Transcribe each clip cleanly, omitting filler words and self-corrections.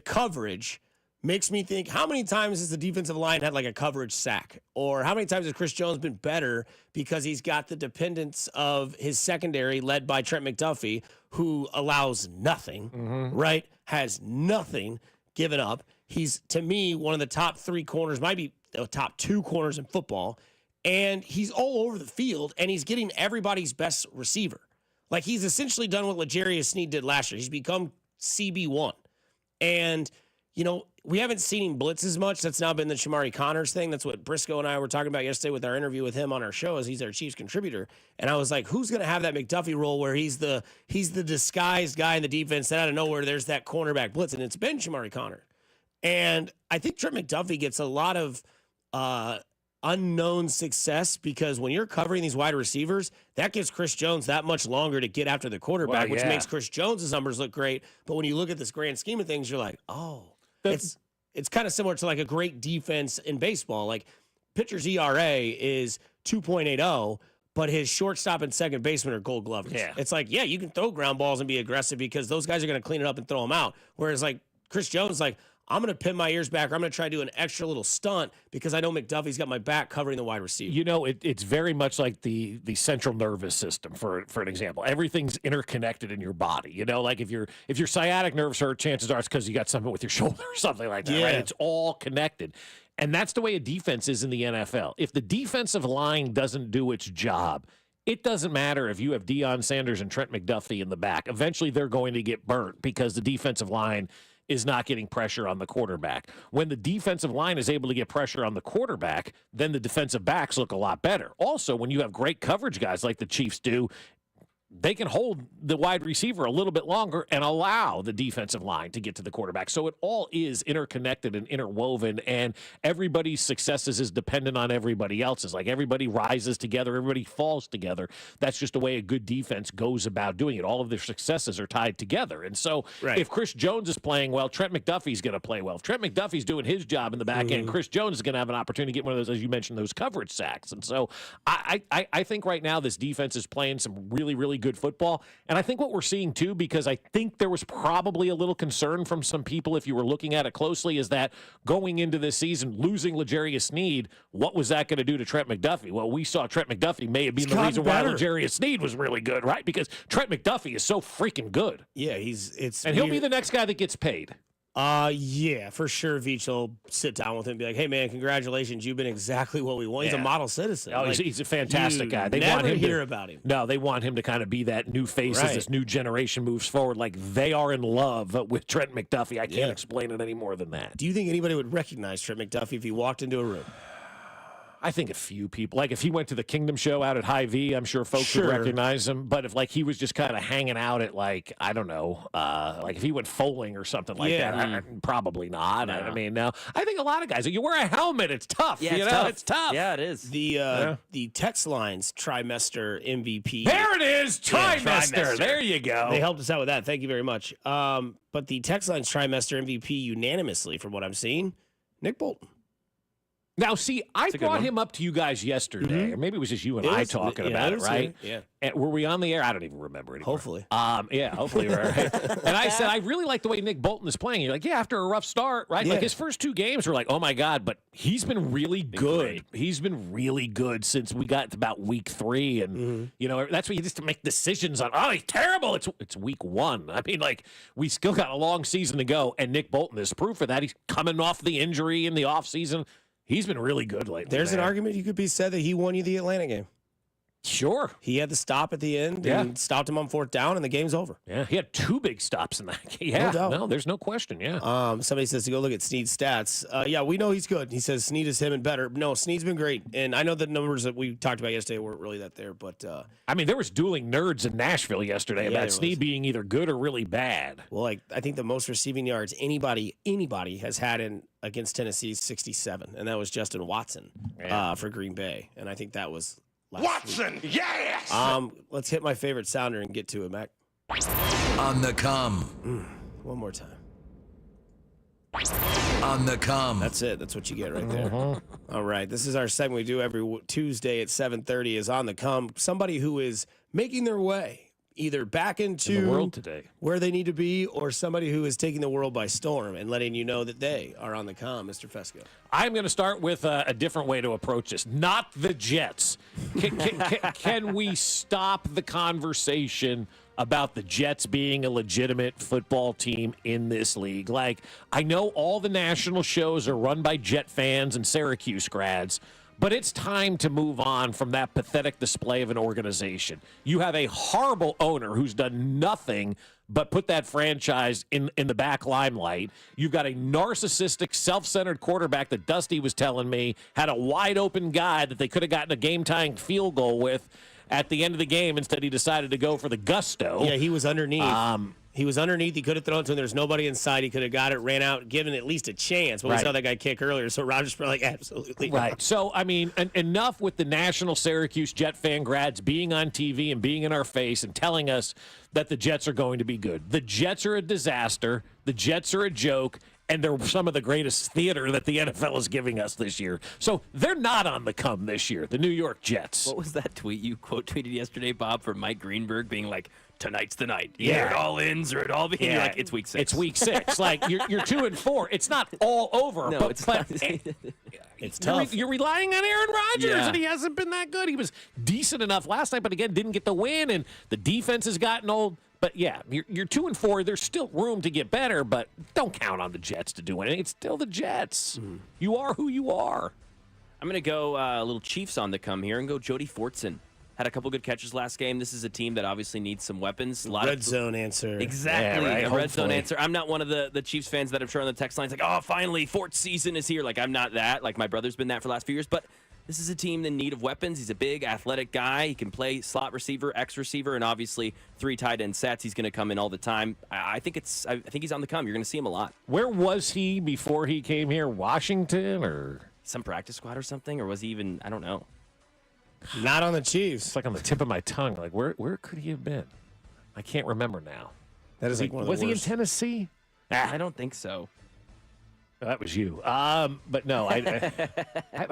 coverage makes me think, how many times has the defensive line had like a coverage sack? Or how many times has Chris Jones been better because he's got the dependence of his secondary led by Trent McDuffie, who allows nothing, right? Has nothing given up. He's, to me, one of the top 3 corners, might be the top 2 corners in football. And he's all over the field, and he's getting everybody's best receiver. Like, he's essentially done what L'Jarius Sneed did last year. He's become CB1. And, you know, we haven't seen him blitz as much. That's now been the Shamari Connors thing. That's what Briscoe and I were talking about yesterday with our interview with him on our show, as he's our Chiefs contributor. And I was like, who's going to have that McDuffie role where he's the disguised guy in the defense, and out of nowhere there's that cornerback blitz, and it's been Shamari Connors. And I think Trent McDuffie gets a lot of unknown success because when you're covering these wide receivers, that gives Chris Jones that much longer to get after the quarterback, which makes Chris Jones' numbers look great. But when you look at this grand scheme of things, you're like, oh, it's kind of similar to like a great defense in baseball. Like, pitcher's ERA is 2.80, but his shortstop and second baseman are gold glovers. Yeah. It's like, yeah, you can throw ground balls and be aggressive because those guys are going to clean it up and throw them out. Whereas like Chris Jones, like, I'm going to pin my ears back, or I'm going to try to do an extra little stunt because I know McDuffie's got my back covering the wide receiver. You know, it's very much like the central nervous system, for an example. Everything's interconnected in your body. You know, like if your sciatic nerves hurt, chances are it's because you got something with your shoulder or something like that, right? It's all connected. And that's the way a defense is in the NFL. If the defensive line doesn't do its job, it doesn't matter if you have Deion Sanders and Trent McDuffie in the back. Eventually, they're going to get burnt because the defensive line is not getting pressure on the quarterback. When the defensive line is able to get pressure on the quarterback, then the defensive backs look a lot better. Also, when you have great coverage guys like the Chiefs do, they can hold the wide receiver a little bit longer and allow the defensive line to get to the quarterback. So it all is interconnected and interwoven, and everybody's successes is dependent on everybody else's. Like, everybody rises together, everybody falls together. That's just the way a good defense goes about doing it. All of their successes are tied together. And so if Chris Jones is playing well, Trent McDuffie's going to play well. If Trent McDuffie's doing his job in the back end, Chris Jones is going to have an opportunity to get one of those, as you mentioned, those coverage sacks. And so I think right now this defense is playing some really, really good football. And I think what we're seeing too, because I think there was probably a little concern from some people if you were looking at it closely, is that going into this season, losing L'Jarius Sneed, what was that going to do to Trent McDuffie? Well, we saw Trent McDuffie may have been the reason why L'Jarius Sneed was really good, right? Because Trent McDuffie is so freaking good. Yeah, and he'll be the next guy that gets paid. Yeah, for sure. Veach will sit down with him and be like, hey, man, congratulations. You've been exactly what we want. He's a model citizen. Oh, like, he's a fantastic guy. They never want him hear about him. No, they want him to kind of be that new face as this new generation moves forward. Like, they are in love with Trent McDuffie. I can't explain it any more than that. Do you think anybody would recognize Trent McDuffie if he walked into a room? I think a few people. Like, if he went to the Kingdom Show out at Hy-Vee, I'm sure folks would recognize him. But if, like, he was just kind of hanging out at, like, I don't know, like if he went foaling or something like that, probably not. No. I mean, no. I think a lot of guys, you wear a helmet, it's tough. Yeah, it's tough. Yeah, it is. The text lines trimester MVP. There it is, trimester. There you go. They helped us out with that. Thank you very much. But the text lines trimester MVP unanimously, from what I'm seeing, Nick Bolton. Now, see, I brought him up to you guys yesterday, or maybe it was just you and I talking about it, right? Yeah. And were we on the air? I don't even remember anymore. Hopefully. Yeah, hopefully. Right. And I said, I really like the way Nick Bolton is playing. You're like, yeah, after a rough start, right? Yeah. Like, his first 2 games were like, oh, my God, but he's been really good. He's been really good since we got to about week 3. And, you know, that's where you just make decisions on, oh, he's terrible. It's week 1. I mean, like, we still got a long season to go, and Nick Bolton is proof of that. He's coming off the injury in the offseason. He's been really good lately. There's an argument you could be said that he won you the Atlanta game. Sure. He had the stop at the end and stopped him on 4th down, and the game's over. Yeah, he had 2 big stops in that game. Yeah, no, there's no question, Somebody says to go look at Snead's stats. Yeah, we know he's good. He says Snead is him and better. No, Snead's been great. And I know the numbers that we talked about yesterday weren't really that there, but... I mean, there was dueling nerds in Nashville yesterday about Snead being either good or really bad. Well, like, I think the most receiving yards anybody has had against Tennessee is 67, and that was Justin Watson for Green Bay. And I think that was... Watson, yes! Let's hit my favorite sounder and get to it, Mac. On the come. One more time. On the come. That's it. That's what you get right there. All right. This is our segment we do every Tuesday at 7:30 is On the Come. Somebody who is making their way either back into In the world today. where they need to be, or somebody who is taking the world by storm and letting you know that they are on the come, Mr. Fescoe? I'm going to start with a different way to approach this. Not the Jets. Can we stop the conversation about the Jets being a legitimate football team in this league? Like, I know all the national shows are run by Jet fans and Syracuse grads, but it's time to move on from that pathetic display of an organization. You have a horrible owner who's done nothing but put that franchise in the back limelight. You've got a narcissistic, self-centered quarterback that Dusty was telling me had a wide-open guy that they could have gotten a game-tying field goal with at the end of the game. Instead, he decided to go for the gusto. Yeah, he was underneath. He was underneath. He could have thrown to him. There's nobody inside. He could have got it, ran out, given at least a chance. But we saw that guy kick earlier, so Rogers was like, absolutely not. Right. So, I mean, enough with the national Syracuse Jet fan grads being on TV and being in our face and telling us that the Jets are going to be good. The Jets are a disaster. The Jets are a joke. And they're some of the greatest theater that the NFL is giving us this year. So they're not on the come this year, the New York Jets. What was that tweet you quote tweeted yesterday, Bob, from Mike Greenberg being like, tonight's the night. Either it all ends or it all begins. You're like, it's week 6. It's week 6. Like, you're 2-4. It's not all over. No, it's not. It's tough. You're relying on Aaron Rodgers, and he hasn't been that good. He was decent enough last night, but again, didn't get the win, and the defense has gotten old. But, yeah, you're 2-4. There's still room to get better, but don't count on the Jets to do anything. It's still the Jets. You are who you are. I'm going to go a little Chiefs on the come here and go Jody Fortson. Had a couple good catches last game. This is a team that obviously needs some weapons. A lot Red zone answer. Exactly. Yeah, right, A red zone hopefully. answer. I'm not one of the Chiefs fans that I'm sure on the text lines like, oh, finally, Fort's season is here. Like, I'm not that. Like, my brother's been that for the last few years. But this is a team in need of weapons. He's a big, athletic guy. He can play slot receiver, X receiver, and obviously 3 tight end sets. He's going to come in all the time. I think he's on the come. You're going to see him a lot. Where was he before he came here? Washington or? Some practice squad or something? Or was he even, I don't know. Not on the Chiefs. It's like on the tip of my tongue. Like, where could he have been? I can't remember now. That is like one of the Was he in worst. Tennessee? I don't think so. That was you. But no, I'm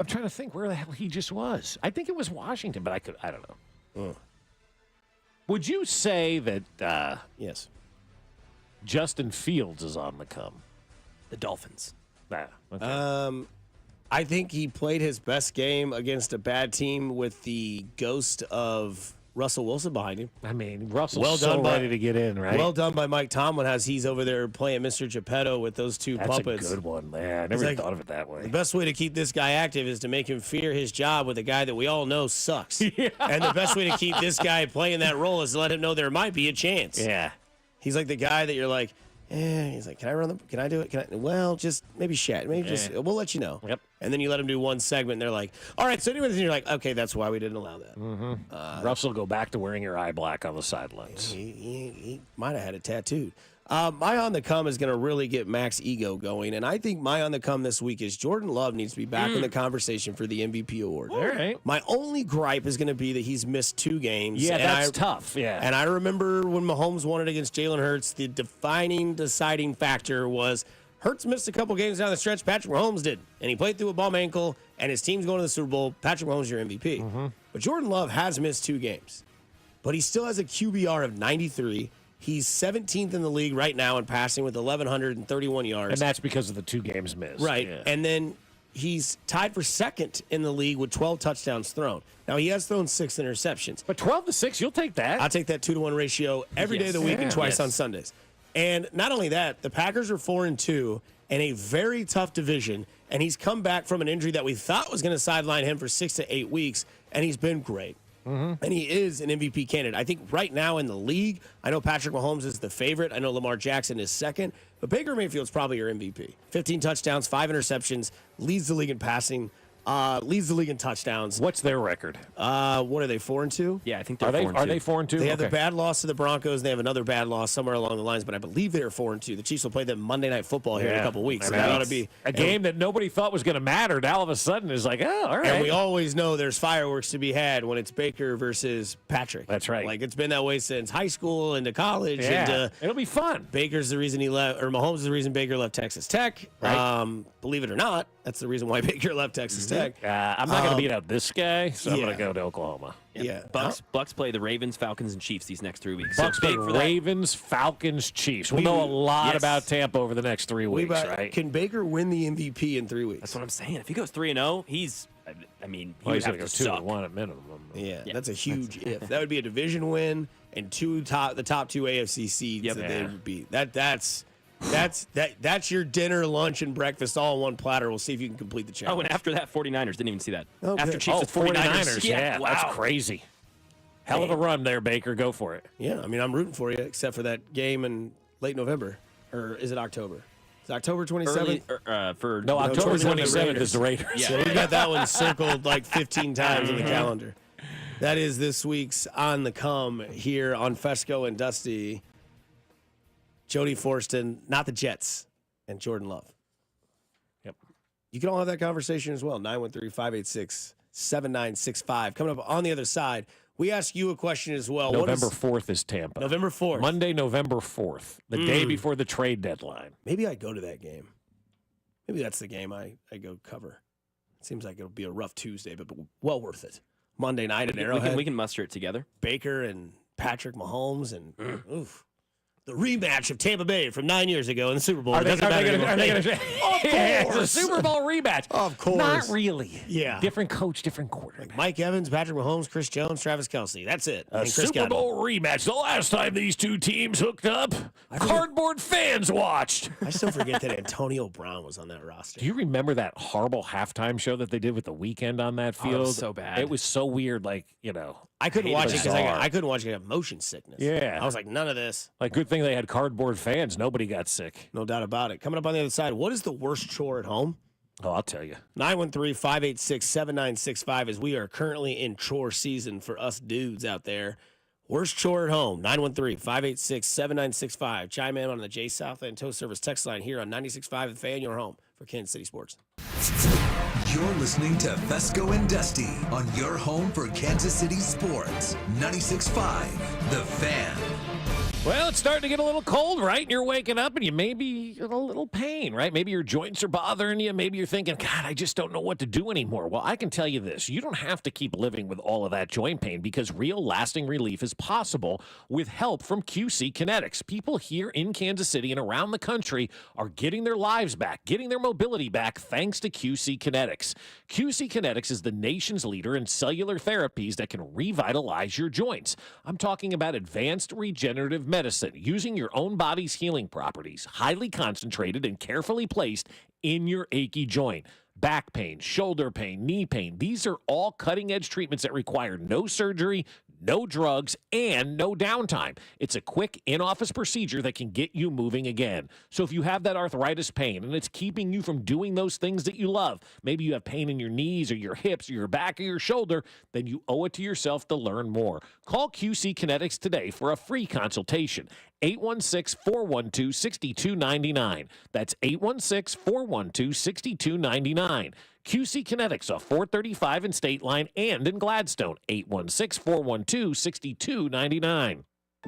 trying to think where the hell he just was. I think it was Washington, but I don't know. Would you say that Yes. Justin Fields is on the come? The Dolphins. Nah, okay. I think he played his best game against a bad team with the ghost of Russell Wilson behind him. I mean, Russell's Well done so ready to get in, right? Well done by Mike Tomlin as he's over there playing Mr. Geppetto with those two That's puppets. a good one, man. I never like- thought of it that way. The best way to keep this guy active is to make him fear his job with a guy that we all know sucks. And the best way to keep this guy playing that role is to let him know there might be a chance. Yeah. He's like the guy that you're like, he's like, can I do it? Well, just maybe chat. Maybe just, we'll let you know. Yep. And then you let him do one segment and they're like, all right, so anyways, and you're like, okay, that's why we didn't allow that. Russell, go back to wearing your eye black on the sidelines. He might have had it tattooed. My on the come is going to really get Mac's ego going. And I think my on the come this week is Jordan Love needs to be back in the conversation for the MVP award. All right. My only gripe is going to be that he's missed 2 games. Yeah, and that's tough. Yeah. And I remember when Mahomes won it against Jalen Hurts, the deciding factor was Hurts missed a couple games down the stretch. Patrick Mahomes did. And he played through a bum ankle, and his team's going to the Super Bowl. Patrick Mahomes is your MVP. But Jordan Love has missed 2 games. But he still has a QBR of 93. He's 17th in the league right now in passing with 1,131 yards. And that's because of the 2 games missed. Right. Yeah. And then he's tied for second in the league with 12 touchdowns thrown. Now, he has thrown 6 interceptions. But 12-6, you'll take that. I'll take that 2-to-1 ratio every day of the week and twice on Sundays. And not only that, the Packers are 4-2 in a very tough division. And he's come back from an injury that we thought was going to sideline him for 6 to 8 weeks. And he's been great. And he is an MVP candidate. I think right now in the league, I know Patrick Mahomes is the favorite. I know Lamar Jackson is second. But Baker Mayfield's probably your MVP. 15 touchdowns, 5 interceptions, leads the league in passing, leads the league in touchdowns. What's their record? What are they, 4-2? Yeah, I think they're Are they 4-2. are they 4-2? They have the Okay. bad loss to the Broncos. They have another bad loss somewhere along the lines, but I believe they're 4-2. The Chiefs will play them Monday Night Football here in a couple weeks. I So mean, that ought to it's be a game that nobody thought was going to matter. Now all of a sudden is like, oh, all right. And we always know there's fireworks to be had when it's Baker versus Patrick. That's right. Like it's been that way since high school into college. yeah, And it'll be fun. Baker's the reason he left, or Mahomes is the reason Baker left Texas Tech. Right. Believe it or not, That's the reason why Baker left Texas Tech. I'm not going to beat out this guy, so I'm yeah. going to go to Oklahoma. Yeah. Bucks play the Ravens, Falcons, and Chiefs these next 3 weeks. Bucks so play big for that. Ravens, Falcons, Chiefs. We'll know a lot yes. about Tampa over the next 3 weeks, right? Can Baker win the MVP in 3 weeks? That's what I'm saying. If he goes 3-0, he's. I mean, he Well, would he's have going to to go suck. 2-1 at minimum. Yeah, that's a huge if. That would be a division win and the top 2 AFC seeds that they would beat. That's your dinner, lunch, and breakfast all in one platter. We'll see if you can complete the challenge. Oh, and after that, 49ers. Didn't even see that. Okay. After Chiefs, it's 49ers. Yeah, wow. that's crazy. Hell of a run there, Baker. Go for it. Yeah, I mean, I'm rooting for you, except for that game in late November. Or is it October? Is it October 27th? No, October 27th Raiders. is the Raiders. Yeah, we got that one circled like 15 times in the calendar. That is this week's On the Come here on Fescoe and Dusty. Jody Forston, not the Jets, and Jordan Love. Yep. You can all have that conversation as well. 913-586-7965. Coming up on the other side, we ask you a question as well. November 4th is Tampa. November 4th. Monday, November 4th, the day before the trade deadline. Maybe I go to that game. Maybe that's the game I go cover. It seems like it'll be a rough Tuesday, but well worth it. Monday night at Arrowhead. We can muster it together. Baker and Patrick Mahomes and the rematch of Tampa Bay from 9 years ago in the Super Bowl. Are they going to? It's a course. Super Bowl rematch. Of course. Not really. Yeah. Different coach, different quarterback. Mike Evans, Patrick Mahomes, Chris Jones, Travis Kelce. That's it. A And Chris Super Godwin. Bowl rematch. The last time these two teams hooked up, cardboard fans watched. I still forget that Antonio Brown was on that roster. Do you remember that horrible halftime show that they did with The Weeknd on that field? it was so bad. It was so weird. Like, I couldn't watch it because bizarre. I couldn't watch it. I got motion sickness. Yeah. I was like, none of this. Like, good thing they had cardboard fans. Nobody got sick. No doubt about it. Coming up on the other side, what is the worst chore at home? Oh, I'll tell you. 913-586-7965 as we are currently in chore season for us dudes out there. Worst chore at home, 913-586-7965. Chime in on the J Southland Tow Service text line here on 96.5 The Fan, your home for Kansas City sports. You're listening to Fescoe and Dusty on your home for Kansas City sports. 96.5 The Fan. Well, it's starting to get a little cold, right? And you're waking up and you may be in a little pain, right? Maybe your joints are bothering you. Maybe you're thinking, God, I just don't know what to do anymore. Well, I can tell you this. You don't have to keep living with all of that joint pain because real lasting relief is possible with help from QC Kinetics. People here in Kansas City and around the country are getting their lives back, getting their mobility back thanks to QC Kinetics. QC Kinetics is the nation's leader in cellular therapies that can revitalize your joints. I'm talking about advanced regenerative medicine, using your own body's healing properties, highly concentrated and carefully placed in your achy joint. Back pain, shoulder pain, knee pain, these are all cutting-edge treatments that require no surgery, no drugs, and no downtime. It's a quick in-office procedure that can get you moving again. So if you have that arthritis pain and it's keeping you from doing those things that you love, maybe you have pain in your knees or your hips or your back or your shoulder, then you owe it to yourself to learn more. Call QC Kinetics today for a free consultation. 816-412-6299. That's 816-412-6299. QC Kinetics off 435 in State Line and in Gladstone. 816-412-6299.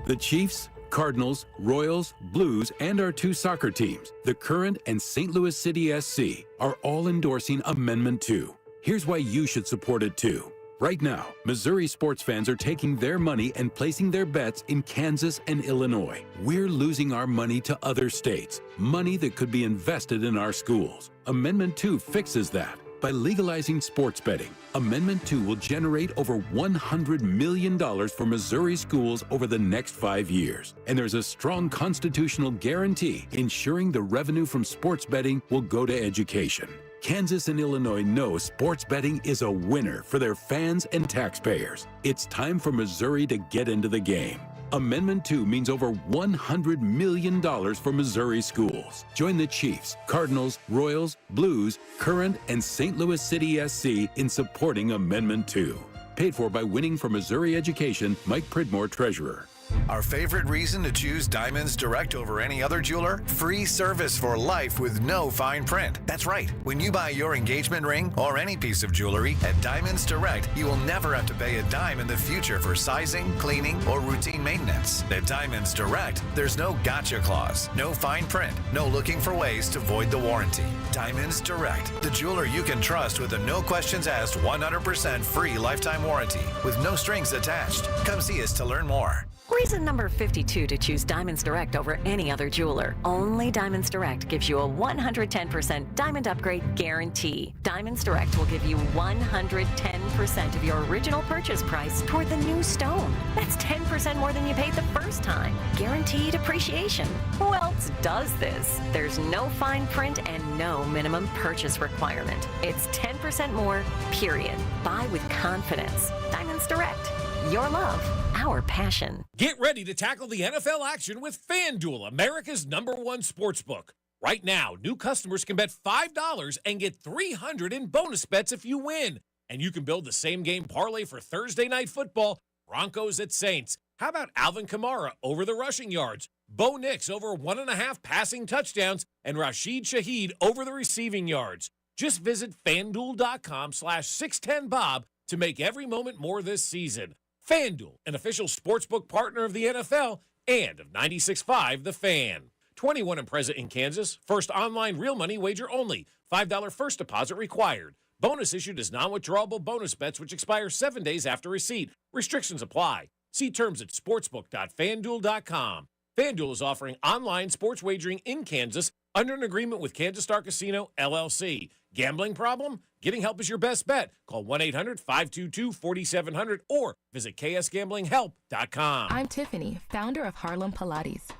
The Chiefs, Cardinals, Royals, Blues, and our two soccer teams, the Current and St. Louis City SC, are all endorsing Amendment 2. Here's why you should support it too. Right now, Missouri sports fans are taking their money and placing their bets in Kansas and Illinois. We're losing our money to other states, money that could be invested in our schools. Amendment 2 fixes that. By legalizing sports betting, Amendment 2 will generate over $100 million for Missouri schools over the next 5 years. And there's a strong constitutional guarantee ensuring the revenue from sports betting will go to education. Kansas and Illinois know sports betting is a winner for their fans and taxpayers. It's time for Missouri to get into the game. Amendment 2 means over $100 million for Missouri schools. Join the Chiefs, Cardinals, Royals, Blues, Current, and St. Louis City SC in supporting Amendment 2. Paid for by Winning for Missouri Education, Mike Pridmore, Treasurer. Our favorite reason to choose Diamonds Direct over any other jeweler? Free service for life with no fine print. That's right. When you buy your engagement ring or any piece of jewelry at Diamonds Direct, you will never have to pay a dime in the future for sizing, cleaning, or routine maintenance. At Diamonds Direct, there's no gotcha clause, no fine print, no looking for ways to void the warranty. Diamonds Direct, the jeweler you can trust with a no questions asked 100% free lifetime warranty with no strings attached. Come see us to learn more. Reason number 52 to choose Diamonds Direct over any other jeweler. Only Diamonds Direct gives you a 110% diamond upgrade guarantee. Diamonds Direct will give you 110% of your original purchase price toward the new stone. That's 10% more than you paid the first time. Guaranteed appreciation. Who else does this? There's no fine print and no minimum purchase requirement. It's 10% more, period. Buy with confidence. Diamonds Direct. Your love, our passion. Get ready to tackle the NFL action with FanDuel, America's #1 sportsbook. Right now, new customers can bet $5 and get $300 in bonus bets if you win. And you can build the same game parlay for Thursday Night Football, Broncos at Saints. How about Alvin Kamara over the rushing yards, Bo Nix over 1.5 passing touchdowns, and Rashid Shaheed over the receiving yards? Just visit FanDuel.com/610Bob to make every moment more this season. FanDuel, an official sportsbook partner of the NFL and of 96.5 The Fan. 21 and present in Kansas. First online real money wager only. $5 first deposit required. Bonus issued as non-withdrawable bonus bets which expire 7 days after receipt. Restrictions apply. See terms at sportsbook.fanduel.com. FanDuel is offering online sports wagering in Kansas under an agreement with Kansas Star Casino, LLC. Gambling problem? Getting help is your best bet. Call 1-800-522-4700 or visit ksgamblinghelp.com. I'm Tiffany, founder of Harlem Pilates.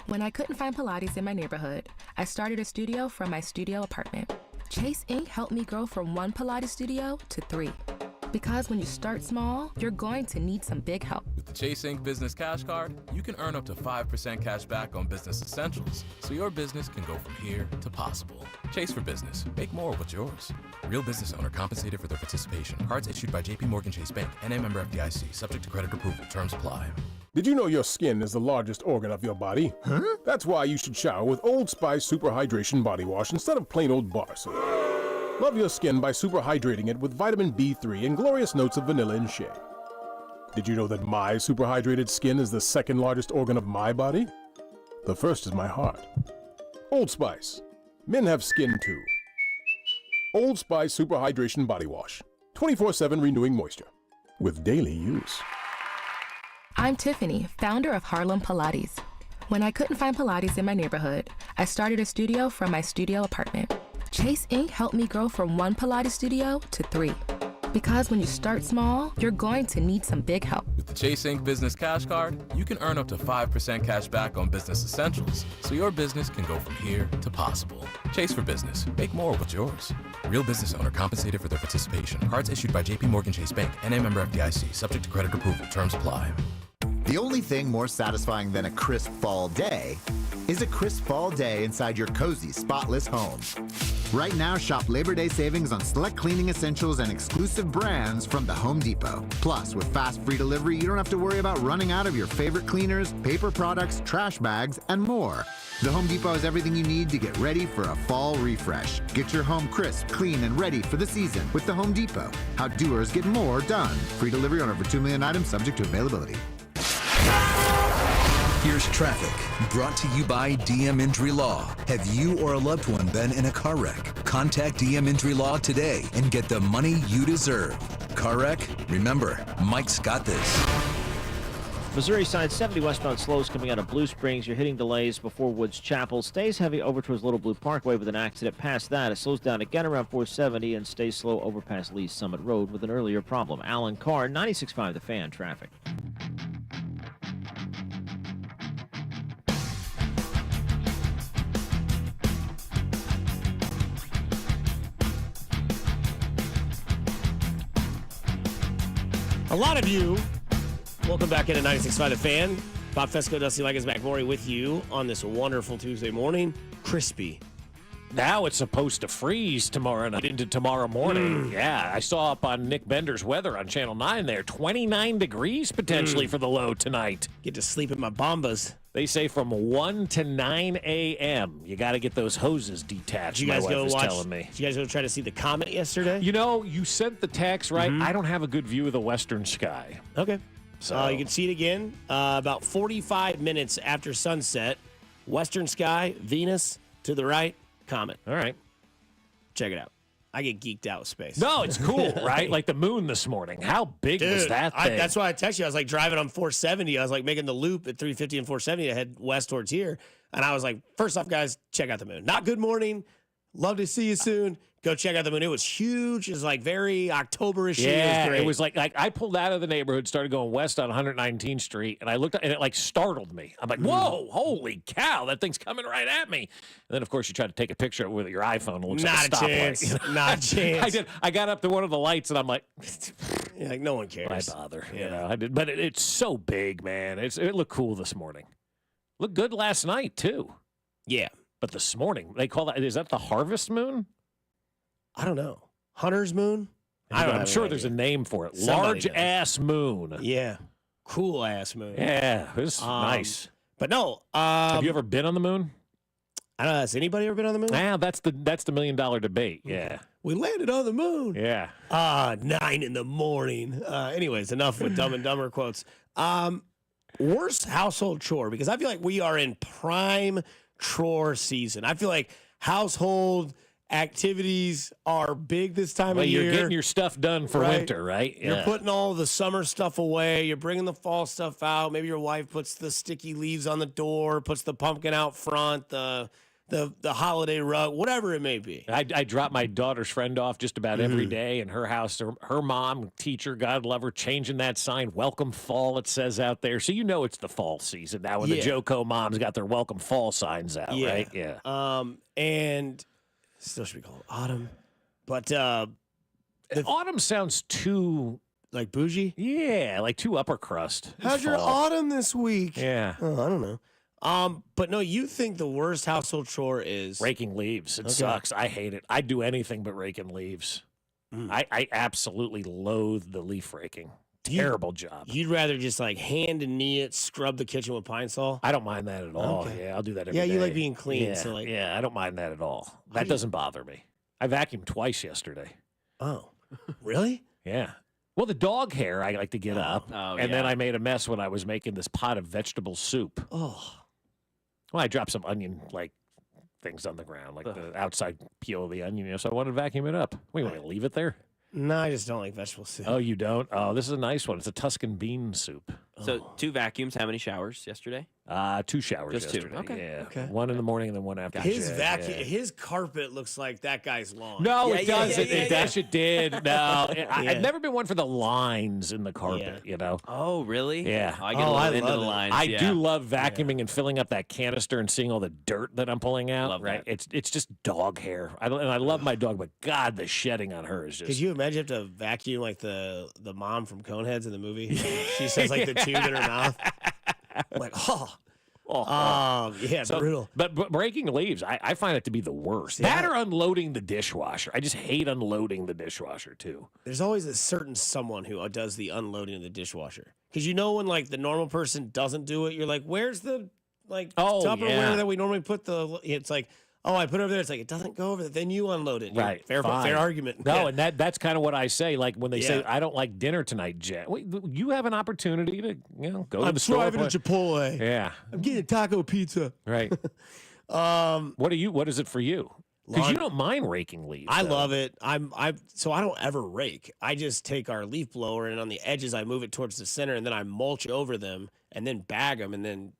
When I couldn't find Pilates in my neighborhood, I started a studio from my studio apartment. Chase Inc. helped me grow from 1 Pilates studio to 3. Because when you start small, you're going to need some big help. With the Chase Inc. Business Cash Card, you can earn up to 5% cash back on business essentials, so your business can go from here to possible. Chase for Business. Make more of what's yours. Real business owner compensated for their participation. Cards issued by JP Morgan Chase Bank, NA member FDIC, subject to credit approval. Terms apply. Did you know your skin is the largest organ of your body? Huh? That's why you should shower with Old Spice Super Hydration Body Wash instead of plain old bar soap. Love your skin by super hydrating it with vitamin B3 and glorious notes of vanilla and shea. Did you know that my super hydrated skin is the second largest organ of my body? The first is my heart. Old Spice. Men have skin too. Old Spice Super Hydration Body Wash. 24/7 renewing moisture. With daily use. I'm Tiffany, founder of Harlem Pilates. When I couldn't find Pilates in my neighborhood, I started a studio from my studio apartment. Chase Inc. helped me grow from 1 Pilates studio to 3. Because when you start small, you're going to need some big help. With the Chase Inc. Business Cash Card, you can earn up to 5% cash back on business essentials, so your business can go from here to possible. Chase for Business. Make more of what's yours. Real business owner compensated for their participation. Cards issued by JP Morgan Chase Bank, NA member FDIC, subject to credit approval. Terms apply. The only thing more satisfying than a crisp fall day is a crisp fall day inside your cozy, spotless home. Right now, shop Labor Day savings on select cleaning essentials and exclusive brands from the Home Depot. Plus, with fast free delivery, you don't have to worry about running out of your favorite cleaners, paper products, trash bags, and more. The Home Depot has everything you need to get ready for a fall refresh. Get your home crisp, clean, and ready for the season with the Home Depot. How doers get more done. Free delivery on over 2 million items subject to availability. Here's traffic brought to you by DM Injury Law. Have you or a loved one been in a car wreck? Contact DM Injury Law today and get the money you deserve. Car wreck? Remember, Mike's got this. Missouri side 70 westbound slows coming out of Blue Springs. You're hitting delays before Woods Chapel. Stays heavy over towards Little Blue Parkway with an accident. Past that, it slows down again around 470 and stays slow over past Lee's Summit Road with an earlier problem. Alan Carr, 96.5 The Fan traffic. A lot of you, welcome back into 96.5 The Fan. Bob Fescoe, Dusty Like is back, Maury with you on this wonderful Tuesday morning. Crispy, Now it's supposed to freeze tomorrow night into tomorrow morning. Yeah, I saw up on Nick Bender's weather on Channel 9 there. 29 degrees potentially for the low tonight. Get to sleep in my bombas. They say from 1 to 9 a.m. You got to get those hoses detached. Did you guys my wife go was watch? telling me. Did you guys go try to see the comet yesterday? You know, you sent the text, right? I don't have a good view of the western sky. Okay. So You can see it again about 45 minutes after sunset. Western sky, Venus to the right, comet. All right. Check it out. I get geeked out with space. No, it's cool, right? Like the moon this morning. How big was Dude, that thing? that's why I texted you. I was like driving on 470. I was like making the loop at 350 and 470 to head west towards here. And I was like, first off, guys, check out the moon. Not good morning. Love to see you soon. Go check out the moon. It was huge. It was like very October-ish. Yeah, it it was was like I pulled out of the neighborhood, started going west on 119th Street, and I looked and it like startled me. I'm like, whoa, holy cow, that thing's coming right at me. And then, of course, you try to take a picture with your iPhone. It looks Not like a a chance. stoplight. Not a chance. I did. I got up to one of the lights, and I'm like, Yeah, like no one why cares. bother? Yeah. You know, I did, but it's so big, man. It looked cool this morning. Looked good last night too. Yeah. But this morning, they call that, is that the harvest moon? I don't know. Hunter's moon? I'm sure there's a name for it. Somebody Large does. ass moon. Yeah. Cool ass moon. Yeah, it was nice. But no. Have you ever been on the moon? I don't know. Has anybody ever been on the moon? Yeah, that's the $1 million debate. Yeah. We landed on the moon. Yeah. 9 in the morning. Anyways, enough with Dumb and Dumber quotes. Worst household chore, because I feel like we are in prime chore season. I feel like household activities are big this time of year. You're getting your stuff done for winter, right? You're putting all the summer stuff away. You're bringing the fall stuff out. Maybe your wife puts the sticky leaves on the door, puts the pumpkin out front, the holiday rug, whatever it may be. I drop my daughter's friend off just about every day in her house. Her mom, teacher, God love her, changing that sign, welcome fall, it says out there. So you know it's the fall season now when the JoCo moms got their welcome fall signs out, right? Yeah. And still should be called autumn. But autumn sounds too like bougie? Yeah, like too upper crust. How's your autumn this week? Yeah. Oh, I don't know. But no, you think the worst household chore is raking leaves. It sucks. I hate it. I do anything but raking leaves. I absolutely loathe the leaf raking. Terrible job. You'd rather just like hand and knee it, scrub the kitchen with Pine Sol? I don't mind that at all. Okay. Yeah, I'll do that every day. Yeah, you like being clean. Yeah, So like, I don't mind that at all. That doesn't bother me. I vacuumed twice yesterday. Oh, really? Yeah. Well, the dog hair, I like to get up. And then I made a mess when I was making this pot of vegetable soup. Oh. Well, I dropped some onion, like, things on the ground, like the outside peel of the onion, so I wanted to vacuum it up. Wait, want me to leave it there? No, I just don't like vegetable soup. Oh, you don't? Oh, this is a nice one. It's a Tuscan bean soup. So 2 vacuums. How many showers yesterday? 2 showers Just 2. yesterday. Okay. Yeah. Okay. One in the morning and then one after. His the vacuum, yeah. his carpet looks like that guy's lawn. No, Yeah, it yeah, doesn't. yeah, yeah, It actually did. No, I've Yeah. never been one for the lines in the carpet. You know. Oh, really? Yeah. I get a little into the lines. I yeah. do love vacuuming and filling up that canister and seeing all the dirt that I'm pulling out. Love right. that. It's just dog hair. And I love my dog, but God, the shedding on her is just. Could you imagine if to vacuum like the mom from Coneheads in the movie? She says like the tube in her mouth. I'm like, yeah, So, brutal. But breaking leaves, I find it to be the worst. That or unloading the dishwasher. I just hate unloading the dishwasher too. There's always a certain someone who does the unloading of the dishwasher. Because you know when like the normal person doesn't do it, you're like, where's the Tupperware that we normally put the? It's like, oh, I put it over there. It's like it doesn't go over there. Then you unload it. Right. Fair argument. No, Yeah. and that's kind of what I say. Like when they say, I don't like dinner tonight, Jen. Wait, you have an opportunity to go to the store. I'm driving to Chipotle. Yeah. I'm getting taco pizza. Right. What is it for you? Because you don't mind raking leaves. I love it. So I don't ever rake. I just take our leaf blower and on the edges I move it towards the center and then I mulch over them and then bag them and then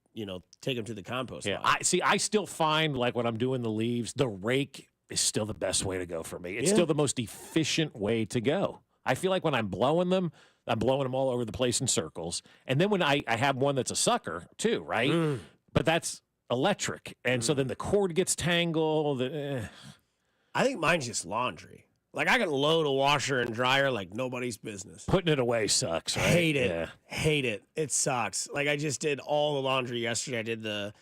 take them to the compost. Yeah, pile. I still find like when I'm doing the leaves, the rake is still the best way to go for me. It's still the most efficient way to go. I feel like when I'm blowing them all over the place in circles. And then when I have one that's a sucker too, right? But that's electric. And so then the cord gets tangled. I think mine's just laundry. Like I can load a washer and dryer like nobody's business. Putting it away sucks, right? Hate it. Yeah. Hate it. It sucks. Like I just did all the laundry yesterday. I did the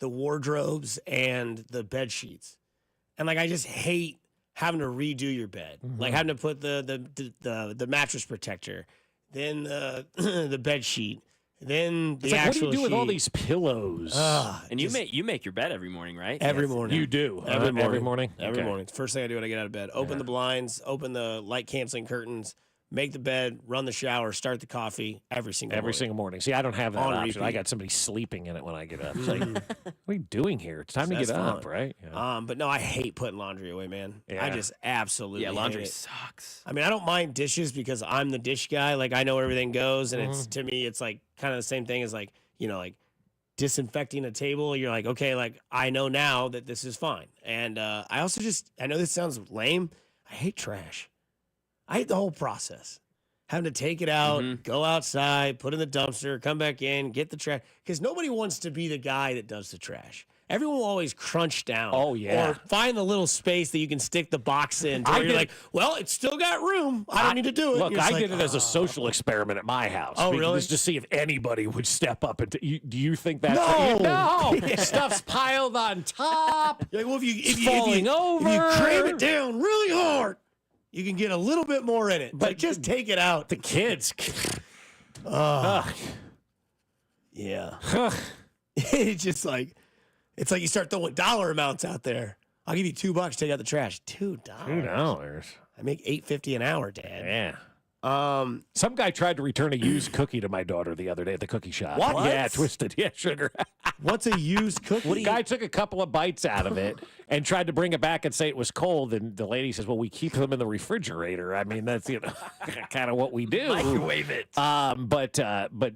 wardrobes and the bed sheets. And like I just hate having to redo your bed, like having to put the mattress protector, then the bed sheet, then the It's like, what do actual you do with all sheet. these pillows? And you make your bed every morning, right? Every morning. You do Every morning. every morning. Every Okay. morning. First thing I do when I get out of bed, open the blinds, open the light canceling curtains, make the bed, run the shower, start the coffee every single morning. See, I don't have that On option. I repeat. got somebody sleeping in it when I get up. It's like, what are you doing here? It's time to That's get up, fine. right? Yeah. But no, I hate putting laundry away, man. I Yeah. just absolutely Yeah, laundry hate it. sucks. I mean, I don't mind dishes because I'm the dish guy. Like I know where everything goes, and it's to me, it's like kind of the same thing as like like disinfecting a table. You're like, okay, like I know now that this is fine. And I also I know this sounds lame. I hate trash. I hate the whole process. Having to take it out, go outside, put it in the dumpster, come back in, get the trash. Because nobody wants to be the guy that does the trash. Everyone will always crunch down. Oh, yeah. Or find the little space that you can stick the box in. To where you're like, well, it's still got room. I don't need to do it. Look, You're just I like, did it as a social experiment at my house. Oh, really? Just to see if anybody would step up and do you think that's No. no stuff's piled on top? You're like, well, if falling over. if you cram it down really hard, you can get a little bit more in it. But just take it out. The kids. Yeah. It's just like you start throwing dollar amounts out there. I'll give you $2, take out the trash. $2. $2. I make $8.50 an hour, Dad. Yeah. Some guy tried to return a used cookie to my daughter the other day at the cookie shop. What? Yeah, twisted. Yeah, sugar. What's a used cookie? The guy took a couple of bites out of it and tried to bring it back and say it was cold. And the lady says, well, we keep them in the refrigerator. I mean, that's, kind of what we do. Microwave it. But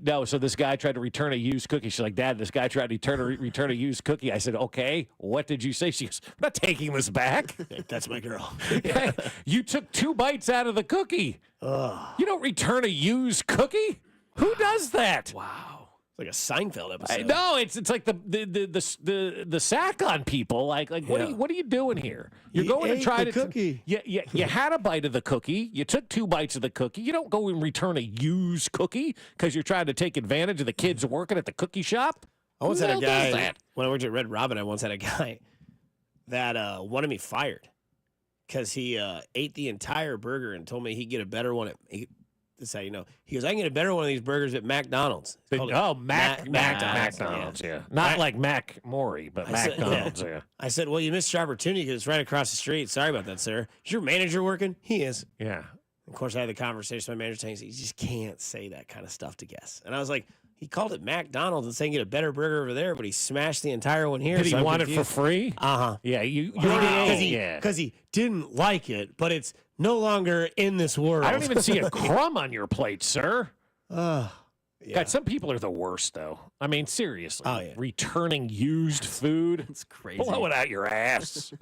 no, so this guy tried to return a used cookie. She's like, Dad, this guy tried to return a used cookie. I said, okay, what did you say? She goes, I'm not taking this back. That's my girl. Hey, you took 2 bites out of the cookie. You don't return a used cookie? Who does that? Wow. It's like a Seinfeld episode. No, it's like the sack on people. Like what are you doing here? You're You going to ate try the to cookie. You had a bite of the cookie. You took 2 bites of the cookie. You don't go and return a used cookie because you're trying to take advantage of the kids working at the cookie shop. I once Who had a the hell does guy that? when I worked at Red Robin. I once had a guy that wanted me fired because he ate the entire burger and told me he'd get a better one at. This is how you know. He goes, I can get a better one of these burgers at McDonald's. It's called McDonald's, yeah. Not like Mac Maury, but McDonald's, yeah. I said, well, you missed your opportunity because it's right across the street. Sorry about that, sir. Is your manager working? He is. Yeah. Of course, I had the conversation with my manager saying, you just can't say that kind of stuff to guests. And I was like, he called it McDonald's and saying get a better burger over there, but he smashed the entire one here. Did he so I'm want confused. it for free? Uh-huh. Yeah, you Because he didn't like it, but it's no longer in this world. I don't even see a crumb on your plate, sir. Yeah. God, some people are the worst, though. I mean, seriously. Oh, yeah. Returning used food. It's crazy. Blow it out your ass.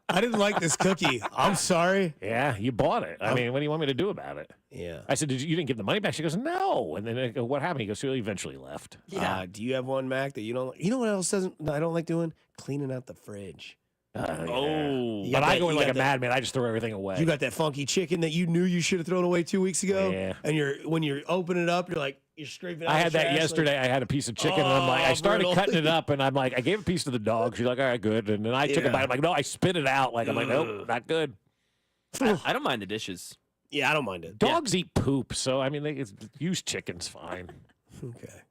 I didn't like this cookie. I'm sorry. Yeah, you bought it. I mean, what do you want me to do about it? Yeah. I said, you didn't give the money back? She goes, no. And then I go, what happened? He goes, so he eventually left. Yeah. Do you have one, Mac, that you don't like? You know what else I don't like doing? Cleaning out the fridge. Oh. You But got I that- go in you like got a madman. I just throw everything away. You got that funky chicken that you knew you should have thrown away 2 weeks ago. Yeah. And when you open it up, you're like, you're scraping out I the had that trash, like- yesterday. I had a piece of chicken, and I'm like, I started brutal. cutting it up, and I'm like, I gave a piece to the dog. She's like, all right, good. And then I took a Yeah. bite. I'm like, no, I spit it out. Like, I'm like, nope, not good. I don't mind the dishes. Yeah, I don't mind it. Dogs eat poop, so I mean, used chicken's fine. Okay.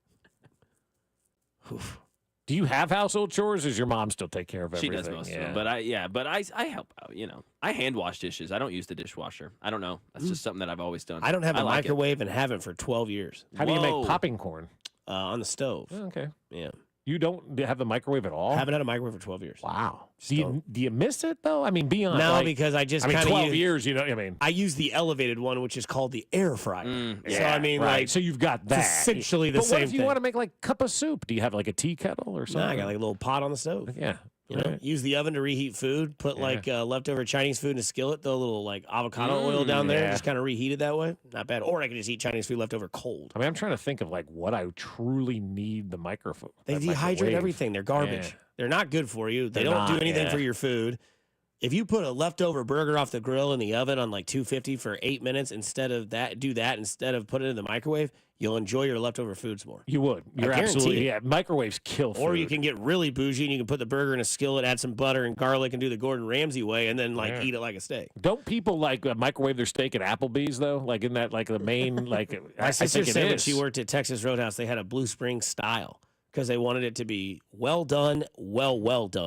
Oof. Do you have household chores? Or does your mom still take care of She everything? does most of them, but I help out. I hand wash dishes. I don't use the dishwasher. I don't know. That's just something that I've always done. I don't have a like it. microwave and haven't for 12 years. How do you Whoa. make popping corn? On the stove. Oh, okay. Yeah. You don't have the microwave at all? Haven't had a microwave for 12 years. Wow. Do you miss it though? I mean, beyond No, like, because I just I mean, kind 12 of years. You know what I mean? I use the elevated one, which is called the air fryer. So I mean, right. like, So you've got that. essentially the but same what if you thing. want to make like cup of soup? Do you have like a tea kettle or no, something? I got like a little pot on the stove. Yeah. You know, use the oven to reheat food. Put like leftover Chinese food in a skillet. Throw a little like avocado oil down there. yeah. Just kind of reheat it that way. Not bad. Or I could just eat Chinese food leftover cold. I mean, I'm trying to think of like what I truly need the microphone. They dehydrate everything. They're garbage. Yeah. They're not good for you. They They're don't do not, anything yeah. for your food. if you put a leftover burger off the grill in the oven on like 250 for 8 minutes instead of put it in the microwave, you'll enjoy your leftover foods more. You would. You're absolutely, yeah. Microwaves kill food. Or you can get really bougie and you can put the burger in a skillet, add some butter and garlic, and do the Gordon Ramsay way, and then eat it like a steak. Don't people microwave their steak at Applebee's though? Like in that the main My sister said when she worked at Texas Roadhouse, they had a Blue Spring style because they wanted it to be well done.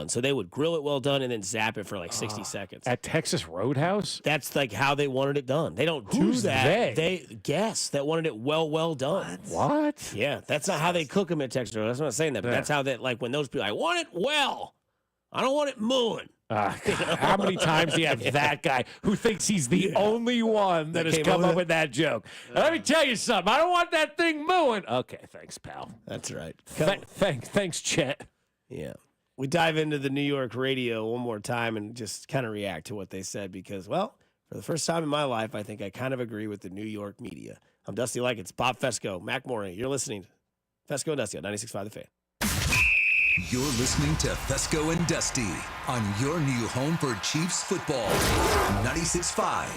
So they would grill it well done and then zap it for like 60 seconds. At Texas Roadhouse? That's like how they wanted it done. They don't do that. They guess that wanted it well done. What? Yeah, that's not how they cook them at Texas Roadhouse. I'm not saying that, but that's how when those people, I want it well. I don't want it mooing. How many times do you have that guy who thinks he's the only one that has come up with that joke? Let me tell you something. I don't want that thing mooing. Okay, thanks, pal. That's right. Thanks, Chet. Yeah. We dive into the New York radio one more time and just kind of react to what they said because, well, for the first time in my life, I think I kind of agree with the New York media. I'm Dusty It's Bob Fescoe, Mac Morey. You're listening to Fescoe and Dusty on 96.5 The Fan. You're listening to Fescoe and Dusty on your new home for Chiefs football. 96.5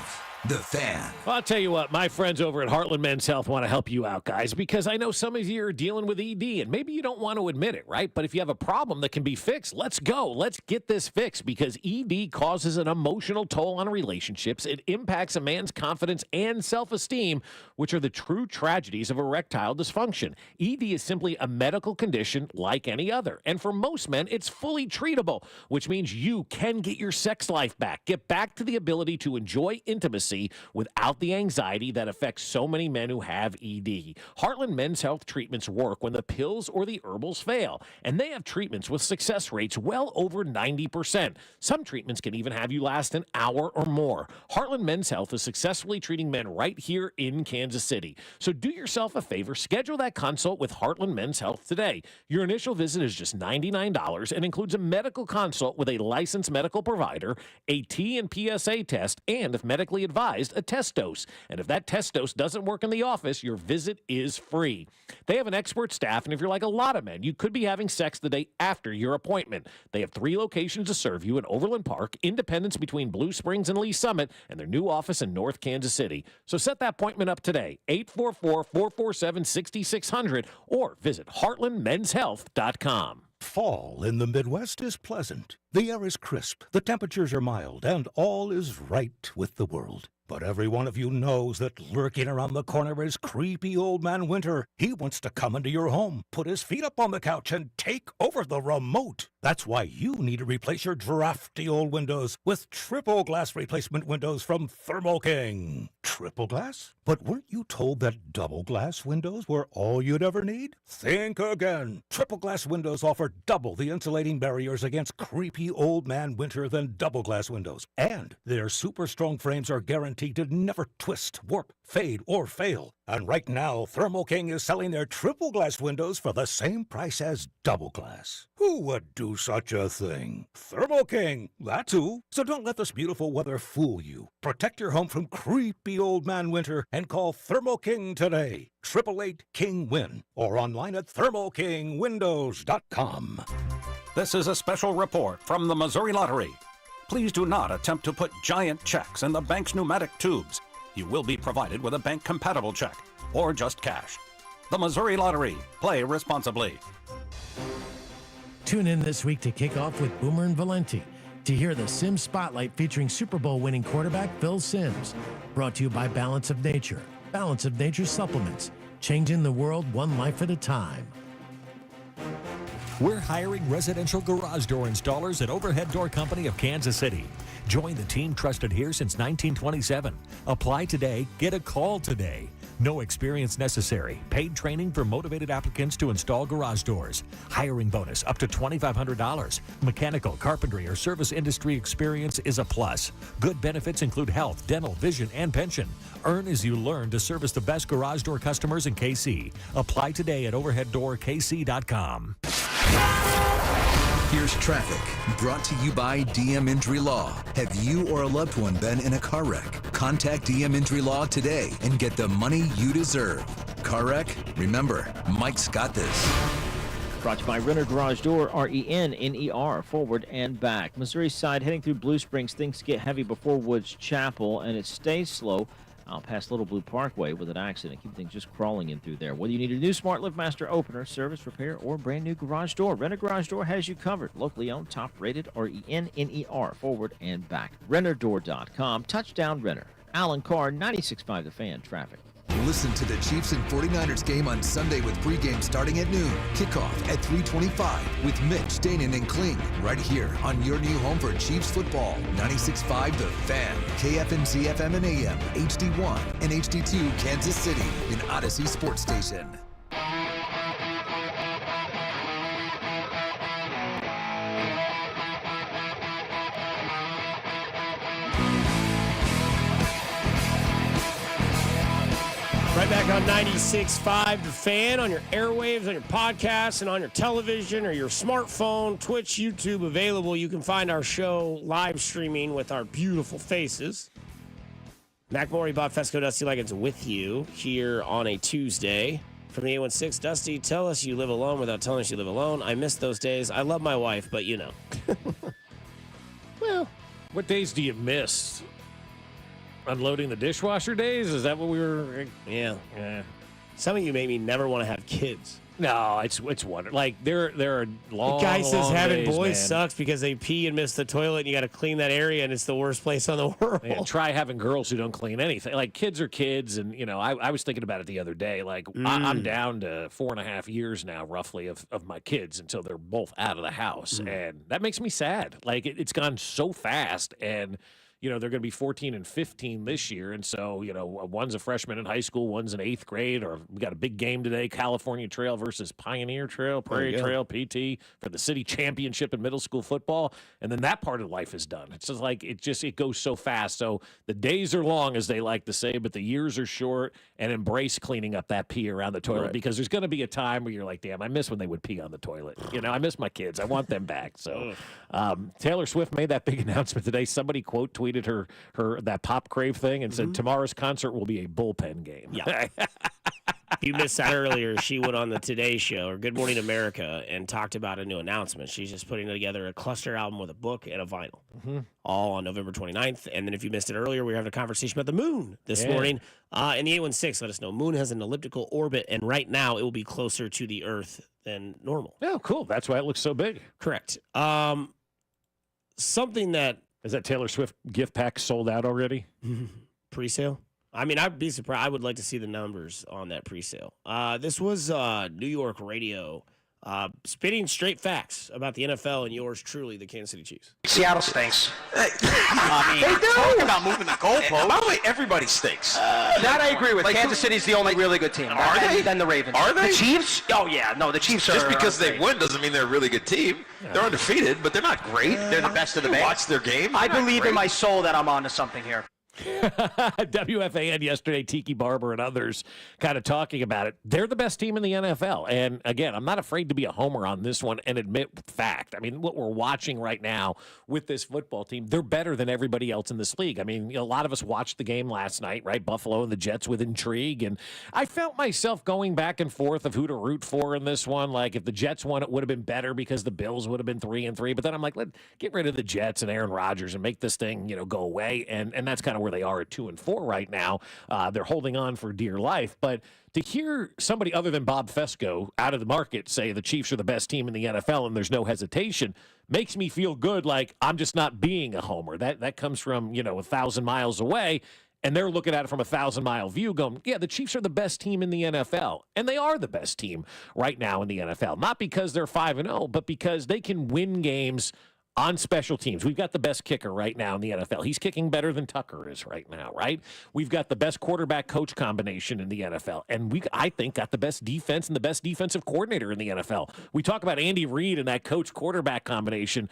The Fan. Well, I'll tell you what, my friends over at Heartland Men's Health want to help you out, guys, because I know some of you are dealing with ED, and maybe you don't want to admit it, right? But if you have a problem that can be fixed, let's go. Let's get this fixed, because ED causes an emotional toll on relationships. It impacts a man's confidence and self-esteem, which are the true tragedies of erectile dysfunction. ED is simply a medical condition like any other, and for most men, it's fully treatable, which means you can get your sex life back, get back to the ability to enjoy intimacy without the anxiety that affects so many men who have ED. Heartland Men's Health treatments work when the pills or the herbals fail, and they have treatments with success rates well over 90%. Some treatments can even have you last an hour or more. Heartland Men's Health is successfully treating men right here in Kansas City. So do yourself a favor, schedule that consult with Heartland Men's Health today. Your initial visit is just $99 and includes a medical consult with a licensed medical provider, a T and PSA test, and if medically advised, a test dose. And if that test dose doesn't work in the office, your visit is free. They have an expert staff, and if you're like a lot of men, you could be having sex the day after your appointment. They have 3 locations to serve you in Overland Park, Independence between Blue Springs and Lee Summit, and their new office in North Kansas City. So set that appointment up today, 844-447-6600, or visit heartlandmenshealth.com. Fall in the Midwest is pleasant. The air is crisp, the temperatures are mild, and all is right with the world. But every one of you knows that lurking around the corner is creepy old man Winter. He wants to come into your home, put his feet up on the couch, and take over the remote. That's why you need to replace your drafty old windows with triple glass replacement windows from Thermo King. Triple glass? But weren't you told that double glass windows were all you'd ever need? Think again. Triple glass windows offer double the insulating barriers against creepy old man Winter than double glass windows. And their super strong frames are guaranteed to never twist, warp, fade, or fail. And right now, Thermo King is selling their triple glass windows for the same price as double glass. Who would do such a thing? Thermo King, that's who. So don't let this beautiful weather fool you. Protect your home from creepy old man Winter and call Thermo King today. 888-KING-WIN or online at thermokingwindows.com. This is a special report from the Missouri Lottery. Please do not attempt to put giant checks in the bank's pneumatic tubes. You will be provided with a bank-compatible check or just cash. The Missouri Lottery. Play responsibly. Tune in this week to kick off with Boomer and Valenti to hear the Sims Spotlight featuring Super Bowl winning quarterback Phil Simms. Brought to you by Balance of Nature. Balance of Nature supplements. Changing the world one life at a time. We're hiring residential garage door installers at Overhead Door Company of Kansas City. Join the team trusted here since 1927. Apply today, get a call today. No experience necessary. Paid training for motivated applicants to install garage doors. Hiring bonus up to $2,500. Mechanical, carpentry, or service industry experience is a plus. Good benefits include health, dental, vision, and pension. Earn as you learn to service the best garage door customers in KC. Apply today at overheaddoorkc.com. Here's traffic, brought to you by DM Injury Law. Have you or a loved one been in a car wreck? Contact DM Injury Law today and get the money you deserve. Car wreck? Remember, Mike's got this. Brought to you by Renner Garage Door, RENNER, forward and back. Missouri side heading through Blue Springs. Things get heavy before Woods Chapel, and it stays slow out past Little Blue Parkway with an accident. Keep things just crawling in through there. Whether you need a new Smart LiftMaster opener, service, repair, or brand new garage door, Renner Garage Door has you covered. Locally owned, top rated, RENNER, forward and back. RennerDoor.com. Touchdown Renner. Alan Carr, 96.5 The Fan, traffic. Listen to the Chiefs and 49ers game on Sunday with pregame starting at noon. Kickoff at 3:25 with Mitch, Danon, and Kling right here on your new home for Chiefs football. 96.5 The Fan, KFNZ FM and AM, HD1 and HD2 Kansas City, an Odyssey sports station. Right back on 96.5 The Fan, on your airwaves, on your podcasts, and on your television or your smartphone, Twitch, YouTube available. You can find our show live streaming with our beautiful faces. Mac Morey, Bob Fescoe, Dusty Leggins with you here on a Tuesday. From the 816, Dusty, tell us you live alone without telling us you live alone. I miss those days. I love my wife, but you know. Well, what days do you miss? Unloading the dishwasher days? Is that what we were? Yeah. Yeah. Some of you made me never want to have kids. No, it's wonderful. Like there are long. The guy says long having days, boys man. sucks because they pee and miss the toilet, and you got to clean that area, and it's the worst place on the world. Man, try having girls who don't clean anything. Like kids are kids, and you know, I was thinking about it the other day. Like I'm down to 4.5 years now, roughly, of my kids until they're both out of the house, and that makes me sad. Like it's gone so fast, and. You know, they're going to be 14 and 15 this year. And so, you know, one's a freshman in high school, one's in 8th grade, or we got a big game today, California Trail versus Pioneer Trail, Prairie Trail, PT, for the city championship in middle school football. And then that part of life is done. It's just like, it goes so fast. So the days are long, as they like to say, but the years are short, and embrace cleaning up that pee around the toilet because there's going to be a time where you're like, damn, I miss when they would pee on the toilet. You know, I miss my kids. I want them back. So Taylor Swift made that big announcement today. Somebody quote tweeted her that Pop Crave thing and said tomorrow's concert will be a bullpen game. Yeah. You missed that earlier. She went on the Today Show or Good Morning America and talked about a new announcement. She's just putting together a cluster album with a book and a vinyl, all on November 29th. And then if you missed it earlier, we were having a conversation about the moon this morning. In the 816, let us know. Moon has an elliptical orbit, and right now it will be closer to the Earth than normal. Oh, cool. That's why it looks so big. Correct. Something that... Is that Taylor Swift gift pack sold out already? Pre-sale? I mean, I'd be surprised. I would like to see the numbers on that pre-sale. This was New York radio spitting straight facts about the NFL and yours truly, the Kansas City Chiefs. Seattle stinks. I mean, they do. Talk about moving the goalposts. By the way, everybody stinks. That I agree with. Like, Kansas City's the only really good team. Are they? Then the Ravens. Are they? The Chiefs? Oh, yeah. No, the Chiefs are. Just because they win doesn't mean they're a really good team. They're undefeated, but they're not great. They're the best of the best. Watch their game. I believe in my soul that I'm onto something here. WFAN yesterday, Tiki Barber and others kind of talking about it. They're the best team in the NFL. And again, I'm not afraid to be a homer on this one and admit fact. I mean, what we're watching right now with this football team, they're better than everybody else in this league. I mean, you know, a lot of us watched the game last night, right? Buffalo and the Jets with intrigue. And I felt myself going back and forth of who to root for in this one. Like if the Jets won, it would have been better because the Bills would have been 3-3. But then I'm like, let's get rid of the Jets and Aaron Rodgers and make this thing, you know, go away. And that's kind of where they are at 2-4 right now. They're holding on for dear life. But to hear somebody other than Bob Fescoe out of the market say the Chiefs are the best team in the NFL and there's no hesitation makes me feel good. Like I'm just not being a homer. That comes from, you know, 1,000 miles away. And they're looking at it from a 1,000-mile view going, yeah, the Chiefs are the best team in the NFL. And they are the best team right now in the NFL. Not because they're 5-0, but because they can win games on special teams. We've got the best kicker right now in the NFL. He's kicking better than Tucker is right now, right? We've got the best quarterback-coach combination in the NFL. And I think, got the best defense and the best defensive coordinator in the NFL. We talk about Andy Reid and that coach-quarterback combination.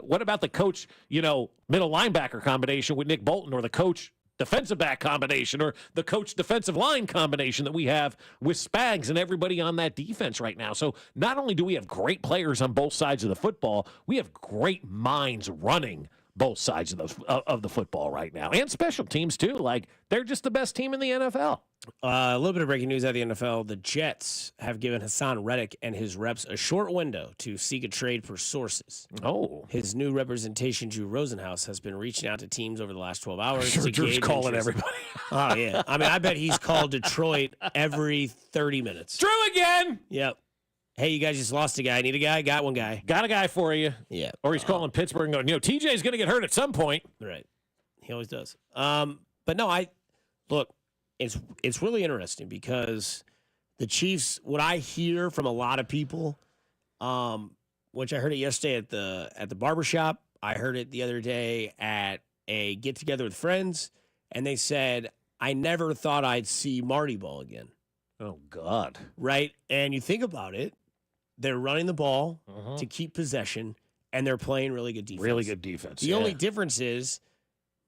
What about the coach, you know, middle linebacker combination with Nick Bolton, or the coach defensive back combination, or the coach defensive line combination that we have with Spags and everybody on that defense right now? So not only do we have great players on both sides of the football, we have great minds running both sides of the football right now, and special teams too. Like, they're just the best team in the NFL. A little bit of breaking news out of the NFL. The Jets have given Hassan Reddick and his reps a short window to seek a trade per sources. Oh. His new representation, Drew Rosenhaus, has been reaching out to teams over the last 12 hours. Sure, to Drew's gauge calling interest. everybody. Oh, yeah. I mean, I bet he's called Detroit every 30 minutes. Drew again. Yep. Hey, you guys just lost a guy. Need a guy? Got one guy. Got a guy for you. Yeah. Or he's calling Pittsburgh and going, TJ's going to get hurt at some point. Right. He always does. But no, look, it's really interesting because the Chiefs, what I hear from a lot of people, which I heard it yesterday at the barbershop, I heard it the other day at a get together with friends, and they said, I never thought I'd see Marty Ball again. Oh, God. Right? And you think about it, they're running the ball to keep possession, and they're playing really good defense. Really good defense. The only difference is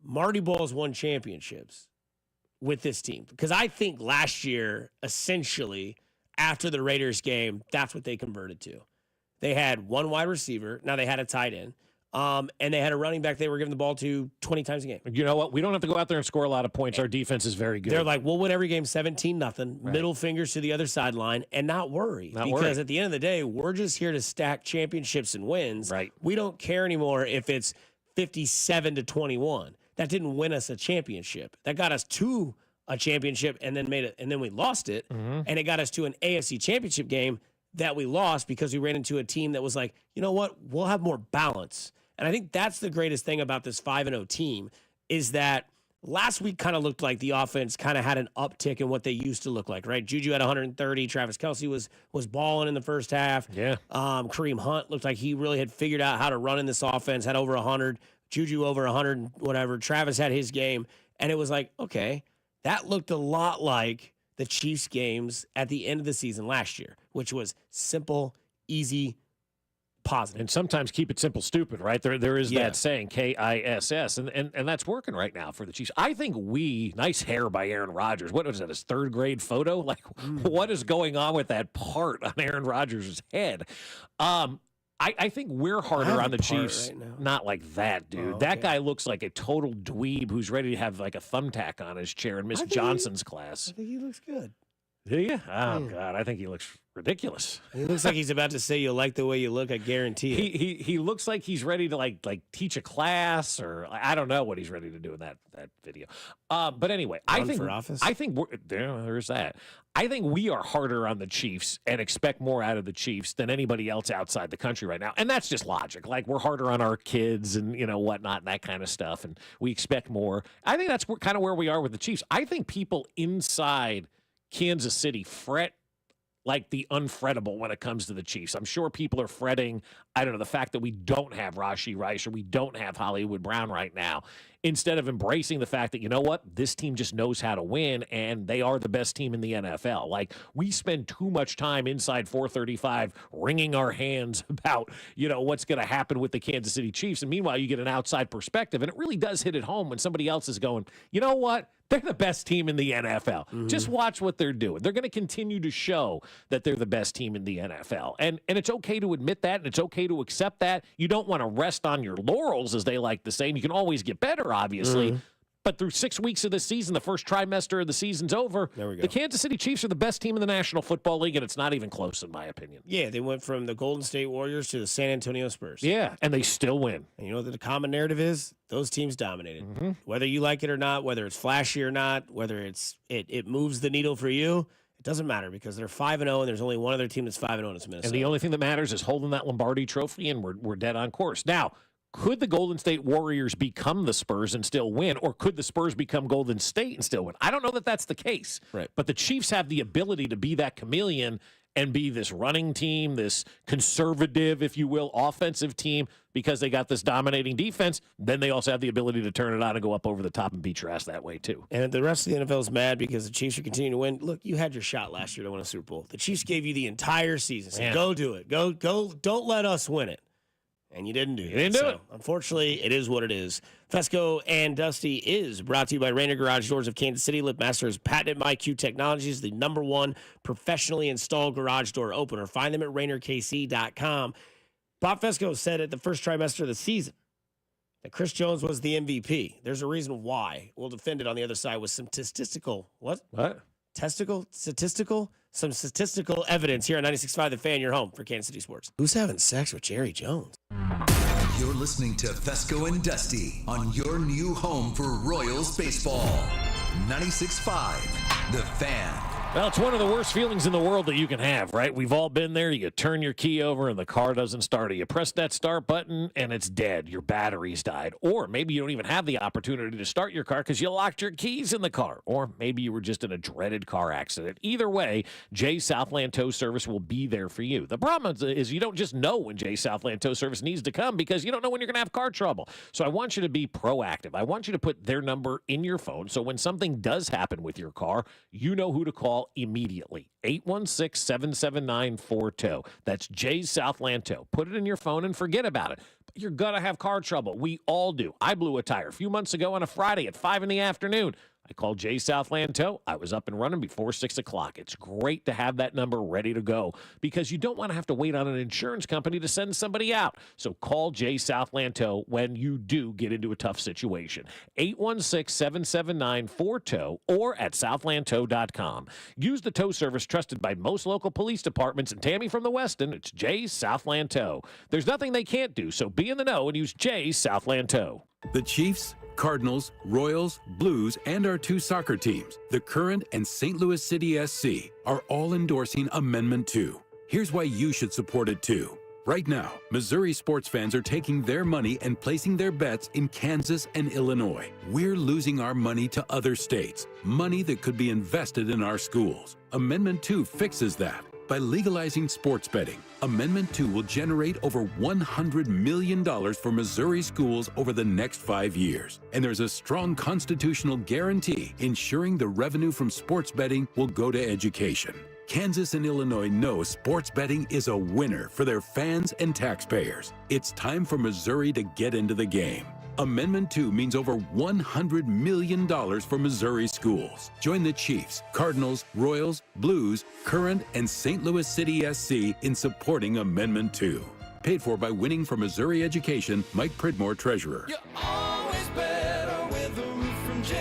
Marty Ball's won championships with this team. Because I think last year, essentially, after the Raiders game, that's what they converted to. They had one wide receiver. Now they had a tight end. And they had a running back they were giving the ball to 20 times a game. You know what? We don't have to go out there and score a lot of points. Our defense is very good. They're like, we'll win every game 17-0, middle fingers to the other sideline, and not worry. Because at the end of the day, we're just here to stack championships and wins. Right. We don't care anymore if it's 57-21. That didn't win us a championship. That got us to a championship and then we lost it. And it got us to an AFC championship game that we lost because we ran into a team that was like, you know what? We'll have more balance. And I think that's the greatest thing about this 5-0 team is that last week kind of looked like the offense kind of had an uptick in what they used to look like, right? Juju had 130. Travis Kelce was balling in the first half. Yeah. Kareem Hunt looked like he really had figured out how to run in this offense, had over 100. Juju over 100 and whatever. Travis had his game. And it was like, okay, that looked a lot like the Chiefs games at the end of the season last year, which was simple, easy, positive. And sometimes keep it simple, stupid, right? There is that saying, KISS, and that's working right now for the Chiefs. I think nice hair by Aaron Rodgers. What was that, his third grade photo? Like, what is going on with that part on Aaron Rodgers' head? I think we're harder on the Chiefs. Right not like that, dude. Oh, okay. That guy looks like a total dweeb who's ready to have like a thumbtack on his chair in Miss Johnson's class. I think he looks good. Do you? Oh, God. I think he looks ridiculous. He looks like he's about to say you like the way you look. I guarantee it. He looks like he's ready to like teach a class, or I don't know what he's ready to do in that video. But anyway, Run for office? I think there's that. I think we are harder on the Chiefs and expect more out of the Chiefs than anybody else outside the country right now. And that's just logic. Like, we're harder on our kids and, whatnot and that kind of stuff. And we expect more. I think that's kind of where we are with the Chiefs. I think people inside Kansas City fret like the unfrettable when it comes to the Chiefs. I'm sure people are fretting, I don't know, the fact that we don't have Rashee Rice or we don't have Hollywood Brown right now, instead of embracing the fact that, you know what, this team just knows how to win and they are the best team in the NFL. Like, we spend too much time inside 435 wringing our hands about, what's going to happen with the Kansas City Chiefs. And meanwhile, you get an outside perspective, and it really does hit it home when somebody else is going, you know what? They're the best team in the NFL. Just watch what they're doing. They're going to continue to show that they're the best team in the NFL. And it's okay to admit that, and it's okay to accept that. You don't want to rest on your laurels, as they like to say, and you can always get better, obviously. But through 6 weeks of the season, the first trimester of the season's over. There we go. The Kansas City Chiefs are the best team in the National Football League, and it's not even close, in my opinion. Yeah, they went from the Golden State Warriors to the San Antonio Spurs. Yeah, and they still win. And you know what the common narrative is? Those teams dominated. Whether you like it or not, whether it's flashy or not, whether it moves the needle for you, it doesn't matter because they're 5-0, and there's only one other team that's 5-0, and it's Minnesota. And the only thing that matters is holding that Lombardi trophy, and we're dead on course. Now, could the Golden State Warriors become the Spurs and still win, or could the Spurs become Golden State and still win? I don't know that that's the case. Right. But the Chiefs have the ability to be that chameleon and be this running team, this conservative, if you will, offensive team, because they got this dominating defense. Then they also have the ability to turn it on and go up over the top and beat your ass that way, too. And the rest of the NFL is mad because the Chiefs are continuing to win. Look, you had your shot last year to win a Super Bowl. The Chiefs gave you the entire season. So go do it. Go. Don't let us win it. And you didn't do it. You didn't do it. Unfortunately, it is what it is. Fescoe and Dusty is brought to you by Rainer Garage Doors of Kansas City. LipMaster's patented MyQ Technologies, the #1 professionally installed garage door opener. Find them at RainerKC.com. Bob Fescoe said at the first trimester of the season, that Chris Jones was the MVP. There's a reason why. We'll defend it on the other side with some statistical evidence here on 96.5 The Fan, your home for Kansas City sports. Who's having sex with Jerry Jones? You're listening to Fescoe and Dusty on your new home for Royals baseball. 96.5 The Fan. Well, it's one of the worst feelings in the world that you can have, right? We've all been there. You turn your key over and the car doesn't start. You press that start button and it's dead. Your battery's died. Or maybe you don't even have the opportunity to start your car because you locked your keys in the car. Or maybe you were just in a dreaded car accident. Either way, Jay's Southland Tow Service will be there for you. The problem is you don't just know when Jay's Southland Tow Service needs to come because you don't know when you're going to have car trouble. So I want you to be proactive. I want you to put their number in your phone so when something does happen with your car, you know who to call immediately. 816-779-4TOW. That's Jay's Southland Tow. Put it in your phone and forget about it. But you're going to have car trouble. We all do. I blew a tire a few months ago on a Friday at 5 in the afternoon. I called Jay's Southland Tow. I was up and running before 6 o'clock. It's great to have that number ready to go because you don't want to have to wait on an insurance company to send somebody out. So call Jay's Southland Tow when you do get into a tough situation. 816-779-4TOW or at southlandtow.com. Use the tow service trusted by most local police departments. And Tammy from the Westin, it's Jay's Southland Tow. There's nothing they can't do, so be in the know and use Jay's Southland Tow. The Chiefs, Cardinals, Royals, Blues, and our 2 soccer teams, the Current and St. Louis City SC, are all endorsing Amendment 2. Here's why you should support it too. Right now, Missouri sports fans are taking their money and placing their bets in Kansas and Illinois. We're losing our money to other states, money that could be invested in our schools. Amendment 2 fixes that. By legalizing sports betting, Amendment 2 will generate over $100 million for Missouri schools over the next 5 years. And there's a strong constitutional guarantee ensuring the revenue from sports betting will go to education. Kansas and Illinois know sports betting is a winner for their fans and taxpayers. It's time for Missouri to get into the game. Amendment 2 means over $100 million for Missouri schools. Join the Chiefs, Cardinals, Royals, Blues, Current, and St. Louis City SC in supporting Amendment 2. Paid for by Winning for Missouri Education, Mike Pridmore, Treasurer. You're always better with a roof from JR.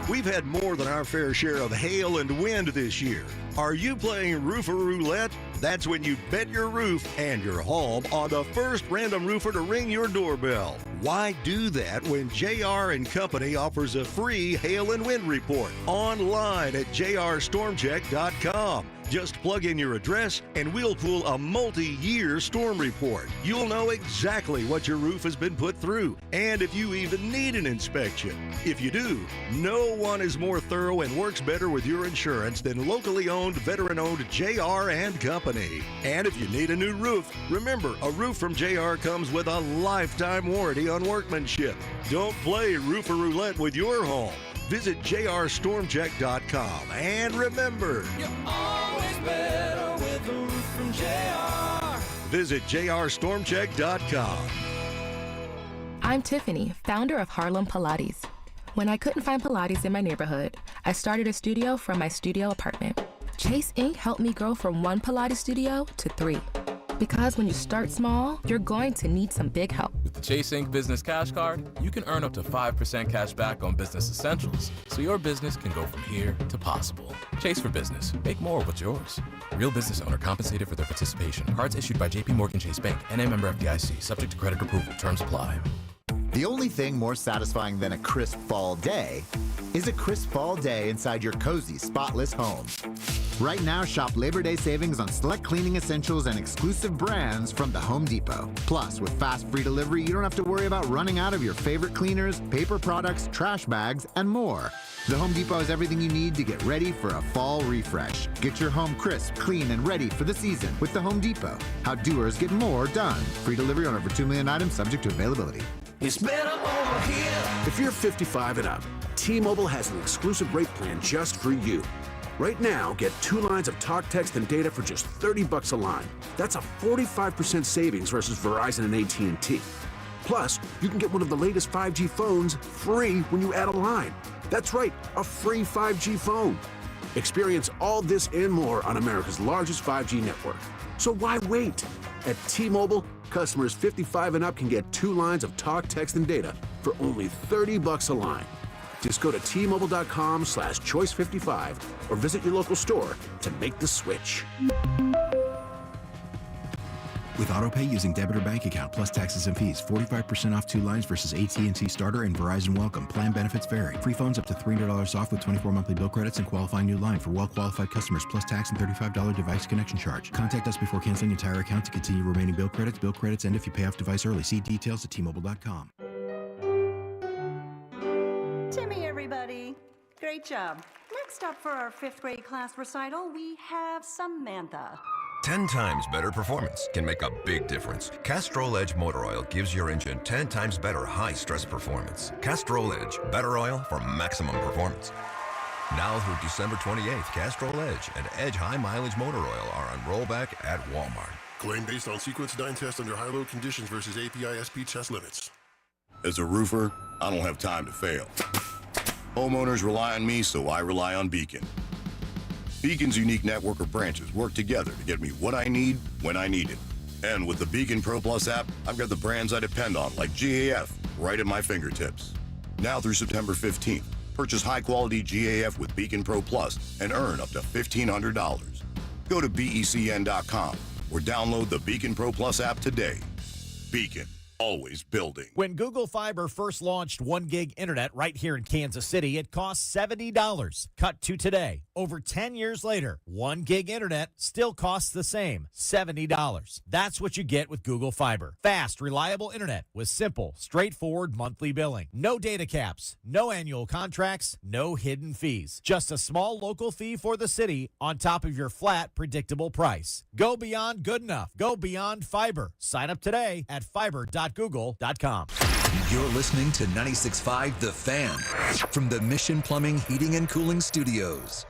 We've had more than our fair share of hail and wind this year. Are you playing Roofer Roulette? That's when you bet your roof and your home on the first random roofer to ring your doorbell. Why do that when JR & Company offers a free hail and wind report online at jrstormcheck.com? Just plug in your address and we'll pull a multi-year storm report. You'll know exactly what your roof has been put through and if you even need an inspection. If you do, no one is more thorough and works better with your insurance than locally owned, veteran-owned JR & Company. And if you need a new roof, remember, a roof from JR comes with a lifetime warranty on workmanship. Don't play Roofer Roulette with your home. Visit jrstormcheck.com and remember, you're always better with a roof from JR. Visit jrstormcheck.com. I'm Tiffany, founder of Harlem Pilates. When I couldn't find Pilates in my neighborhood, I started a studio from my studio apartment. Chase Inc. helped me grow from 1 Pilates studio to 3. Because when you start small, you're going to need some big help. With the Chase Inc. Business Cash Card, you can earn up to 5% cash back on business essentials, so your business can go from here to possible. Chase for Business. Make more what's yours. Real business owner compensated for their participation. Cards issued by J.P. Morgan Chase Bank, N.A. member FDIC, subject to credit approval. Terms apply. The only thing more satisfying than a crisp fall day is a crisp fall day inside your cozy, spotless home. Right now, shop Labor Day savings on select cleaning essentials and exclusive brands from the Home Depot. Plus, with fast free delivery, you don't have to worry about running out of your favorite cleaners, paper products, trash bags, and more. The Home Depot has everything you need to get ready for a fall refresh. Get your home crisp, clean, and ready for the season with the Home Depot. How doers get more done. Free delivery on over 2 million items subject to availability. It's better over here. If you're 55 and up, T-Mobile has an exclusive rate plan just for you. Right now, get 2 lines of talk, text, and data for just $30 a line. That's a 45% savings versus Verizon and AT&T. Plus, you can get one of the latest 5G phones free when you add a line. That's right, a free 5G phone. Experience all this and more on America's largest 5G network. So why wait? At T-Mobile, Customers 55 and up can get 2 lines of talk, text, and data for only $30 a line. Just go to T-Mobile.com/choice55 or visit your local store to make the switch. With AutoPay using debit or bank account plus taxes and fees, 45% off 2 lines versus AT&T Starter and Verizon Welcome. Plan benefits vary. Free phones up to $300 off with 24 monthly bill credits and qualifying new line for well-qualified customers plus tax and $35 device connection charge. Contact us before canceling entire account to continue remaining bill credits. Bill credits end if you pay off device early. See details at T-Mobile.com. Timmy, everybody. Great job. Next up for our 5th grade class recital, we have Samantha. 10 times better performance can make a big difference. Castrol Edge Motor Oil gives your engine 10 times better high-stress performance. Castrol Edge, better oil for maximum performance. Now through December 28th, Castrol Edge and Edge High Mileage Motor Oil are on rollback at Walmart. Claim based on sequence 9 test under high-load conditions versus API-SP test limits. As a roofer, I don't have time to fail. Homeowners rely on me, so I rely on Beacon. Beacon's unique network of branches work together to get me what I need when I need it. And with the Beacon Pro Plus app, I've got the brands I depend on, like GAF, right at my fingertips. Now through September 15th, purchase high-quality GAF with Beacon Pro Plus and earn up to $1,500. Go to BECN.com or download the Beacon Pro Plus app today. Beacon. Always building. When Google Fiber first launched 1 gig internet right here in Kansas City, it cost $70. Cut to today. Over 10 years later, 1 gig internet still costs the same, $70. That's what you get with Google Fiber. Fast, reliable internet with simple, straightforward monthly billing. No data caps, no annual contracts, no hidden fees. Just a small local fee for the city on top of your flat, predictable price. Go beyond good enough. Go beyond fiber. Sign up today at fiber.google.com. You're listening to 96.5 The Fan from the Mission Plumbing, Heating, and Cooling Studios.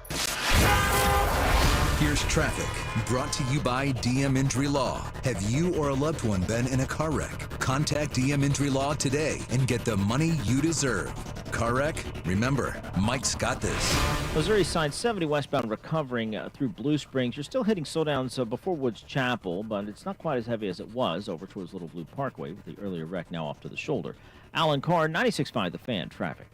Here's traffic, brought to you by DM Injury Law. Have you or a loved one been in a car wreck? Contact DM Injury Law today and get the money you deserve. Car wreck? Remember, Mike's got this. Missouri side 70 westbound recovering through Blue Springs. You're still hitting slowdowns before Woods Chapel, but it's not quite as heavy as it was over towards Little Blue Parkway with the earlier wreck now off to the shoulder. Alan Carr, 96.5 The Fan, traffic.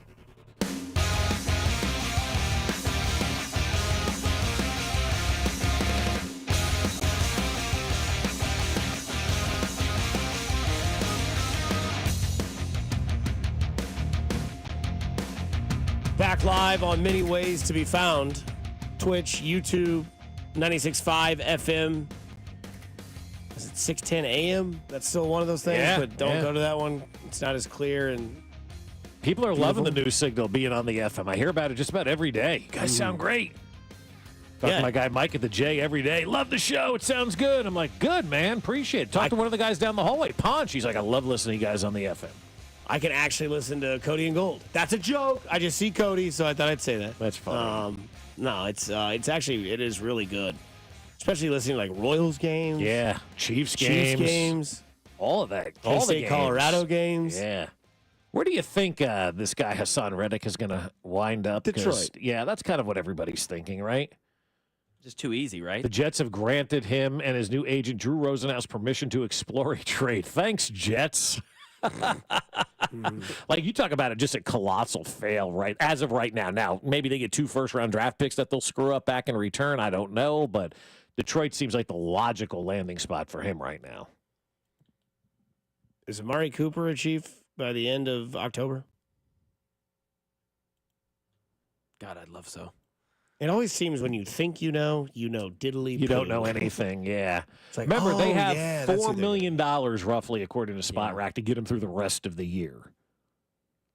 Back live on many ways to be found. Twitch, YouTube, 96.5 FM. Is it 6:10 a.m.? That's still one of those things, but don't go to that one. It's not as clear and people are loving the new signal being on the FM. I hear about it just about every day. You guys sound great. Talk to my guy Mike at the J every day. Love the show. It sounds good. I'm like, good, man. Appreciate it. Talk to one of the guys down the hallway. Punch. He's like, I love listening to you guys on the FM. I can actually listen to Cody and Gold. That's a joke. I just see Cody, so I thought I'd say that. That's funny. No, it's actually, it is really good. Especially listening to like Royals games. Yeah. Chiefs games. All of that. All the games. Colorado games. Yeah. Where do you think this guy Hassan Reddick is going to wind up? Detroit. Yeah, that's kind of what everybody's thinking, right? Just too easy, right? The Jets have granted him and his new agent, Drew Rosenhaus, permission to explore a trade. Thanks, Jets. Like, you talk about it, just a colossal fail, right? As of right now. Now, maybe they get 2 first-round draft picks that they'll screw up back in return. I don't know, but Detroit seems like the logical landing spot for him right now. Is Amari Cooper a Chief by the end of October? God, I'd love so. It always seems when you think you know diddly. You don't know anything, yeah. It's like, remember, they have $4 $4 million roughly, according to Spot Rack, to get him through the rest of the year.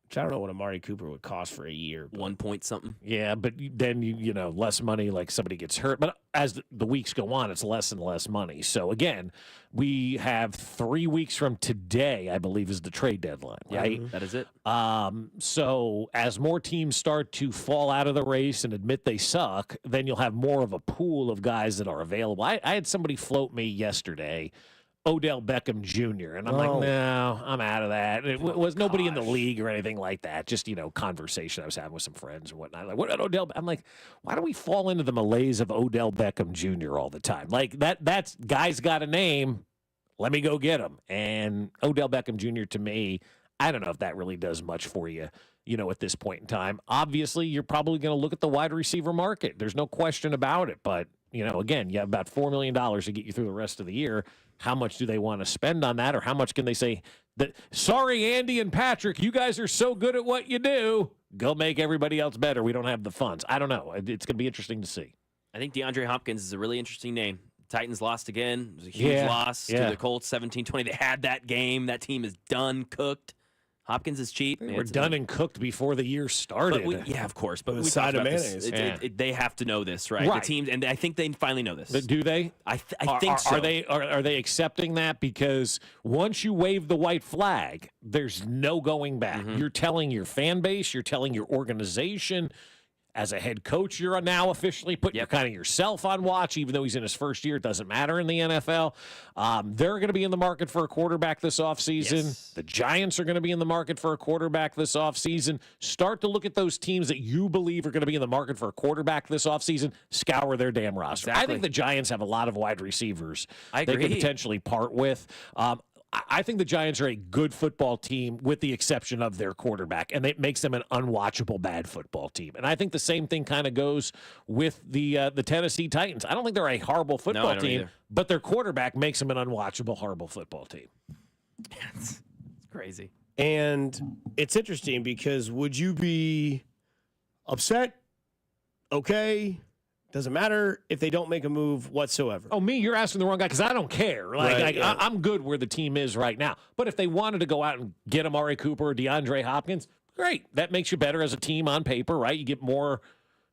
Which I don't know what Amari Cooper would cost for a year. 1 point something. Yeah, but then, you know, less money, like somebody gets hurt. But as the weeks go on, it's less and less money. So, again, we have 3 weeks from today, I believe, is the trade deadline, right? That is it. So as more teams start to fall out of the race and admit they suck, then you'll have more of a pool of guys that are available. I had somebody float me yesterday, Odell Beckham Jr., and I'm like, no, I'm out of that. It was nobody in the league or anything like that. Just, you know, conversation I was having with some friends and whatnot. Like, what about Odell? I'm like, why do we fall into the malaise of Odell Beckham Jr. all the time? Like, that's guy's got a name. Let me go get him. And Odell Beckham Jr., to me, I don't know if that really does much for you, at this point in time. Obviously, you're probably going to look at the wide receiver market. There's no question about it. But, again, you have about $4 million to get you through the rest of the year. How much do they want to spend on that? Or how much can they say that, sorry, Andy and Patrick, you guys are so good at what you do. Go make everybody else better. We don't have the funds. I don't know. It's going to be interesting to see. I think DeAndre Hopkins is a really interesting name. Titans lost again. It was a huge loss to the Colts, 17-20. They had that game. That team is done, cooked. Hopkins is cheap. We're done and cooked before the year started. Of course. But With we side talked of about mayonnaise. this. They have to know this, right? The teams, and I think they finally know this. Do they? I think so. Are they accepting that? Because once you wave the white flag, there's no going back. You're telling your fan base, you're telling your organization. As a head coach, you're now officially putting kind of yourself on watch, even though he's in his first year. It doesn't matter in the NFL. They're going to be in the market for a quarterback this offseason. Yes. The Giants are going to be in the market for a quarterback this offseason. Start to look at those teams that you believe are going to be in the market for a quarterback this offseason. Scour their damn roster. Exactly. I think the Giants have a lot of wide receivers they could potentially part with. I think the Giants are a good football team with the exception of their quarterback, and it makes them an unwatchable bad football team. And I think the same thing kind of goes with the Tennessee Titans. I don't think they're a horrible football team, either. but their quarterback makes them an unwatchable, horrible football team. It's crazy. And it's interesting because would you be upset? Okay. Doesn't matter if they don't make a move whatsoever. Oh, me? You're asking the wrong guy because I don't care. I'm good where the team is right now. But if they wanted to go out and get Amari Cooper or DeAndre Hopkins, great. That makes you better as a team on paper, right? You get more,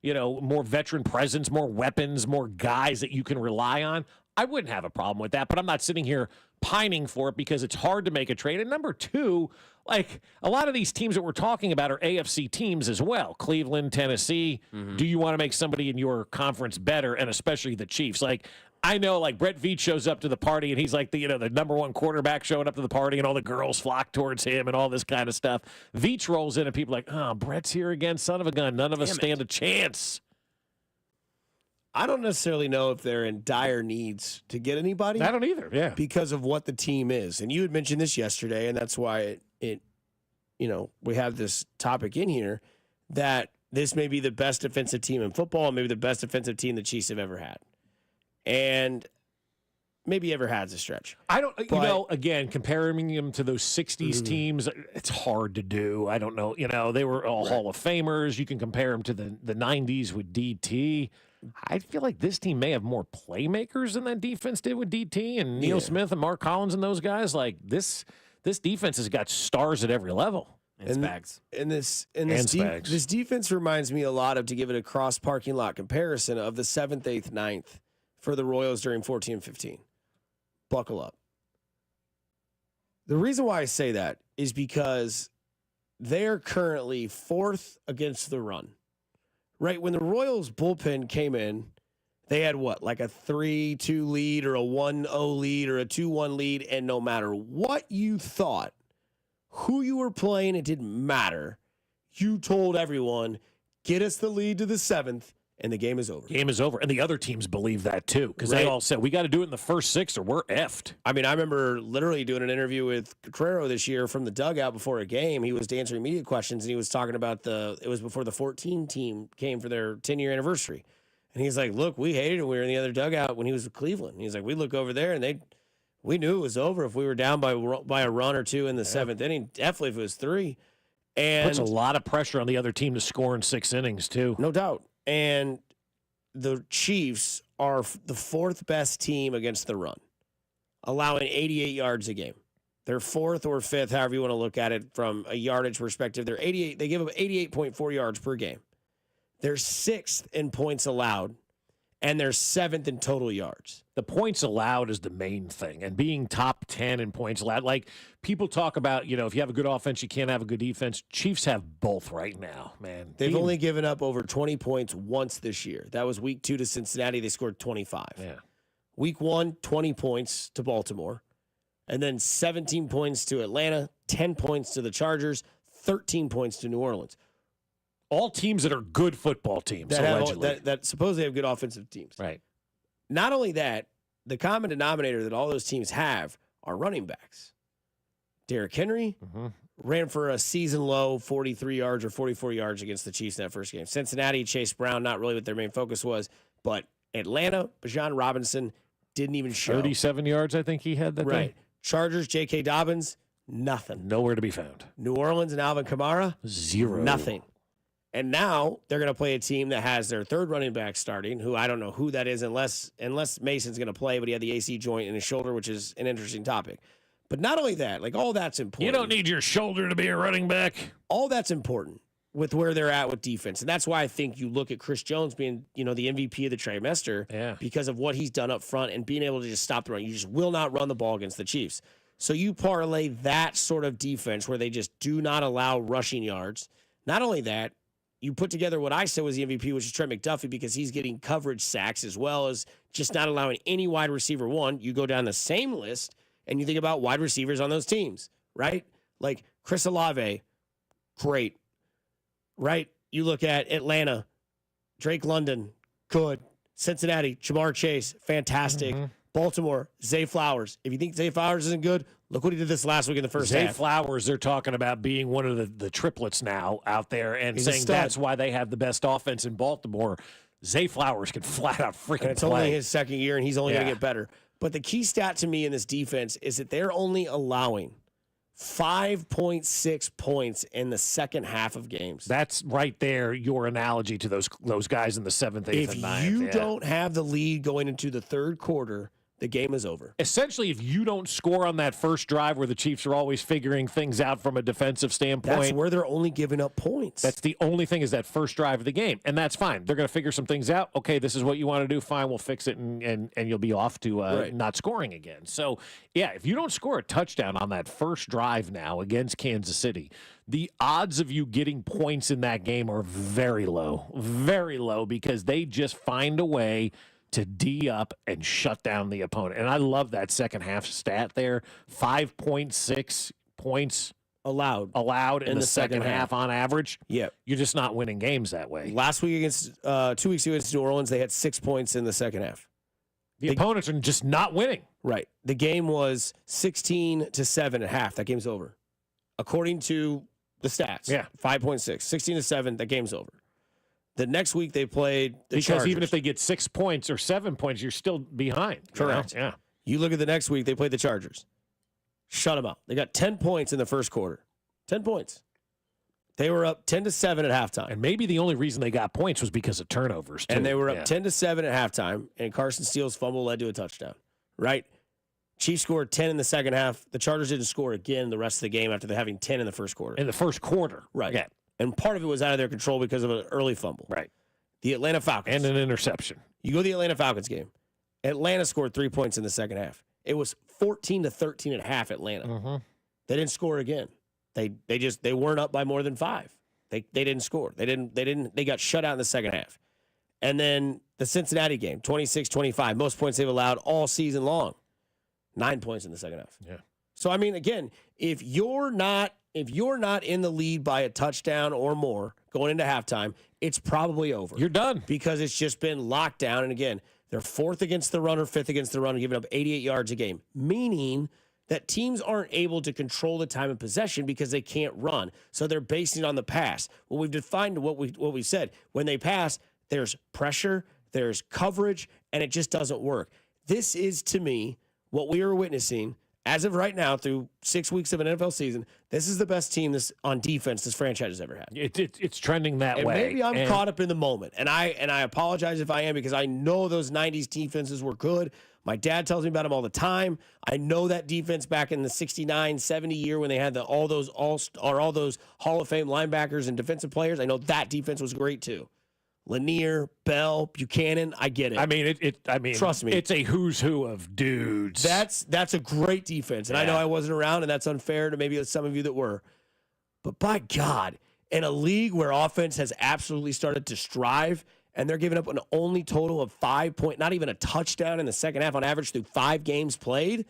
more veteran presence, more weapons, more guys that you can rely on. I wouldn't have a problem with that, but I'm not sitting here pining for it because it's hard to make a trade. And number two, a lot of these teams that we're talking about are AFC teams as well. Cleveland, Tennessee. Do you want to make somebody in your conference better, and especially the Chiefs? I know, Brett Veach shows up to the party, and he's the number one quarterback showing up to the party, and all the girls flock towards him and all this kind of stuff. Veach rolls in, and people are like, oh, Brett's here again, son of a gun. None of us stand a chance. I don't necessarily know if they're in dire needs to get anybody. I don't either, yeah. Because of what the team is. And you had mentioned this yesterday, and that's why we have this topic in here, that this may be the best defensive team in football and maybe the best defensive team the Chiefs have ever had. And maybe ever has a stretch. I don't, again, comparing them to those 60s teams, it's hard to do. I don't know. They were all Hall of Famers. You can compare them to the 90s with DT. I feel like this team may have more playmakers than that defense did with DT and Neil Smith and Mark Collins and those guys. This defense has got stars at every level. And Spags. This defense reminds me a lot of, to give it a cross parking lot comparison, of the 7th, 8th, 9th for the Royals during 14-15. Buckle up. The reason why I say that is because they're currently 4th against the run. Right, when the Royals bullpen came in, they had what, like a 3-2 lead or a 1-0 lead or a 2-1 lead, and no matter what you thought, who you were playing, it didn't matter. You told everyone, get us the lead to the 7th, and the game is over. Game is over. And the other teams believe that too, because they all said, we got to do it in the first 6 or we're effed. I mean, I remember literally doing an interview with Cotrero this year from the dugout before a game. He was answering media questions, and he was talking about it was before the 14 team came for their 10-year anniversary. And he's like, look, we hated it. We were in the other dugout when he was with Cleveland. He's like, we look over there, and we knew it was over if we were down by a run or two in the 7th inning, definitely if it was 3. And puts a lot of pressure on the other team to score in 6 innings too. No doubt. And the Chiefs are the 4th best team against the run, allowing 88 yards a game. They're 4th or 5th, however you want to look at it from a yardage perspective. They're 88. They give up 88.4 yards per game. They're 6th in points allowed, and they're 7th in total yards. The points allowed is the main thing, and being top 10 in points allowed. People talk about, if you have a good offense, you can't have a good defense. Chiefs have both right now, man. They've only given up over 20 points once this year. That was week 2 to Cincinnati. They scored 25. Yeah. Week 1, 20 points to Baltimore, and then 17 points to Atlanta, 10 points to the Chargers, 13 points to New Orleans. All teams that are good football teams, allegedly. That supposedly have good offensive teams. Right. Not only that, the common denominator that all those teams have are running backs. Derrick Henry ran for a season low 43 yards or 44 yards against the Chiefs in that first game. Cincinnati, Chase Brown, not really what their main focus was, but Atlanta, Bijan Robinson didn't even show. 37 yards, I think he had that Right. day. Chargers, J.K. Dobbins, nothing. Nowhere to be found. New Orleans and Alvin Kamara, 0. nothing. And now they're going to play a team that has their third running back starting, who I don't know who that is unless Mason's going to play, but he had the AC joint in his shoulder, which is an interesting topic. But not only that, like all that's important. You don't need your shoulder to be a running back. All that's important with where they're at with defense. And that's why I think you look at Chris Jones being, the MVP of the trimester because of what he's done up front and being able to just stop the run. You just will not run the ball against the Chiefs. So you parlay that sort of defense where they just do not allow rushing yards. Not only that, you put together what I said was the MVP, which is Trent McDuffie, because he's getting coverage sacks as well as just not allowing any wide receiver one. You go down the same list and you think about wide receivers on those teams, right? Like Chris Olave, great, right? You look at Atlanta, Drake London, good. Cincinnati, Jamar Chase, fantastic. Baltimore, Zay Flowers. If you think Zay Flowers isn't good, look what he did this last week in the first Zay half. Flowers, they're talking about being one of the triplets now out there and He's a saying stud. that's why they have the best offense in Baltimore. Zay Flowers can flat out freaking And it's play. only his second year, and he's only going Yeah. to get better. But the key stat to me in this defense is that they're only allowing 5.6 points in the second half of games. That's right there, your analogy to those guys in the 7th, 8th, If and 9th. you don't have the lead going into the third quarter, the game is over. Essentially, if you don't score on that first drive where the Chiefs are always figuring things out from a defensive standpoint. That's where they're only giving up points. That's the only thing is that first drive of the game. And that's fine. They're going to figure some things out. Okay, this is what you want to do. Fine, we'll fix it, and you'll be off to not scoring again. So, yeah, if you don't score a touchdown on that first drive now against Kansas City, the odds of you getting points in that game are very low because they just find a way to D up and shut down the opponent. And I love that second half stat there. 5.6 points allowed in the second half on average. Yep. You're just not winning games that way. Last week against 2 weeks ago against New Orleans, they had 6 points in the second half. The opponents are just not winning. Right. The game was 16-7 at half. That game's over. According to the stats. Yeah. 5.6. 16-7, that game's over. The next week they played the Because Chargers. even if they get 6 points or 7 points, you're still behind. Correct. Yeah. You look at the next week, they played the Chargers. Shut them out. They got 10 points in the first quarter. 10 points. They were up 10-7 at halftime. And maybe the only reason they got points was because of turnovers, too. And they were up 10-7 at halftime, and Carson Steele's fumble led to a touchdown. Right? Chiefs scored 10 in the second half. The Chargers didn't score again the rest of the game after having 10 in the first quarter. In the first quarter. Right. Yeah. And part of it was out of their control because of an early fumble. Right. The Atlanta Falcons. And an interception. You go to the Atlanta Falcons game. Atlanta scored 3 points in the second half. It was 14-13 at half Atlanta. They didn't score again. They weren't up by more than 5. They didn't score. They got shut out in the second half. And then the Cincinnati game, 26-25, most points they've allowed all season long. 9 points in the second half. Yeah. So I mean, again, if you're not in the lead by a touchdown or more going into halftime, it's probably over. You're done. Because it's just been locked down. And again, they're 4th against the run or 5th against the run, giving up 88 yards a game, meaning that teams aren't able to control the time of possession because they can't run. So they're basing it on the pass. Well, we've defined what we said. When they pass, there's pressure, there's coverage, and it just doesn't work. This is, to me, what we are witnessing as of right now through 6 weeks of an NFL season. This is the best team on defense this franchise has ever had. It's trending that and way. Maybe I'm caught up in the moment, and I apologize if I am, because I know those 90s defenses were good. My dad tells me about them all the time. I know that defense back in the 69, 70 year when they had all those Hall of Fame linebackers and defensive players. I know that defense was great too. Lanier, Bell, Buchanan, I get it. I mean, trust me, it's a who's who of dudes. That's a great defense, and I know I wasn't around, and that's unfair to maybe some of you that were. But by God, in a league where offense has absolutely started to strive, and they're giving up an only total of 5 points, not even a touchdown in the second half on average through 5 games played.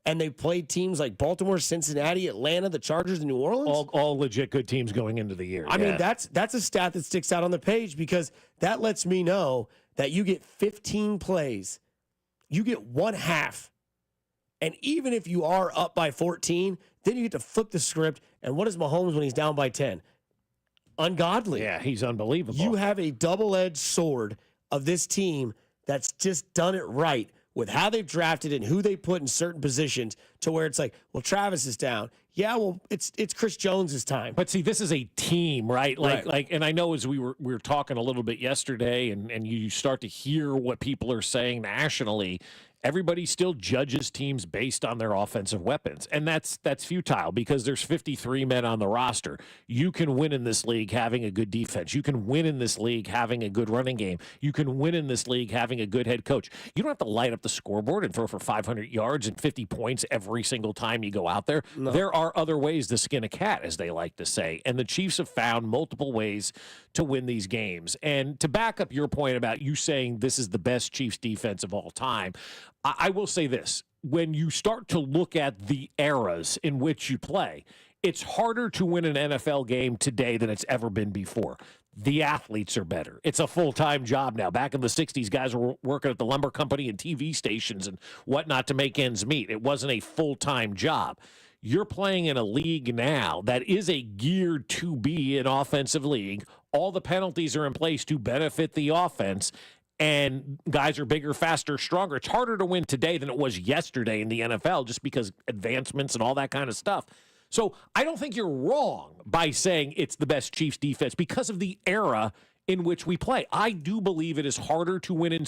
And they played teams like Baltimore, Cincinnati, Atlanta, the Chargers, and New Orleans. All legit good teams going into the year. I mean, that's a stat that sticks out on the page, because that lets me know that you get 15 plays, you get one half, And even if you are up by 14, then you get to flip the script. And what is Mahomes when he's down by 10? Ungodly. Yeah, he's unbelievable. You have a double-edged sword of this team that's just done it right with how they've drafted and who they put in certain positions to where it's like, well, Travis is down. Yeah, well, it's Chris Jones's time. But see, this is a team, right? Right. Like, and I know as we were talking a little bit yesterday, and you start to hear what people are saying nationally. Everybody still judges teams based on their offensive weapons, and that's futile because there's 53 men on the roster. You can win in this league having a good defense. You can win in this league having a good running game. You can win in this league having a good head coach. You don't have to light up the scoreboard and throw for 500 yards and 50 points every single time you go out there. No. There are other ways to skin a cat, as they like to say, and the Chiefs have found multiple ways to win these games. And to back up your point about you saying this is the best Chiefs defense of all time, I will say this. When you start to look at the eras in which you play, it's harder to win an NFL game today than it's ever been before. The athletes are better. It's a full-time job now. Back in the 60s, guys were working at the lumber company and TV stations and whatnot to make ends meet. It wasn't a full-time job. You're playing in a league now that is a geared to be an offensive league. All the penalties are in place to benefit the offense. And guys are bigger, faster, stronger. It's harder to win today than it was yesterday in the NFL just because advancements and all that kind of stuff. So I don't think you're wrong by saying it's the best Chiefs defense because of the era in which we play. I do believe it is harder to win in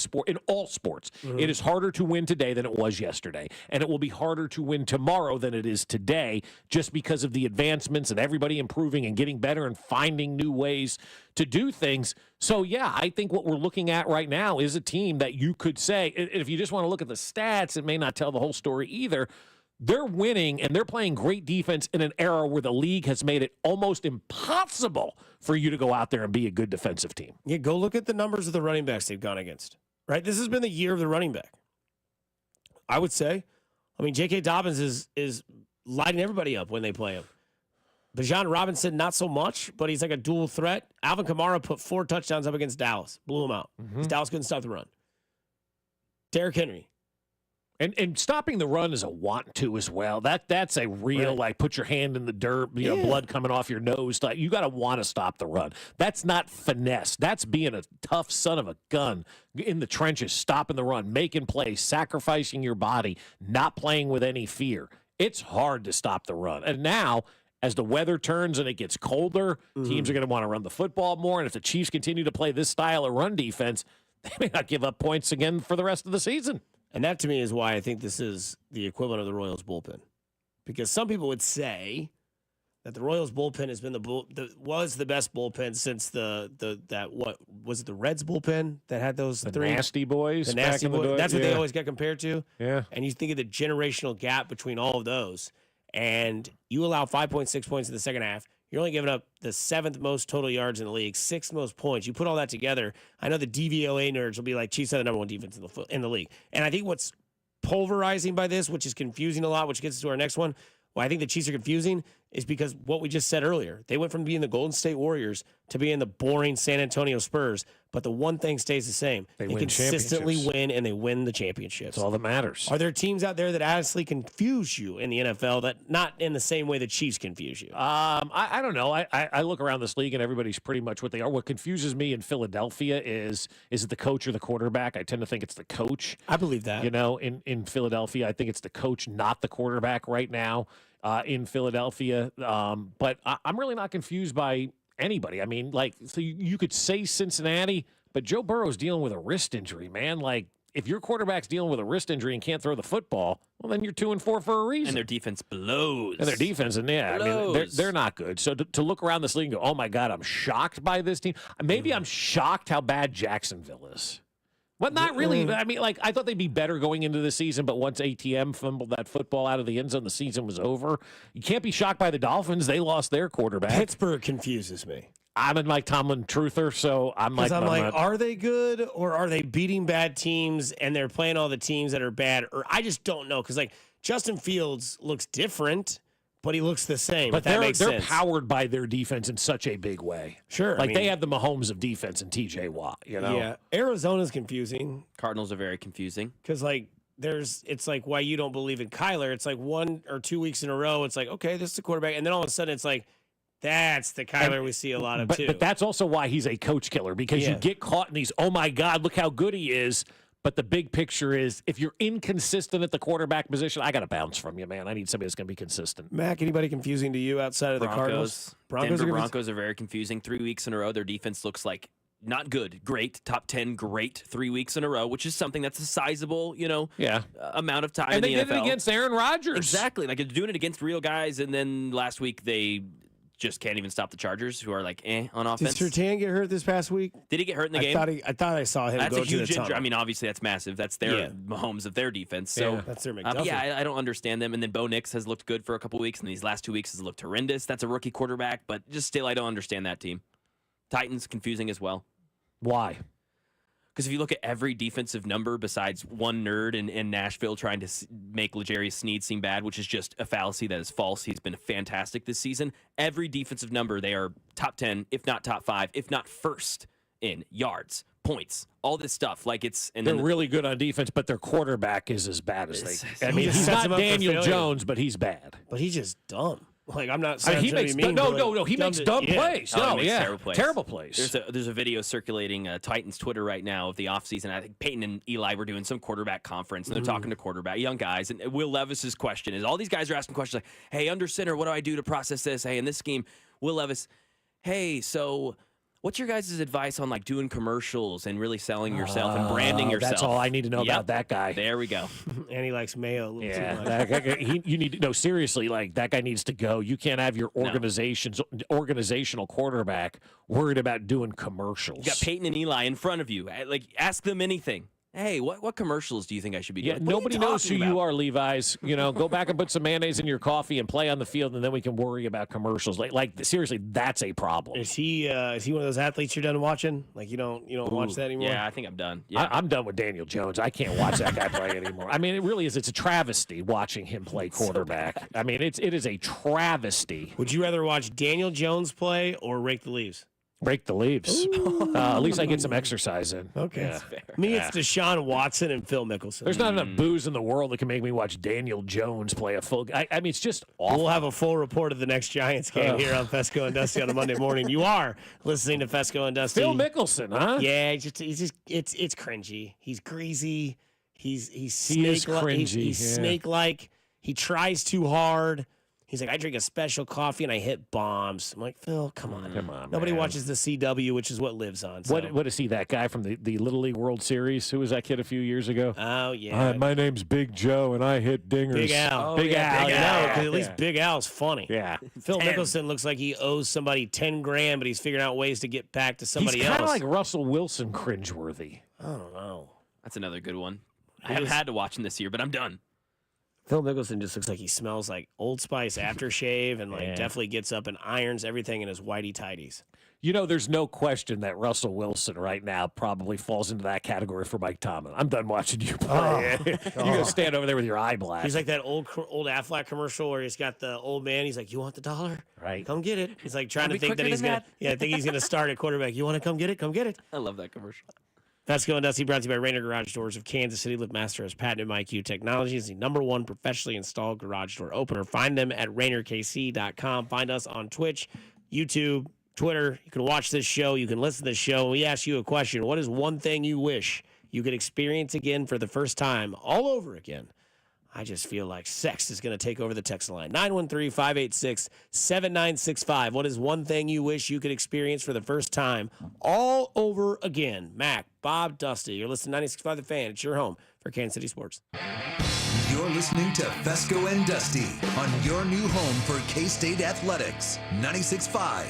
all sports. Mm-hmm. It is harder to win today than it was yesterday. And it will be harder to win tomorrow than it is today just because of the advancements and everybody improving and getting better and finding new ways to do things. So, yeah, I think what we're looking at right now is a team that you could say, if you just want to look at the stats, it may not tell the whole story either. They're winning, and they're playing great defense in an era where the league has made it almost impossible for you to go out there and be a good defensive team. Yeah, go look at the numbers of the running backs they've gone against, right? This has been the year of the running back. I would say. I mean, J.K. Dobbins is lighting everybody up when they play him. Bijan Robinson, not so much, but he's like a dual threat. Alvin Kamara put 4 touchdowns up against Dallas. Blew him out. Mm-hmm. Dallas couldn't stop the run. Derrick Henry. And stopping the run is a want to as well. That's a real, right. Like, put your hand in the dirt, know, blood coming off your nose. Like, you got to want to stop the run. That's not finesse. That's being a tough son of a gun in the trenches, stopping the run, making plays, sacrificing your body, not playing with any fear. It's hard to stop the run. And now, as the weather turns and it gets colder, teams are going to want to run the football more. And if the Chiefs continue to play this style of run defense, they may not give up points again for the rest of the season. And that, to me, is why I think this is the equivalent of the Royals bullpen. Because some people would say that the Royals bullpen has been was the best bullpen since what was it, the Reds bullpen that had those three nasty boys? The nasty boys. That's what they always get compared to. Yeah. And you think of the generational gap between all of those, and you allow 5.6 points in the second half. You're only giving up the 7th most total yards in the league, 6th most points. You put all that together, I know the DVOA nerds will be like, Chiefs are the number 1 defense in the league. And I think what's pulverizing by this, which is confusing a lot, which gets us to our next one, why I think the Chiefs are confusing is because what we just said earlier. They went from being the Golden State Warriors to being the boring San Antonio Spurs, but the one thing stays the same. They consistently win, and they win the championships. That's all that matters. Are there teams out there that honestly confuse you in the NFL that not in the same way the Chiefs confuse you? I don't know. I look around this league, and everybody's pretty much what they are. What confuses me in Philadelphia is it the coach or the quarterback? I tend to think it's the coach. I believe that. You know, in Philadelphia, I think it's the coach, not the quarterback right now. In Philadelphia, but I'm really not confused by anybody. I mean, like, so you could say Cincinnati, but Joe Burrow's dealing with a wrist injury, man. Like, if your quarterback's dealing with a wrist injury and can't throw the football, well, then you're 2-4 for a reason. And their defense blows. And their defense, and I mean, they're not good. So to look around this league and go, oh my God, I'm shocked by this team. Maybe I'm shocked how bad Jacksonville is. But not really. I mean, like, I thought they'd be better going into the season, but once ATM fumbled that football out of the end zone, the season was over. You can't be shocked by the Dolphins. They lost their quarterback. Pittsburgh confuses me. I'm a Mike Tomlin truther, so I'm like, are they good or are they beating bad teams and they're playing all the teams that are bad? Or I just don't know, because, like, Justin Fields looks different, but he looks the same. But they're powered by their defense in such a big way. Sure. Like, they have the Mahomes of defense and TJ Watt, you know? Yeah. Arizona's confusing. Cardinals are very confusing. Because, like, it's like why you don't believe in Kyler. It's like 1 or 2 weeks in a row. It's like, okay, this is the quarterback. And then all of a sudden it's like, that's the Kyler we see a lot of too. But that's also why he's a coach killer, because you get caught in these, oh my God, look how good he is. But the big picture is if you're inconsistent at the quarterback position, I got to bounce from you, man. I need somebody that's going to be consistent. Mac, anybody confusing to you outside of the Cardinals? Denver Broncos are very confusing. 3 weeks in a row, their defense looks like not good, great, top 10, great 3 weeks in a row, which is something that's a sizable, amount of time and in the NFL. And they did it against Aaron Rodgers. Exactly. Like, they're doing it against real guys, and then last week they just can't even stop the Chargers, who are like, on offense. Did Surtain get hurt this past week? Did he get hurt in the game? I thought I saw him that's go a huge to the injury. I mean, obviously that's massive. That's their Mahomes of their defense. So that's their McDuffie. I don't understand them. And then Bo Nix has looked good for a couple weeks, and these last 2 weeks has looked horrendous. That's a rookie quarterback, but just still, I don't understand that team. Titans confusing as well. Why? Because if you look at every defensive number besides one nerd in Nashville trying to make L'Jarius Sneed seem bad, which is just a fallacy that is false. He's been fantastic this season. Every defensive number, they are top 10, if not top 5, if not first in yards, points, all this stuff. Like they're really good on defense, but their quarterback is as bad as they. I mean, he's not Daniel Jones, but but he's just dumb. Like, I'm not saying he makes he makes dumb plays. He makes terrible plays. There's a video circulating Titans Twitter right now of the offseason. I think Peyton and Eli were doing some quarterback conference, and they're talking to young guys. And Will Levis's question is, all these guys are asking questions like, hey, under center, what do I do to process this? Hey, in this scheme, Will Levis, hey, so what's your guys' advice on like doing commercials and really selling yourself and branding yourself? That's all I need to know about that guy. There we go. And he likes mayo a little too much. That guy, you need to know seriously. Like, that guy needs to go. You can't have your organizational quarterback worried about doing commercials. You got Peyton and Eli in front of you. Like, ask them anything. Hey, what commercials do you think I should be doing? Yeah, nobody knows who you are, Levi's. Go back and put some mayonnaise in your coffee and play on the field, and then we can worry about commercials. Like seriously, that's a problem. Is he one of those athletes you're done watching? Like, you don't watch that anymore? Yeah, I think I'm done. Yeah. I'm done with Daniel Jones. I can't watch that guy play anymore. I mean, it really is. It's a travesty watching him play quarterback. I mean, it is a travesty. Would you rather watch Daniel Jones play or rake the leaves? Rake the leaves. At least I get some exercise in. Okay. Yeah. Me, it's Deshaun Watson and Phil Mickelson. There's not enough booze in the world that can make me watch Daniel Jones play a full. I mean, it's just awful. We'll have a full report of the next Giants game here on Fescoe and Dusty on a Monday morning. You are listening to Fescoe and Dusty. Phil Mickelson, huh? Yeah, it's cringy. He's greasy. He's cringy. He's snake-like. He tries too hard. He's like, I drink a special coffee and I hit bombs. I'm like, Phil, come on. Nobody watches the CW, which is what lives on. So. What is he, that guy from the Little League World Series? Who was that kid a few years ago? Oh, yeah. My name's Big Joe, and I hit dingers. Big Al. Big Al. At least Big Al's funny. Yeah. Phil Mickelson looks like he owes somebody $10,000, but he's figuring out ways to get back to somebody else. He's kind of like Russell Wilson cringeworthy. I don't know. That's another good one. I haven't had to watch him this year, but I'm done. Phil Mickelson just looks like he smells like Old Spice aftershave and definitely gets up and irons everything in his whitey tighties. There's no question that Russell Wilson right now probably falls into that category for Mike Tomlin. I'm done watching you play. You're going to stand over there with your eye black. He's like that old Aflac commercial where he's got the old man. He's like, you want the dollar? Right. Come get it. He's like trying to think that he's going to. Yeah, I think he's going to start at quarterback. You want to come get it? Come get it. I love that commercial. Fescoe and Dusty brought to you by Rainer Garage Doors of Kansas City. LiftMaster has patented MyQ technology. Is the #1 professionally installed garage door opener. Find them at RainerKC.com. Find us on Twitch, YouTube, Twitter. You can watch this show. You can listen to this show. We ask you a question. What is one thing you wish you could experience again for the first time, all over again? I just feel like sex is going to take over the text line. 913-586-7965. What is one thing you wish you could experience for the first time all over again? Mac, Bob, Dusty. You're listening to 96.5 The Fan. It's your home for Kansas City sports. You're listening to Fescoe and Dusty on your new home for K-State Athletics. 96.5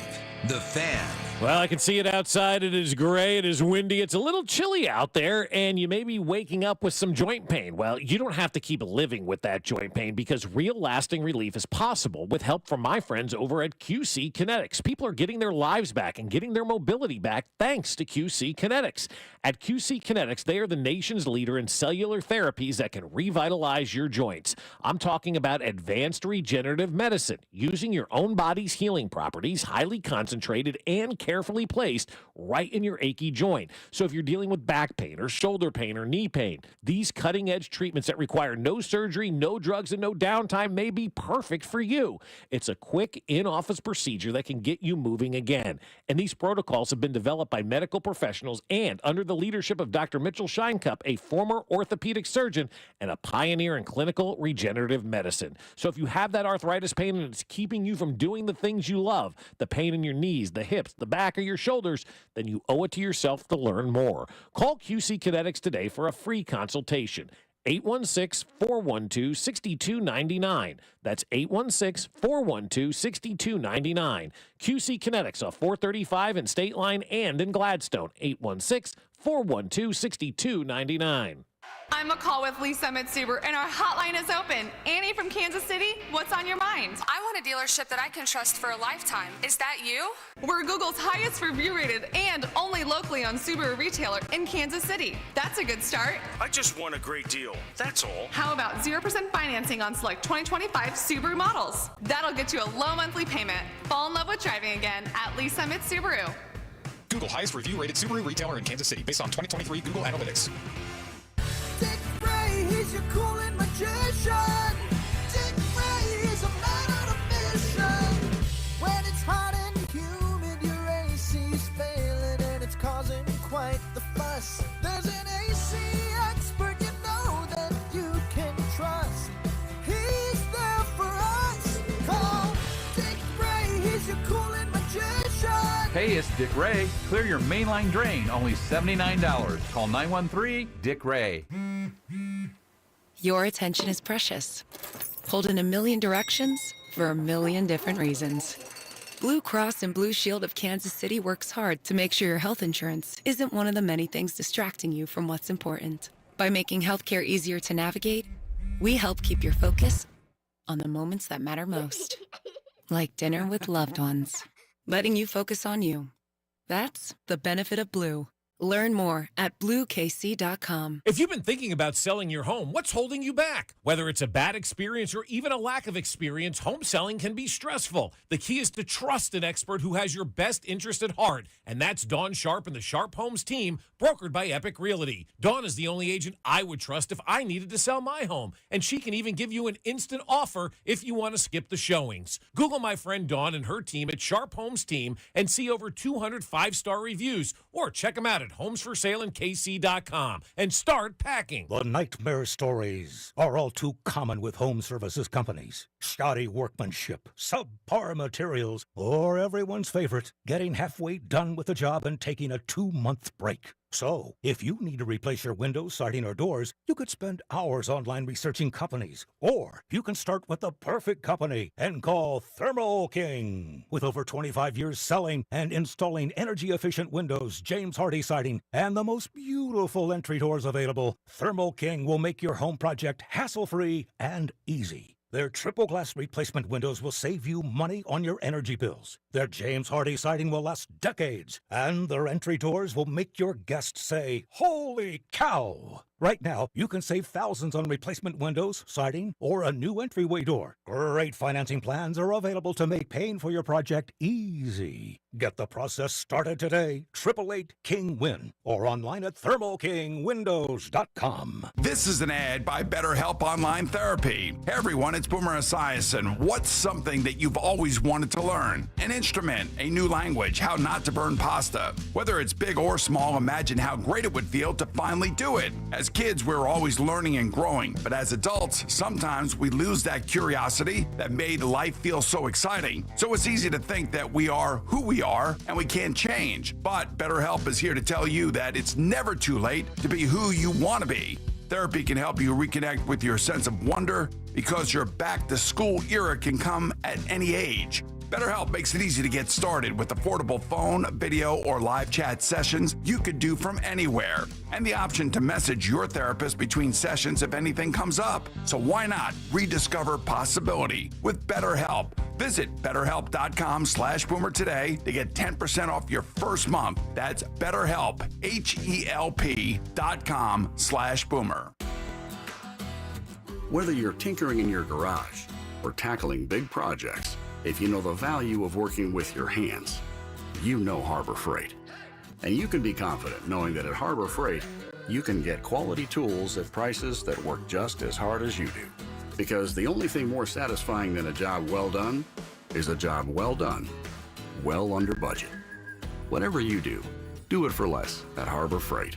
The Fan. Well, I can see it outside. It is gray. It is windy. It's a little chilly out there, and you may be waking up with some joint pain. Well, you don't have to keep living with that joint pain because real lasting relief is possible with help from my friends over at QC Kinetics. People are getting their lives back and getting their mobility back thanks to QC Kinetics. At QC Kinetics, they are the nation's leader in cellular therapies that can revitalize your joints. I'm talking about advanced regenerative medicine, using your own body's healing properties, highly concentrated and carefully placed right in your achy joint. So if you're dealing with back pain or shoulder pain or knee pain, these cutting-edge treatments that require no surgery, no drugs, and no downtime may be perfect for you. It's a quick in-office procedure that can get you moving again. And these protocols have been developed by medical professionals and under the leadership of Dr. Mitchell Scheinkup, a former orthopedic surgeon and a pioneer in clinical regenerative medicine. So if you have that arthritis pain and it's keeping you from doing the things you love, the pain in your knees, the hips, the back, or your shoulders, then you owe it to yourself to learn more. Call QC Kinetics today for a free consultation. 816-412-6299. That's 816-412-6299. QC Kinetics off 435 in State Line and in Gladstone. 816-412-6299. I'm McCall with Lee Summit Subaru, and our hotline is open. Annie from Kansas City, what's on your mind? I want a dealership that I can trust for a lifetime. Is that you? We're Google's highest review rated and only locally owned Subaru retailer in Kansas City. That's a good start. I just want a great deal. That's all. How about 0% financing on select 2025 Subaru models? That'll get you a low monthly payment. Fall in love with driving again at Lee Summit Subaru. Google highest review rated Subaru retailer in Kansas City based on 2023 Google Analytics. Dick Ray, he's your cooling magician. Dick Ray is a man on a mission. When it's hot and humid, your AC's failing and it's causing quite the fuss. There's an AC expert you know that you can trust. He's there for us. Call Dick Ray, he's your cooling magician. Hey, it's Dick Ray. Clear your mainline drain, only $79. Call 913-DICK-RAY. Your attention is precious. Pulled in a million directions for a million different reasons. Blue Cross and Blue Shield of Kansas City works hard to make sure your health insurance isn't one of the many things distracting you from what's important. By making healthcare easier to navigate, we help keep your focus on the moments that matter most. Like dinner with loved ones. Letting you focus on you. That's the benefit of Blue. Learn more at BlueKC.com. If you've been thinking about selling your home, what's holding you back? Whether it's a bad experience or even a lack of experience, home selling can be stressful. The key is to trust an expert who has your best interest at heart, and that's Dawn Sharp and the Sharp Homes team, brokered by Epic Realty. Dawn is the only agent I would trust if I needed to sell my home, and she can even give you an instant offer if you want to skip the showings. Google my friend Dawn and her team at Sharp Homes Team and see over 200 5-star reviews, or check them out at homesforsaleandkc.com and start packing. The nightmare stories are all too common with home services companies. Shoddy workmanship, subpar materials, or everyone's favorite, getting halfway done with the job and taking a 2-month break. So, if you need to replace your windows, siding, or doors, you could spend hours online researching companies. Or you can start with the perfect company and call Thermo King. With over 25 years selling and installing energy-efficient windows, James Hardy siding, and the most beautiful entry doors available, Thermo King will make your home project hassle-free and easy. Their triple glass replacement windows will save you money on your energy bills. Their James Hardy siding will last decades, and their entry doors will make your guests say, "Holy cow!" Right now, you can save thousands on replacement windows, siding, or a new entryway door. Great financing plans are available to make paying for your project easy. Get the process started today. 888-KING-WIN, or online at thermokingwindows.com. This is an ad by BetterHelp Online Therapy. Hey everyone, it's Boomer Esiason. What's something that you've always wanted to learn? An instrument, a new language, how not to burn pasta. Whether it's big or small, imagine how great it would feel to finally do it. As kids, we're always learning and growing, but as adults, sometimes we lose that curiosity that made life feel so exciting. So it's easy to think that we are who we are and we can't change. But BetterHelp is here to tell you that it's never too late to be who you want to be. Therapy can help you reconnect with your sense of wonder because your back-to-school era can come at any age. BetterHelp makes it easy to get started with affordable phone, video, or live chat sessions you could do from anywhere, and the option to message your therapist between sessions if anything comes up. So why not rediscover possibility with BetterHelp? Visit BetterHelp.com/Boomer today to get 10% off your first month. That's BetterHelp, HELP.com/Boomer. Whether you're tinkering in your garage or tackling big projects, if you know the value of working with your hands, you know Harbor Freight. And you can be confident knowing that at Harbor Freight, you can get quality tools at prices that work just as hard as you do. Because the only thing more satisfying than a job well done is a job well done, well under budget. Whatever you do it for less at Harbor Freight.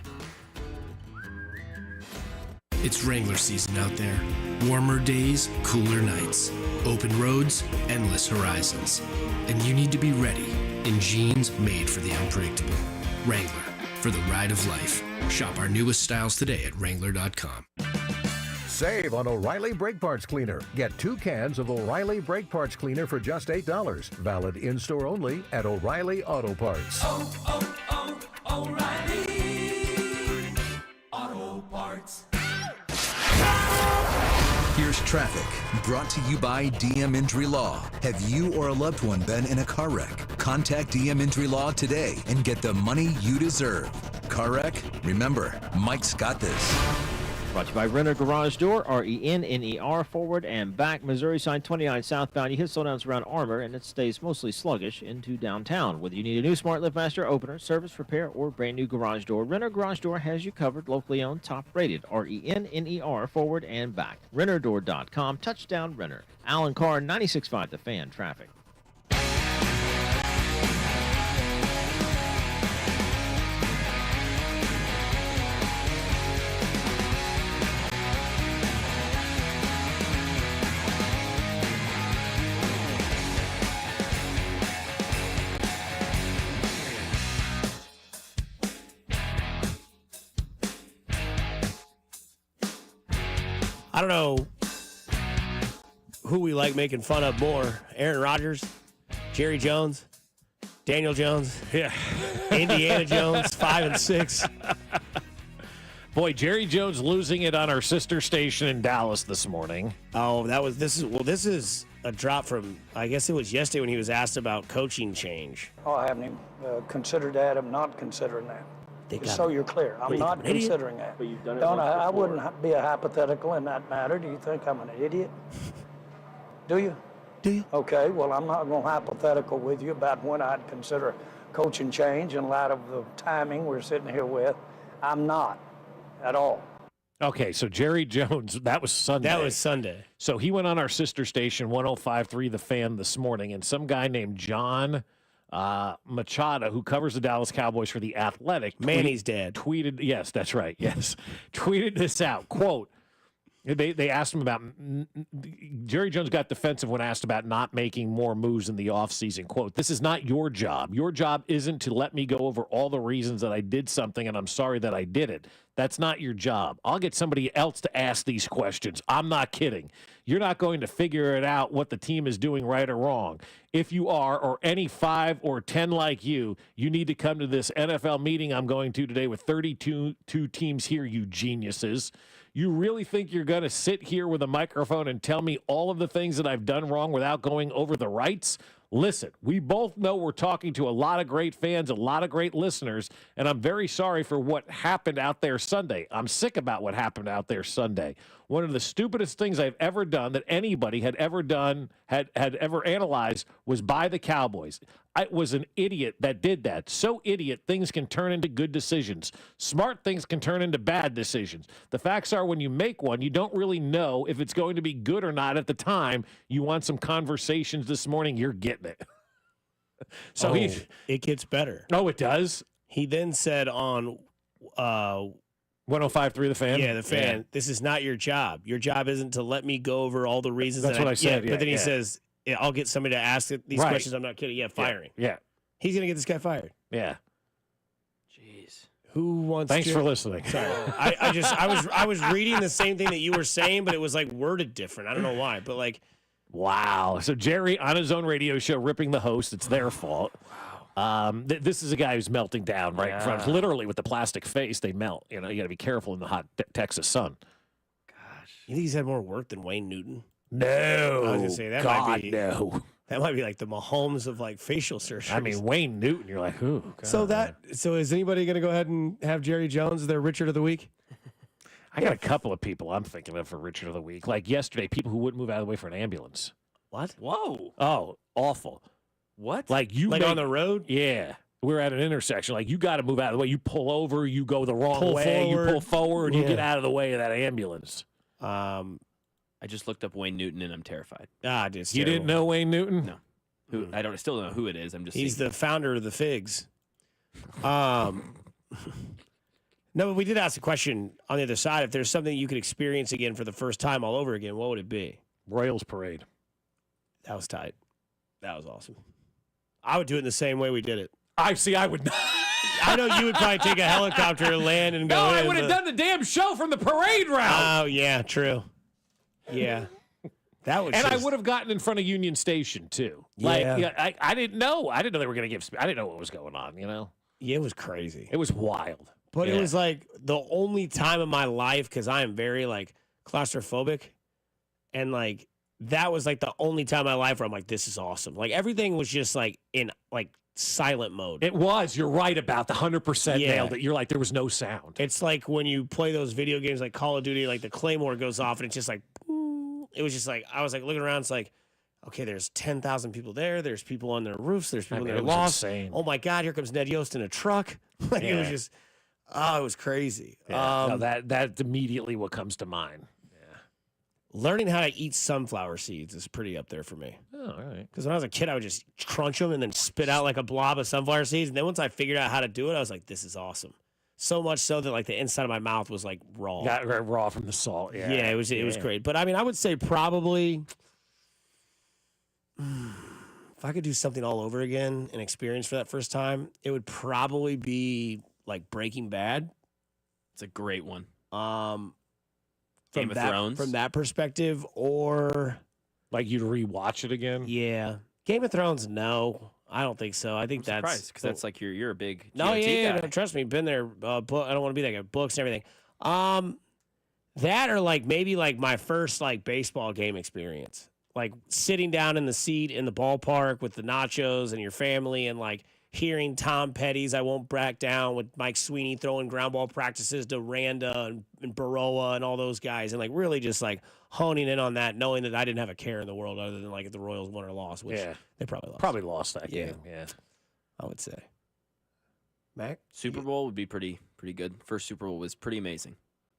It's Wrangler season out there. Warmer days, cooler nights. Open roads, endless horizons. And you need to be ready in jeans made for the unpredictable. Wrangler, for the ride of life. Shop our newest styles today at Wrangler.com. Save on O'Reilly Brake Parts Cleaner. Get 2 cans of O'Reilly Brake Parts Cleaner for just $8. Valid in-store only at O'Reilly Auto Parts. O'Reilly Auto Parts. Here's traffic, brought to you by DM Injury Law. Have you or a loved one been in a car wreck? Contact DM Injury Law today and get the money you deserve. Car wreck? Remember, Mike's got this. Brought to you by Renner Garage Door, RENNER, forward and back. Missouri side 29 southbound. You hit slowdowns around Armour, and it stays mostly sluggish into downtown. Whether you need a new Smart LiftMaster opener, service, repair, or brand new garage door, Renner Garage Door has you covered. Locally owned, top rated. RENNER, forward and back. RennerDoor.com. Touchdown Renner. Alan Carr, 96.5 The Fan. Traffic. I don't know who we like making fun of more, Aaron Rodgers, Jerry Jones, Daniel Jones, Indiana Jones, 5 and 6. Boy, Jerry Jones losing it on our sister station in Dallas this morning. Oh, this is a drop from, I guess it was yesterday when he was asked about coaching change. Oh, I haven't even considered that. I'm not considering that. Just so you're clear, I'm not considering that. But you've done it Don't once I before. wouldn't be a hypothetical in that matter. Do you think I'm an idiot? Do you? Do you? Okay, well, I'm not going to hypothetical with you about when I'd consider coaching change in light of the timing we're sitting here with. I'm not at all. Okay, so Jerry Jones, that was Sunday. So he went on our sister station, 105.3 The Fan, this morning, and some guy named John Machado, who covers the Dallas Cowboys for The Athletic. Manny's dad. Tweeted, yes, that's right, yes. Tweeted this out, quote, they asked him about, Jerry Jones got defensive when asked about not making more moves in the offseason. Quote, "This is not your job. Your job isn't to let me go over all the reasons that I did something and I'm sorry that I did it. That's not your job. I'll get somebody else to ask these questions. I'm not kidding. You're not going to figure it out what the team is doing right or wrong. If you are, or any 5 or 10 like you need to come to this NFL meeting I'm going to today with 32 teams here, you geniuses. You really think you're going to sit here with a microphone and tell me all of the things that I've done wrong without going over the rights? Listen, we both know we're talking to a lot of great fans, a lot of great listeners, and I'm very sorry for what happened out there Sunday. I'm sick about what happened out there Sunday. One of the stupidest things I've ever done that anybody had ever done, had ever analyzed, was by the Cowboys. I was an idiot that did that. So idiot, things can turn into good decisions. Smart things can turn into bad decisions. The facts are, when you make one, you don't really know if it's going to be good or not at the time. You want some conversations this morning, you're getting it. So it gets better. Oh, it does? He then said on 105.3 The Fan? Yeah, The Fan. Yeah. This is not your job. Your job isn't to let me go over all the reasons. That's what I said. But then he says, I'll get somebody to ask these questions. I'm not kidding. Yeah, firing. Yeah. He's going to get this guy fired. Yeah. Jeez. Who wants Thanks for listening. Sorry. I was reading the same thing that you were saying, but it was like worded different. I don't know why, but like. Wow. So Jerry on his own radio show ripping the host. It's their fault. Wow. This is a guy who's melting down right in front. Literally with the plastic face, they melt. You know, you got to be careful in the hot Texas sun. Gosh. You think he's had more work than Wayne Newton? No. I was going to say that might be. No. That might be like the Mahomes of like facial surgery. I mean, Wayne Newton, you're like, who? So is anybody going to go ahead and have Jerry Jones their Richard of the Week? I got a couple of people I'm thinking of for Richard of the Week. Like yesterday, people who wouldn't move out of the way for an ambulance. What? Whoa. Oh, awful. What? Like you on the road? Yeah. We're at an intersection. Like, you got to move out of the way. You pull over, you go the wrong Pull way, forward. you pull forward, you Yeah. get out of the way of that ambulance. I just looked up Wayne Newton, and I'm terrified. Just You didn't know Wayne Newton? No. Who? I still don't know who it is. I'm just. He's seeing. the founder of the Figs. No, but we did ask a question on the other side. If there's something you could experience again for the first time all over again, what would it be? Royals Parade. That was tight. That was awesome. I would do it in the same way we did it. I would not. I know you would probably take a helicopter and land and go. No, I in, would have but- done the damn show from the parade route. Oh, yeah, true. Yeah. That was And I just- would have gotten in front of Union Station, too. Like, Yeah. I didn't know. I didn't know they were going to give. I didn't know what was going on, Yeah, it was crazy. It was wild. But Yeah. it was like the only time in my life, because I am very like claustrophobic, and like that was like the only time in my life where I'm like, this is awesome. Like everything was just like in like silent mode. It was. You're right about the 100% Yeah. nailed it. You're like, there was no sound. It's like when you play those video games like Call of Duty, like the Claymore goes off and it's just like, it was just like, I was like looking around. It's like, okay, there's 10,000 people there. There's people on their roofs. There's people in mean, their it was lofts. insane. Oh my God, here comes Ned Yost in a truck. Like it was Yeah. just, it was crazy. Yeah. No, that's immediately what comes to mind. Learning how to eat sunflower seeds is pretty up there for me. Oh, all right. Because when I was a kid, I would just crunch them and then spit out like a blob of sunflower seeds. And then once I figured out how to do it, I was like, this is awesome. So much so that like the inside of my mouth was like raw. Got raw from the salt. Yeah, Yeah, it was great. But I mean, I would say probably if I could do something all over again and experience for that first time, it would probably be like Breaking Bad. It's a great one. From Game of that, Thrones? from that perspective, or like you'd rewatch it again. Yeah, Game of Thrones. No, I don't think so. I think that's because that's like you're a big no, GOT yeah, guy. no, trust me, been there. Book. I don't want to be that guy. Books and everything. That or like maybe like my first like baseball game experience, like sitting down in the seat in the ballpark with the nachos and your family, and like hearing Tom Petty's "I Won't Back Down" with Mike Sweeney throwing ground ball practices to Randa and Baroa and all those guys, and like really just like honing in on that, knowing that I didn't have a care in the world other than like if the Royals won or lost, which they probably lost. Probably lost that game. Yeah. I would say. Mac? Super Bowl would be pretty good. First Super Bowl was pretty amazing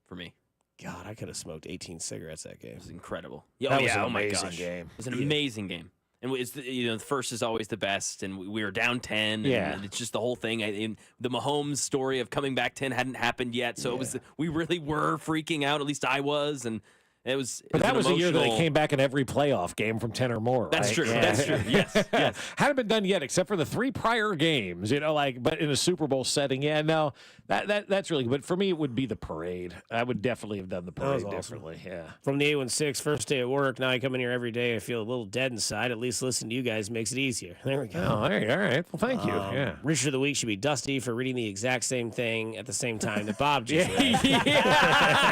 for me. God, I could have smoked 18 cigarettes that game. It was incredible. That was an oh my amazing gosh. game. It was an amazing game. And it's the first is always the best, and we were down 10. Yeah. And it's just the whole thing. And the Mahomes story of coming back 10 hadn't happened yet, so it was we really were freaking out. At least I was, and it was. But that was an the year that they emotional- came back in every playoff game from 10 or more. That's right? true. Yeah. That's true. Yes. Hadn't been done yet, except for the 3 prior games. But in a Super Bowl setting, no, that's really. But for me, it would be the parade. I would definitely have done the That was parade awesome. differently. Yeah. From the 816, first day at work. Now I come in here every day. I feel a little dead inside. At least listening to you guys makes it easier. There we go. Oh, all right. Well, thank you. Yeah. Richard of the Week should be Dusty for reading the exact same thing at the same time that Bob just read.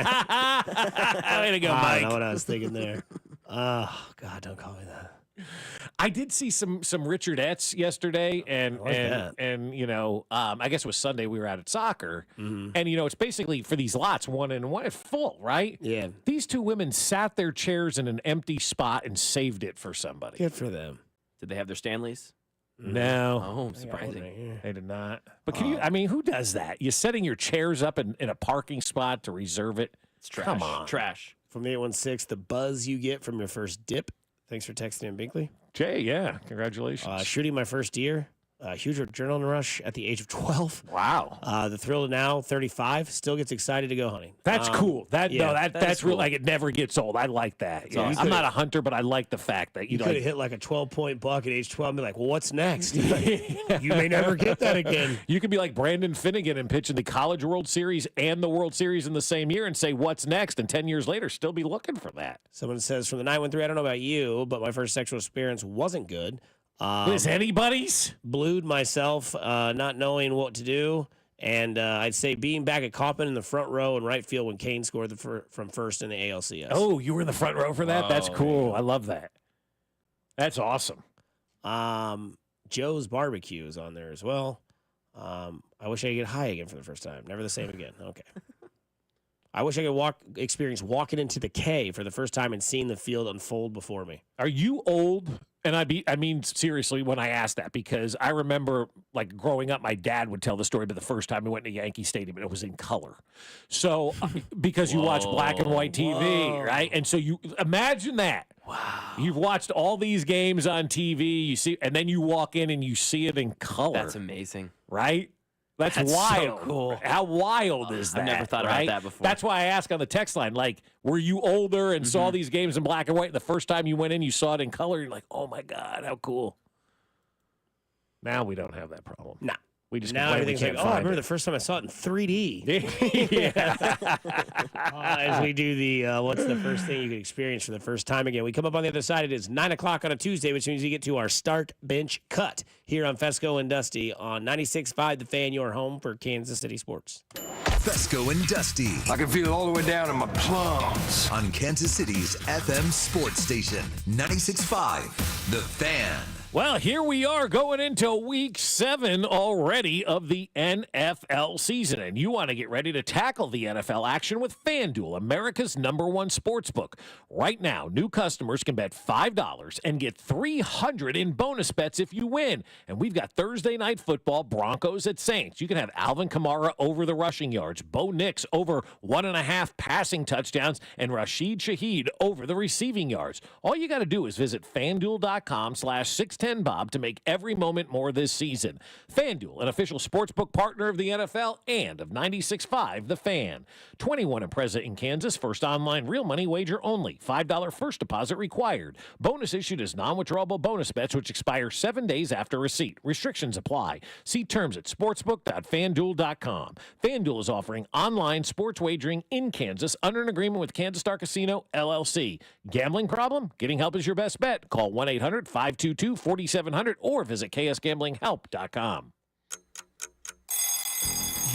Way to go, I Mike. don't know what I was thinking there. Oh, God, don't call me that. I did see some Ricardettes yesterday, and like that. I guess it was Sunday. We were out at soccer, Mm-hmm. and it's basically for these lots 1 and 1, it's full, right? Yeah. These 2 women sat their chairs in an empty spot and saved it for somebody. Good for them. Did they have their Stanleys? No, Oh, surprising. they did not. But can you? I mean, who does that? You setting your chairs up in a parking spot to reserve it? It's trash. Come on, Trash. From the 816, the buzz you get from your first dip. Thanks for texting in, Binkley. Jay. Yeah, congratulations. Shooting my first deer. Huge adrenaline rush at the age of 12. Wow. The thrill to now, 35, still gets excited to go hunting. That's cool. That's is real. cool. Like, it never gets old. I like that. Yeah. awesome. I'm not a hunter, but I like the fact that You could have hit like a 12-point buck at age 12 and be like, well, what's next? You may never get that again. You could be like Brandon Finnegan and pitch in the College World Series and the World Series in the same year and say, what's next? And 10 years later, still be looking for that. Someone says from the 913, I don't know about you, but my first sexual experience wasn't good. Is anybody's? Blued myself, not knowing what to do. And I'd say being back at Kauffman in the front row and right field when Kane scored from first in the ALCS. Oh, you were in the front row for that? That's Oh, cool. I love that. That's awesome. Joe's Barbecue is on there as well. I wish I could get high again for the first time. Never the same again. Okay. I wish I could experience walking into the K for the first time and seeing the field unfold before me. Are you old? And I mean seriously when I ask that, because I remember like growing up, my dad would tell the story about the first time we went to Yankee Stadium and it was in color. So because you watch black and white TV, right? And so you imagine that. Wow. You've watched all these games on TV, you see, and then you walk in and you see it in color. That's amazing. Right? That's wild. So cool. How wild is that? I've never thought right? about that before. That's why I ask on the text line, like, were you older and saw these games in black and white? The first time you went in, you saw it in color. You're like, oh, my God, how cool. Now we don't have that problem. Nah. We just now everything's like, I remember the first time I saw it in 3D. As we do the what's the first thing you can experience for the first time again. We come up on the other side. It is 9 o'clock on a Tuesday, which means we get to our start bench cut here on Fescoe and Dusty on 96.5 The Fan, your home for Kansas City sports. Fescoe and Dusty. I can feel it all the way down in my plums. On Kansas City's FM sports station, 96.5 The Fan. Well, here we are going into week 7 already of the NFL season, and you want to get ready to tackle the NFL action with FanDuel, America's #1 sportsbook. Right now, new customers can bet $5 and get $300 in bonus bets if you win. And we've got Thursday night football, Broncos at Saints. You can have Alvin Kamara over the rushing yards, Bo Nix over 1.5 passing touchdowns, and Rashid Shaheed over the receiving yards. All you got to do is visit FanDuel.com/610 Bob to make every moment more this season. FanDuel, an official sportsbook partner of the NFL and of 96.5 The Fan. 21 and present in Kansas. First online real money wager only. $5 first deposit required. Bonus issued as non-withdrawable bonus bets which expire 7 days after receipt. Restrictions apply. See terms at sportsbook.fanduel.com. FanDuel is offering online sports wagering in Kansas under an agreement with Kansas Star Casino, LLC. Gambling problem? Getting help is your best bet. Call 1-800-522-4700 or visit ksgamblinghelp.com.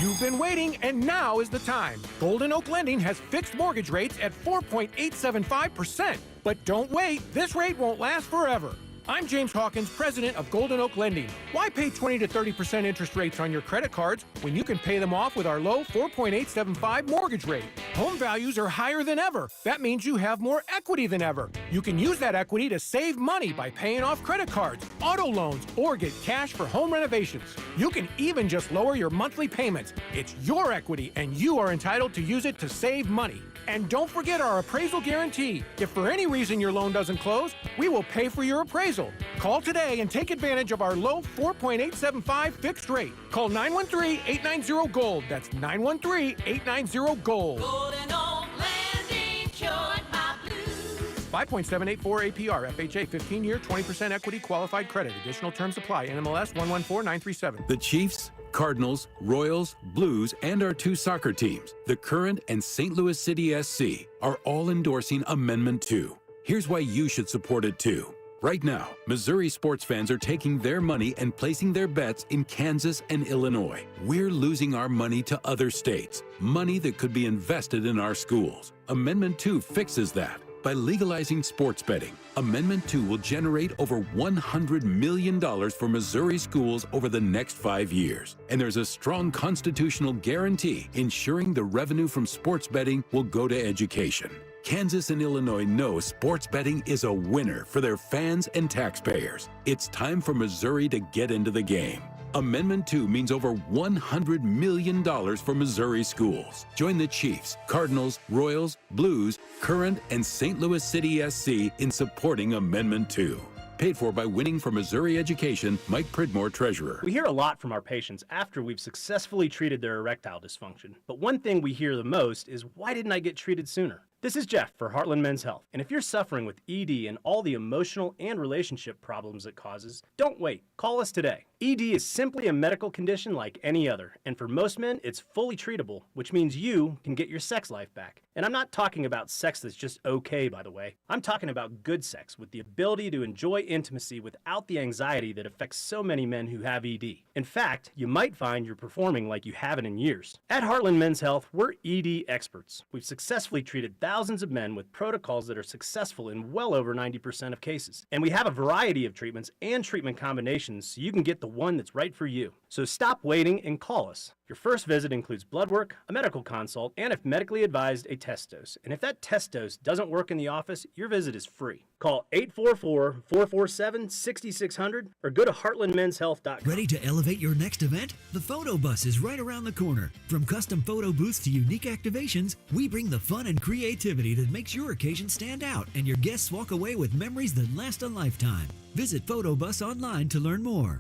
You've been waiting, and now is the time. Golden Oak Lending has fixed mortgage rates at 4.875%. But don't wait, this rate won't last forever. I'm James Hawkins, president of Golden Oak Lending. Why pay 20 to 30% interest rates on your credit cards when you can pay them off with our low 4.875 mortgage rate? Home values are higher than ever. That means you have more equity than ever. You can use that equity to save money by paying off credit cards, auto loans, or get cash for home renovations. You can even just lower your monthly payments. It's your equity, and you are entitled to use it to save money. And don't forget our appraisal guarantee. If for any reason your loan doesn't close, we will pay for your appraisal. Call today and take advantage of our low 4.875 fixed rate. Call 913-890-GOLD. That's 913-890-GOLD. Golden Oak Landing cured my blues. 5.784 APR, FHA, 15-year, 20% equity qualified credit. Additional terms apply. NMLS 114937. The Chiefs, Cardinals, Royals, Blues, and our 2 soccer teams, the Current and St. Louis City SC, are all endorsing Amendment 2. Here's why you should support it too. Right now, Missouri sports fans are taking their money and placing their bets in Kansas and Illinois. We're losing our money to other states, money that could be invested in our schools. Amendment 2 fixes that. By legalizing sports betting, Amendment 2 will generate over $100 million for Missouri schools over the next 5 years. And there's a strong constitutional guarantee ensuring the revenue from sports betting will go to education. Kansas and Illinois know sports betting is a winner for their fans and taxpayers. It's time for Missouri to get into the game. Amendment 2 means over $100 million for Missouri schools. Join the Chiefs, Cardinals, Royals, Blues, Current, and St. Louis City SC in supporting Amendment 2. Paid for by Winning for Missouri Education, Mike Pridmore, Treasurer. We hear a lot from our patients after we've successfully treated their erectile dysfunction. But one thing we hear the most is, why didn't I get treated sooner? This is Jeff for Heartland Men's Health, and if you're suffering with ED and all the emotional and relationship problems it causes, don't wait. Call us today. ED is simply a medical condition like any other, and for most men, it's fully treatable, which means you can get your sex life back. And I'm not talking about sex that's just okay, by the way. I'm talking about good sex with the ability to enjoy intimacy without the anxiety that affects so many men who have ED. In fact, you might find you're performing like you haven't in years. At Heartland Men's Health, we're ED experts. We've successfully treated thousands thousands of men with protocols that are successful in well over 90% of cases. And we have a variety of treatments and treatment combinations so you can get the one that's right for you. So stop waiting and call us. Your first visit includes blood work, a medical consult, and if medically advised, a test dose. And if that test dose doesn't work in the office, your visit is free. Call 844-447-6600 or go to heartlandmenshealth.com. Ready to elevate your next event? The Photo Bus is right around the corner. From custom photo booths to unique activations, we bring the fun and creativity that makes your occasion stand out, and your guests walk away with memories that last a lifetime. Visit Photobus online to learn more.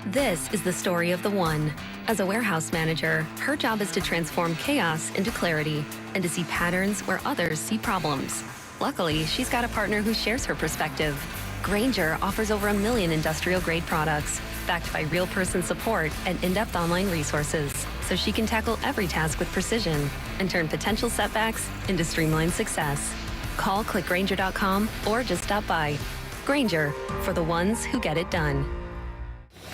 This is the story of the one. As a warehouse manager, her job is to transform chaos into clarity and to see patterns where others see problems. Luckily, she's got a partner who shares her perspective. Grainger offers over 1 million industrial-grade products, backed by real-person support and in-depth online resources, so she can tackle every task with precision and turn potential setbacks into streamlined success. Call clickgrainger.com or just stop by. Grainger, for the ones who get it done.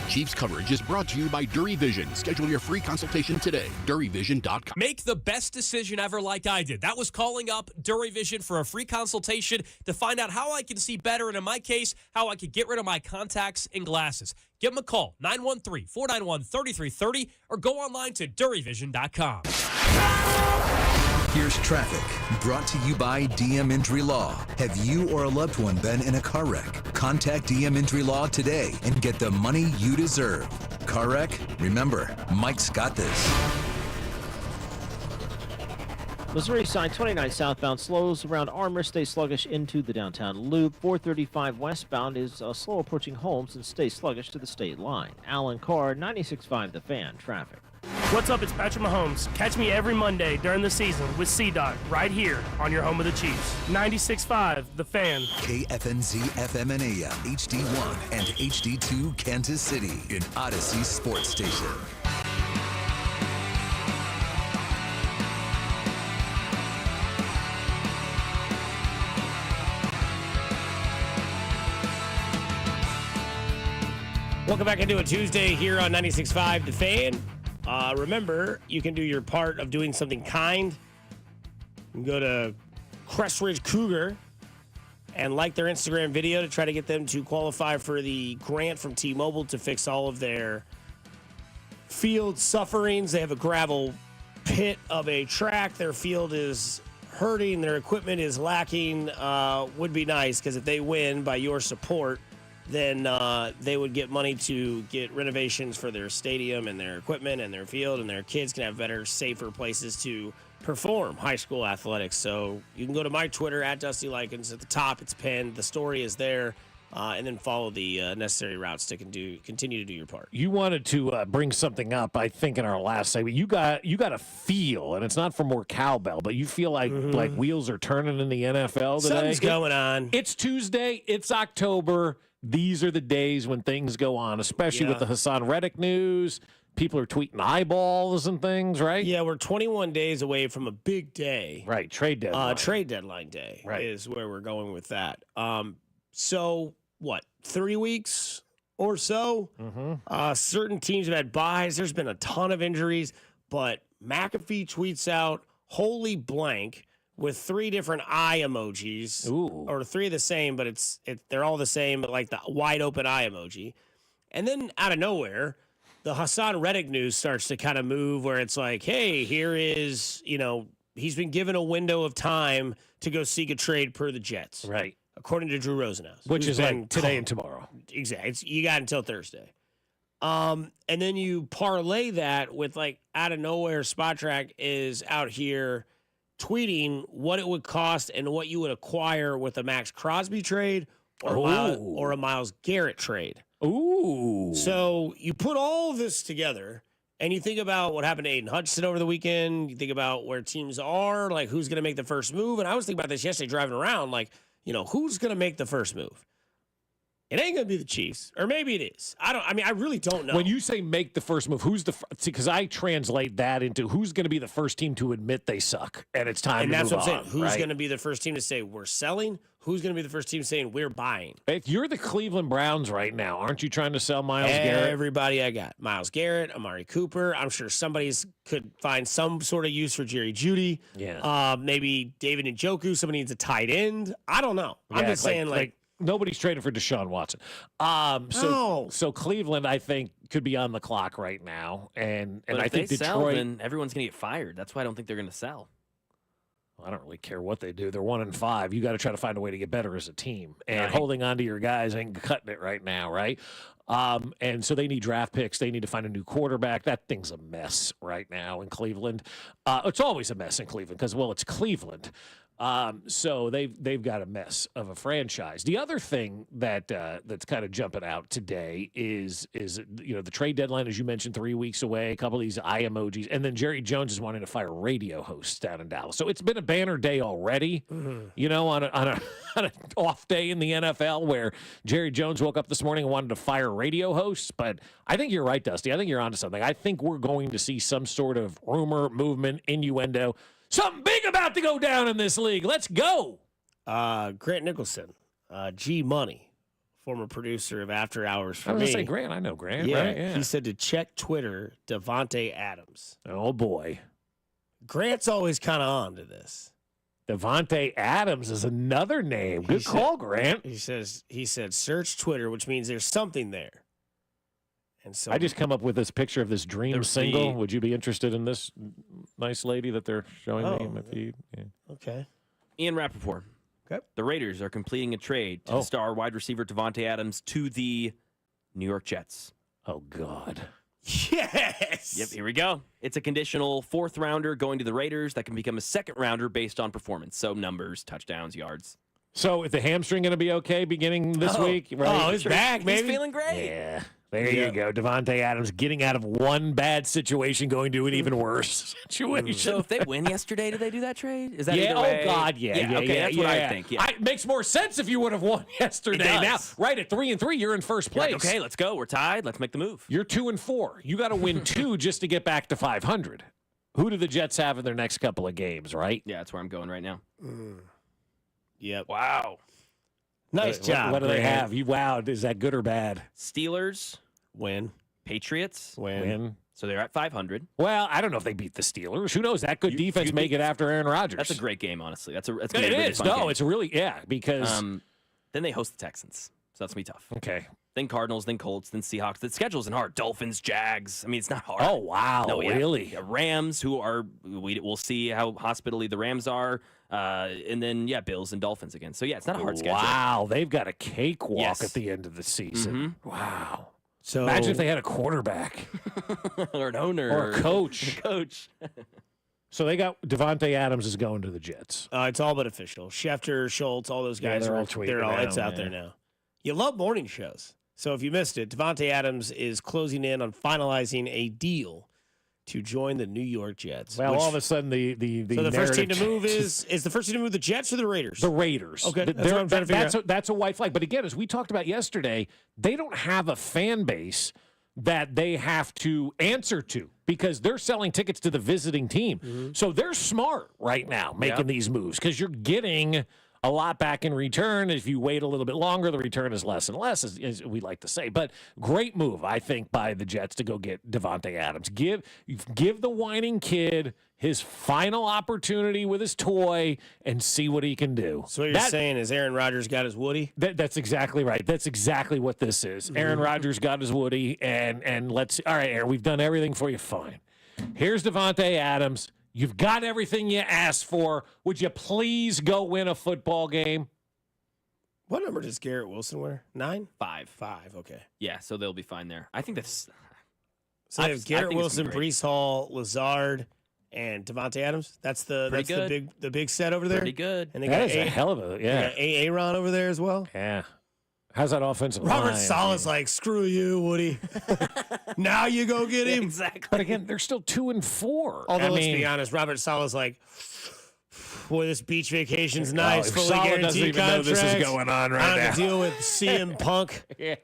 Chiefs coverage is brought to you by Dury Vision. Schedule your free consultation today. DuryVision.com. Make the best decision ever like I did. That was calling up Dury Vision for a free consultation to find out how I can see better, and in my case, how I could get rid of my contacts and glasses. Give them a call, 913-491-3330, or go online to DuryVision.com. Here's traffic, brought to you by DM Injury Law. Have you or a loved one been in a car wreck? Contact DM Injury Law today and get the money you deserve. Car wreck? Remember, Mike's got this. Missouri side 29 southbound slows around Armour, stays sluggish into the downtown loop. 435 westbound is slow approaching Holmes and stays sluggish to the state line. Alan Carr, 96.5 The Fan, traffic. What's up? It's Patrick Mahomes. Catch me every Monday during the season with CDOT right here on your home of the Chiefs. 96.5 The Fan. KFNZ FM and AM, HD1 and HD2 Kansas City in Odyssey Sports Station. Welcome back into a Tuesday here on 96.5 The Fan. Remember, you can do your part of doing something kind. You can go to Crestridge Cougar and like their Instagram video to try to get them to qualify for the grant from T-Mobile to fix all of their field sufferings. They have a gravel pit of a track. Their field is hurting. Their equipment is lacking. Would be nice because if they win by your support, then they would get money to get renovations for their stadium and their equipment and their field, and their kids can have better, safer places to perform high school athletics. So you can go to my Twitter, at Dusty Likens. At the top, it's pinned. The story is there. And then follow the necessary routes to continue to do your part. You wanted to bring something up, I think, in our last segment. You got a feel, and it's not for more cowbell, but you feel like wheels are turning in the NFL today. Something's going on. It's Tuesday. It's October. These are the days when things go on, especially with the Hassan Reddick news. People are tweeting eyeballs and things, right? Yeah, we're 21 days away from a big day. Right, trade deadline. Trade deadline day is where we're going with that. So, what, 3 weeks or so? Certain teams have had buys. There's been a ton of injuries, but McAfee tweets out, holy blank, with 3 different eye emojis. Or 3 of the same, but they're all the same, but like the wide open eye emoji. And then out of nowhere, the Hassan Reddick news starts to kind of move where it's like, hey, here is, he's been given a window of time to go seek a trade per the Jets. Right. According to Drew Rosenhaus. Which is like today and tomorrow. Exactly. You got until Thursday. And then you parlay that with like out of nowhere, Spot Track is out here tweeting what it would cost and what you would acquire with a Max Crosby trade or a Myles Garrett trade. Ooh. So you put all of this together and you think about what happened to Aiden Hutchinson over the weekend. You think about where teams are, like who's going to make the first move. And I was thinking about this yesterday driving around, like, who's going to make the first move? It ain't going to be the Chiefs, or maybe it is. I really don't know. When you say make the first move, who's because I translate that into who's going to be the first team to admit they suck, and it's time and to that's move what I'm on, saying. Who's right? going to be the first team to say we're selling? Who's going to be the first team saying we're buying? If you're the Cleveland Browns right now, aren't you trying to sell Myles Garrett? Everybody I got. Myles Garrett, Amari Cooper. I'm sure somebody's could find some sort of use for Jerry Jeudy. Yeah. Maybe David Njoku. Somebody needs a tight end. I don't know. I'm just saying, like nobody's traded for Deshaun Watson. So Cleveland, I think, could be on the clock right now, and But I if think they Detroit. sell, then everyone's going to get fired. That's why I don't think they're going to sell. I don't really care what they do. They're 1-5. You got to try to find a way to get better as a team. And Right. holding on to your guys ain't cutting it right now, right? And so they need draft picks. They need to find a new quarterback. That thing's a mess right now in Cleveland. It's always a mess in Cleveland because, well, it's Cleveland. So they've got a mess of a franchise. The other thing that's kind of jumping out today is the trade deadline, as you mentioned, 3 weeks away. A couple of these eye emojis, and then Jerry Jones is wanting to fire radio hosts down in Dallas. So it's been a banner day already. On an off day in the NFL where Jerry Jones woke up this morning and wanted to fire radio hosts. But I think you're right, Dusty. I think you're onto something. I think we're going to see some sort of rumor, movement, innuendo. Something big about to go down in this league. Let's go. Grant Nicholson, G Money, former producer of After Hours for I was me. going to say Grant. I know Grant. Yeah, Right? Yeah. he said to check Twitter, Devontae Adams. Oh, boy. Grant's always kind of on to this. Devontae Adams is another name. Good call, Grant. He said search Twitter, which means there's something there. And so I just come up with this picture of this dream There's single. the- Would you be interested in this nice lady that they're showing me in my feed? Yeah. Okay. Ian Rappaport. Okay. The Raiders are completing a trade to star wide receiver Devontae Adams to the New York Jets. Oh, God. Yes. Yep, here we go. It's a conditional 4th rounder going to the Raiders that can become a 2nd rounder based on performance. So numbers, touchdowns, yards. So is the hamstring going to be okay beginning this week? Right? Oh, it's back, baby. He's feeling great. Yeah. There you go. Devontae Adams getting out of one bad situation, going to an even worse situation. So if they win yesterday, did they do that trade? Is that yeah, either way? oh God, yeah. Okay, that's what I think. Yeah. It makes more sense if you would have won yesterday. It Now, does. right at 3-3, you're in first You're place. like, okay, let's go. We're tied. Let's make the move. You're 2-4. You got to win 2 just to get back to 500. Who do the Jets have in their next couple of games? Right? Yeah, that's where I'm going right now. Yep. Wow. Nice job. What do they Grant. have? You wowed. Is that good or bad? Steelers, Win. Patriots. Win. So they're at 500. Well, I don't know if they beat the Steelers. Who knows? That good defense make it after Aaron Rodgers. That's a great game, honestly. That's gonna It be a really is. fun No, game. it's a really because then they host the Texans, so that's gonna be tough. okay. Then Cardinals, then Colts, then Seahawks. The schedule isn't hard. Dolphins, Jags. I mean, it's not hard. Oh wow, No, yeah. really? Yeah, Rams, who are we'll see how hospitally the Rams are, and then Bills and Dolphins again. So it's not a hard schedule. Wow, they've got a cakewalk Yes. at the end of the season. Wow. So Imagine if they had a quarterback or an owner or a coach. coach. So they got Devontae Adams is going to the Jets. It's all but official. Schefter, Schultz, all those Yeah, guys they're are all tweeting They're all. it It's out, out there yeah. now. You love morning shows. So if you missed it, Devontae Adams is closing in on finalizing a deal to join the New York Jets. Well, which- all of a sudden the so the first team to narrative move changes. is the first team to move the Jets or the Raiders? The Raiders. Okay, Th- that's they're- what I'm trying to figure out. that's a white flag. But again, as we talked about yesterday, they don't have a fan base that they have to answer to because they're selling tickets to the visiting team. Mm-hmm. So they're smart right now making these moves because you're getting a lot back in return. If you wait a little bit longer, the return is less and less, as we like to say. But great move, I think, by the Jets to go get Devontae Adams. Give the whining kid his final opportunity with his toy and see what he can do. So what you're saying is Aaron Rodgers got his Woody? That's exactly right. That's exactly what this is. Aaron Rodgers got his Woody, and let's all right, Aaron, we've done everything for you. Fine. Here's Devontae Adams. You've got everything you asked for. Would you please go win a football game? What number does Garrett Wilson wear? 9? 5. 5, okay. Yeah, so they'll be fine there. I think that's. So they I have think Garrett it's Wilson, gonna be great. Brees Hall, Lazard, and Devontae Adams. That's the Pretty good. big set over there. Pretty good. And they That got is a hell of a They got Aaron over there as well. yeah. How's that offensive Robert line? Saleh's like, screw you, Woody. Now you go get him. Exactly. But again, they're still 2-4. Although I let's mean, be honest, Robert Saleh's like, Boy, this beach vacation's nice. If Fully Saleh guaranteed doesn't even contract. know this is going on right I don't now. have to deal with CM Punk. Yeah.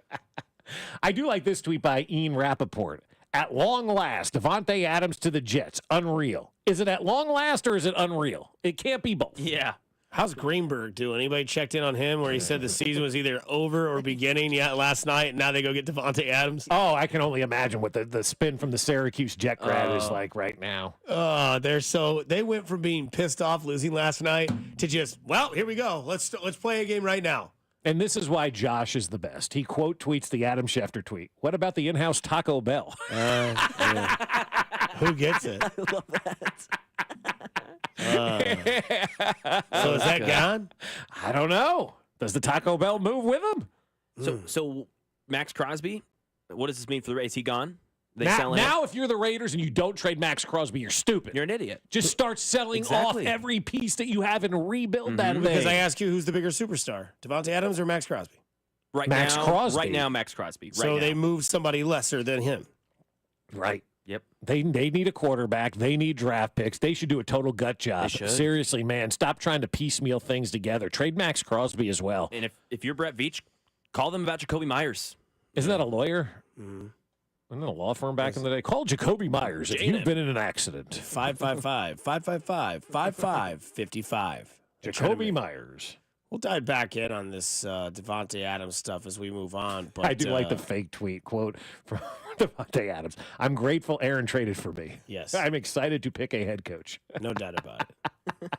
I do like this tweet by Ian Rappaport. At long last, Devontae Adams to the Jets. Unreal. Is it at long last or is it unreal? It can't be both. Yeah. How's Greenberg doing? Anybody checked in on him where he said the season was either over or beginning yet last night, and now they go get Devontae Adams? Oh, I can only imagine what the spin from the Syracuse Jet grad is like right now. They went from being pissed off losing last night to just, well, here we go. Let's play a game right now. And this is why Josh is the best. He quote tweets the Adam Schefter tweet. What about the in-house Taco Bell? Who gets it? I love that. So is that gone? I don't know. Does the Taco Bell move with him? So Max Crosby, what does this mean for the race? He gone? They sell him? Now, if you're the Raiders and you don't trade Max Crosby, you're stupid. You're an idiot. Just start selling Exactly. off every piece that you have and rebuild that thing. Because I ask you, who's the bigger superstar, Devontae Adams or Max Crosby? Max Crosby. Right now, Max Crosby. So they moved somebody lesser than him. Right. Yep. They need a quarterback. They need draft picks. They should do a total gut job. They should. Seriously, man, stop trying to piecemeal things together. Trade Max Crosby as well. And if you're Brett Veach, call them about Jacoby Myers. Isn't that a lawyer? Isn't that a law firm back in the day? Call Jacoby Myers if you've been in an accident. 555-555-5555. Jacoby Myers. We'll dive back in on this Devontae Adams stuff as we move on. But I do like the fake tweet quote from Devontae Adams. I'm grateful Aaron traded for me. Yes. I'm excited to pick a head coach. No doubt about it.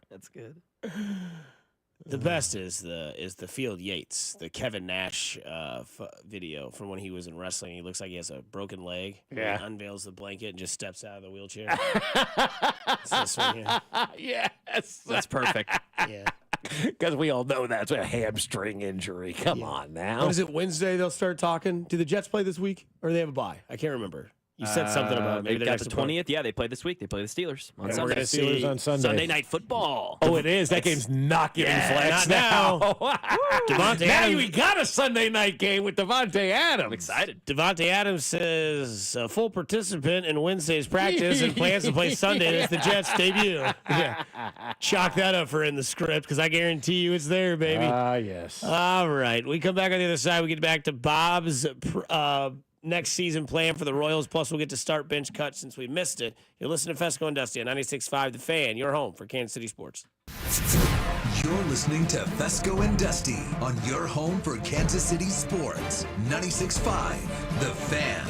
That's good. The best is the Field Yates, the Kevin Nash video from when he was in wrestling. He looks like he has a broken leg. Yeah. He unveils the blanket and just steps out of the wheelchair. It's this one here. Yes. That's perfect. Yeah. Because we all know that's a hamstring injury. Come on now. What is it, Wednesday they'll start talking? Do the Jets play this week or do they have a bye? I can't remember. You said something about maybe they they're got next the 20th. Yeah, they play this week. They play the Steelers on Yeah, Sunday. we're gonna see Steelers on Sunday. Sunday Night Football. Oh, it is. That game's not getting flexed not now. Devontae now Adams. we got a Sunday night game with Devontae Adams. I'm excited. Devontae Adams is a full participant in Wednesday's practice and plans to play Sunday as the Jets debut. Yeah. Chalk that up for in the script because I guarantee you it's there, baby. Yes. All right. We come back on the other side. We get back to Bob's next season plan for the Royals. Plus, we'll get to start bench cut since we missed it. You're listening to Fescoe and Dusty on 96.5 The Fan, your home for Kansas City sports. You're listening to Fescoe and Dusty on your home for Kansas City sports. 96.5 The Fan.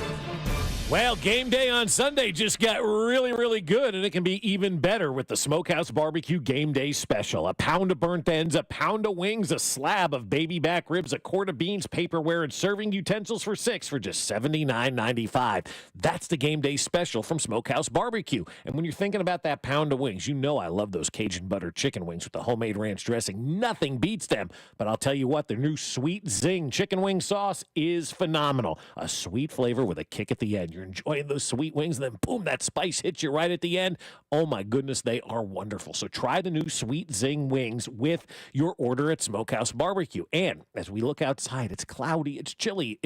Well, game day on Sunday just got really, really good, and it can be even better with the Smokehouse Barbecue Game Day Special. A pound of burnt ends, a pound of wings, a slab of baby back ribs, a quart of beans, paperware, and serving utensils for $6 for just $79.95. That's the Game Day Special from Smokehouse Barbecue. And when you're thinking about that pound of wings, you know I love those Cajun butter chicken wings with the homemade ranch dressing. Nothing beats them. But I'll tell you what, their new Sweet Zing chicken wing sauce is phenomenal. A sweet flavor with a kick at the end. You're enjoying those sweet wings, and then boom, that spice hits you right at the end. Oh my goodness, they are wonderful. So try the new Sweet Zing wings with your order at Smokehouse Barbecue. And as we look outside, it's cloudy, it's chilly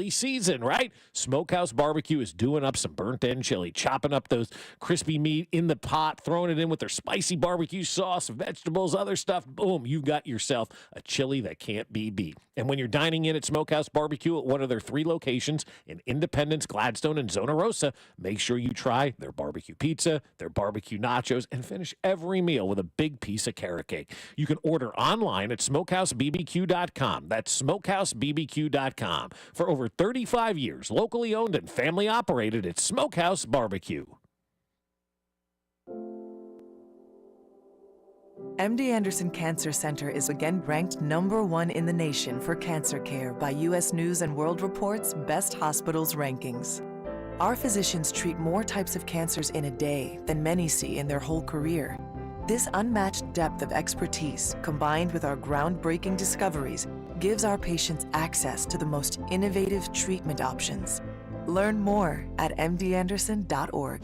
season, right? Smokehouse Barbecue is doing up some burnt end chili, chopping up those crispy meat in the pot, throwing it in with their spicy barbecue sauce, vegetables, other stuff. Boom, you've got yourself a chili that can't be beat. And when you're dining in at Smokehouse Barbecue at one of their 3 locations in Independence, Gladstone, and Zona Rosa, make sure you try their barbecue pizza, their barbecue nachos, and finish every meal with a big piece of carrot cake. You can order online at smokehousebbq.com. That's smokehousebbq.com. For over 35 years, locally owned and family operated, it's Smokehouse Barbecue. MD Anderson Cancer Center is again ranked #1 in the nation for cancer care by U.S. News & World Report's Best Hospitals rankings. Our physicians treat more types of cancers in a day than many see in their whole career. This unmatched depth of expertise, combined with our groundbreaking discoveries, gives our patients access to the most innovative treatment options. Learn more at mdanderson.org.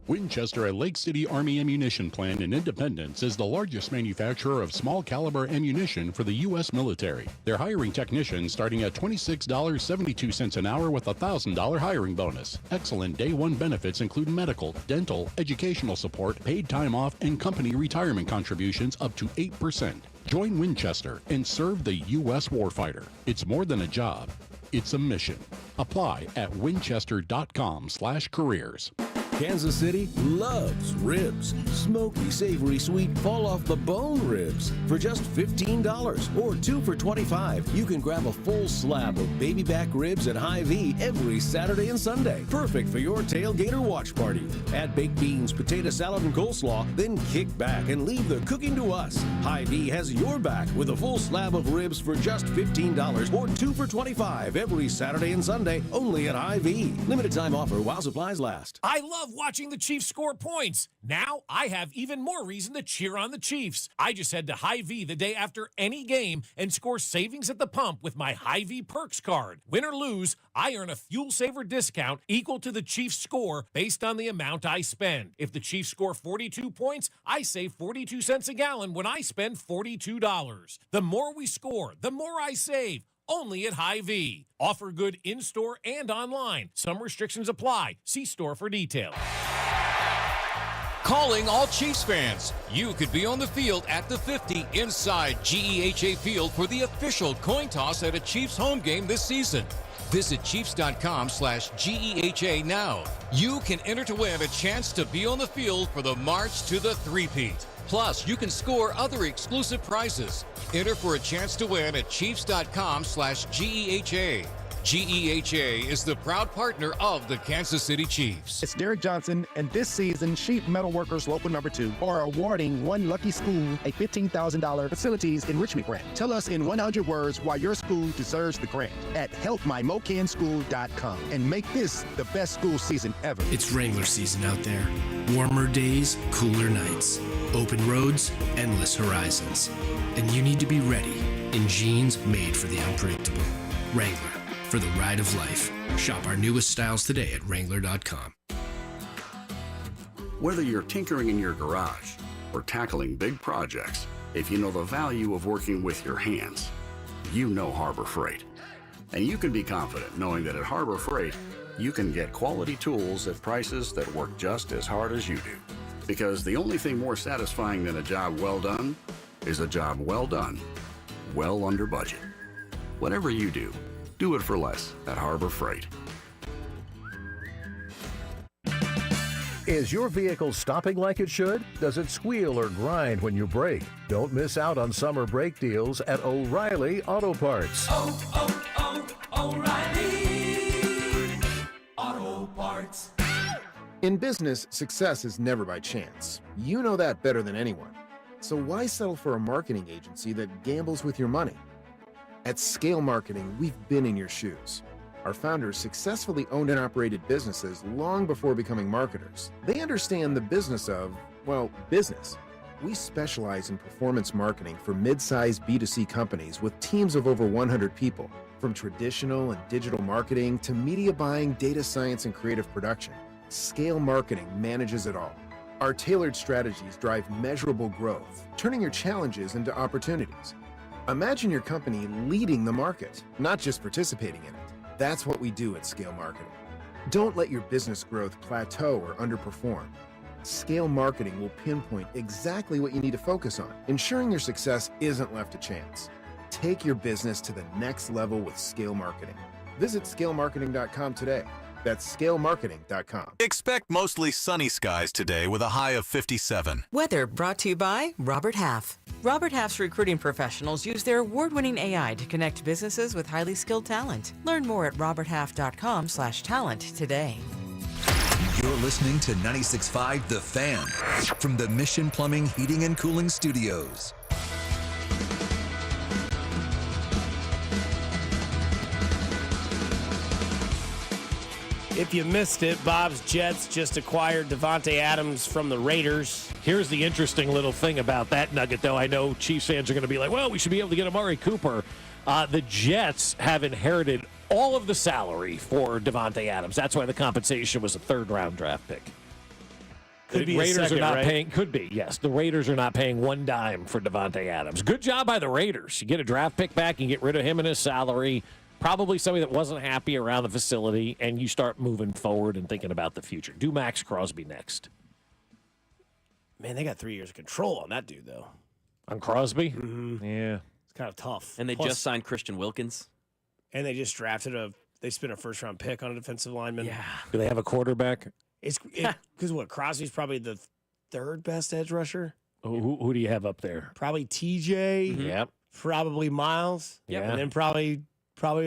Winchester, a Lake City Army ammunition plant in Independence, is the largest manufacturer of small caliber ammunition for the U.S. military. They're hiring technicians starting at $26.72 an hour with a $1,000 hiring bonus. Excellent day one benefits include medical, dental, educational support, paid time off, and company retirement contributions up to 8%. Join Winchester and serve the U.S. warfighter. It's more than a job. It's a mission. Apply at winchester.com/careers. Kansas City loves ribs. Smoky, savory, sweet, fall-off-the-bone ribs for just $15 or 2 for $25. You can grab a full slab of baby back ribs at Hy-Vee every Saturday and Sunday. Perfect for your tailgate or watch party. Add baked beans, potato salad, and coleslaw, then kick back and leave the cooking to us. Hy-Vee has your back with a full slab of ribs for just $15 or 2 for $25 every Saturday and Sunday, only at Hy-Vee. Limited time offer while supplies last. I love watching the Chiefs score points. Now I have even more reason to cheer on the Chiefs. I just head to Hy-Vee the day after any game and score savings at the pump with my Hy-Vee Perks card. Win or lose, I earn a fuel saver discount equal to the Chiefs score based on the amount I spend. If the Chiefs score 42 points, I save 42 cents a gallon when I spend $42. The more we score, the more I save. Only at Hy-Vee. Offer good in-store and online. Some restrictions apply. See store for details. Calling all Chiefs fans. You could be on the field at the 50 inside GEHA Field for the official coin toss at a Chiefs home game this season. Visit Chiefs.com/GEHA now. You can enter to win a chance to be on the field for the March to the Three-Peat. Plus, you can score other exclusive prizes. Enter for a chance to win at Chiefs.com/GEHA. GEHA is the proud partner of the Kansas City Chiefs. It's Derek Johnson, and this season, Sheep Metal Workers Local Number 2 are awarding one lucky school a $15,000 facilities enrichment grant. Tell us in 100 words why your school deserves the grant at helpmymocanschool.com and make this the best school season ever. It's Wrangler season out there. Warmer days, cooler nights, open roads, endless horizons. And you need to be ready in jeans made for the unpredictable. Wrangler, for the ride of life. Shop our newest styles today at Wrangler.com. Whether you're tinkering in your garage or tackling big projects, if you know the value of working with your hands, you know Harbor Freight. And you can be confident knowing that at Harbor Freight, you can get quality tools at prices that work just as hard as you do. Because the only thing more satisfying than a job well done is a job well done, well under budget. Whatever you do it for less at Harbor Freight. Is your vehicle stopping like it should? Does it squeal or grind when you brake? Don't miss out on summer brake deals at O'Reilly Auto Parts. O'Reilly Auto Parts. In business, success is never by chance. You know that better than anyone. So why settle for a marketing agency that gambles with your money? At Scale Marketing, we've been in your shoes. Our founders successfully owned and operated businesses long before becoming marketers. They understand the business of, well, business. We specialize in performance marketing for mid-sized B2C companies with teams of over 100 people, from traditional and digital marketing to media buying, data science, and creative production. Scale Marketing manages it all. Our tailored strategies drive measurable growth, turning your challenges into opportunities. Imagine your company leading the market, not just participating in it. That's what we do at Scale Marketing. Don't let your business growth plateau or underperform. Scale Marketing will pinpoint exactly what you need to focus on, ensuring your success isn't left to chance. Take your business to the next level with Scale Marketing. Visit scalemarketing.com today. That's scalemarketing.com. Expect mostly sunny skies today with a high of 57. Weather brought to you by Robert Half. Robert Half's recruiting professionals use their award-winning AI to connect businesses with highly skilled talent. Learn more at roberthalf.com/talent today. You're listening to 96.5 The Fan from the Mission Plumbing, Heating, and Cooling Studios. If you missed it, Bob's Jets just acquired Devontae Adams from the Raiders. Here's the interesting little thing about that nugget, though. I know Chiefs fans are going to be like, well, we should be able to get Amari Cooper. The Jets have inherited all of the salary for Devontae Adams. That's why the compensation was a third-round draft pick. Could be a Raiders second, are not right? paying. Could be, yes. The Raiders are not paying one dime for Devontae Adams. Good job by the Raiders. You get a draft pick back, you get rid of him and his salary. Probably somebody that wasn't happy around the facility, and you start moving forward and thinking about the future. Do Max Crosby next. Man, they got 3 years of control on that dude, though. On Crosby? Mm-hmm. Yeah. It's kind of tough. And they Plus- just signed Christian Wilkins. And they just drafted they spent a first-round pick on a defensive lineman. Yeah. Do they have a quarterback? It's because what, Crosby's probably the third best edge rusher? Who do you have up there? Probably TJ. Mm-hmm. Yep. Probably Miles. Yep. And then probably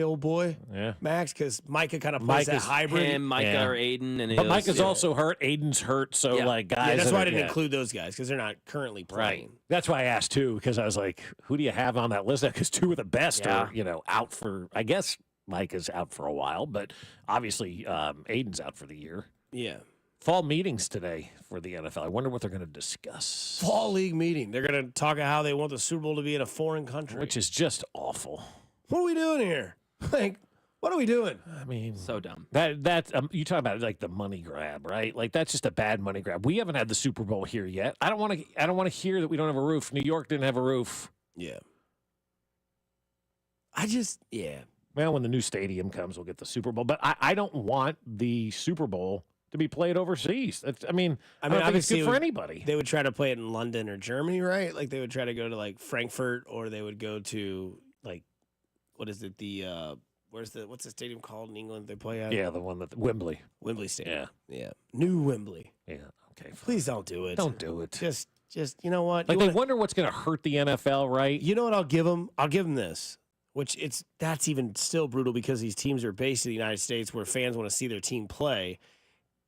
old boy. Yeah. Max, because Micah kind of plays that Micah's- hybrid. Him, Micah, or Aiden. And But Micah's also hurt. Aiden's hurt. So, Yeah. guys. Yeah, that's that why I are- didn't yeah. include those guys, because they're not currently playing. Right. That's why I asked, too, because I was like, who do you have on that list? Because two of the best are, out for, I guess Micah's out for a while, but obviously Aiden's out for the year. Yeah. Fall meetings today for the NFL. I wonder what they're going to discuss. Fall league meeting. They're going to talk about how they want the Super Bowl to be in a foreign country. Which is just awful. What are we doing here? Like, what are we doing? I mean, so dumb. That you talk about like the money grab, right? Like that's just a bad money grab. We haven't had the Super Bowl here yet. I don't want to hear that we don't have a roof. New York didn't have a roof. Yeah. Well, when the new stadium comes, we'll get the Super Bowl. But I don't want the Super Bowl to be played overseas. I don't think it's obviously good for anybody. They would try to play it in London or Germany, right? Like they would try to go to like Frankfurt, or they would go to like, what is it? What's the stadium called in England they play at? Yeah, the one that Wembley. Wembley Stadium. Yeah. Yeah. New Wembley. Yeah. Okay. Please don't do it. Don't do it. Just you know what? Like they wonder what's going to hurt the NFL, right? You know what I'll give them? I'll give them this, which that's even still brutal because these teams are based in the United States where fans want to see their team play.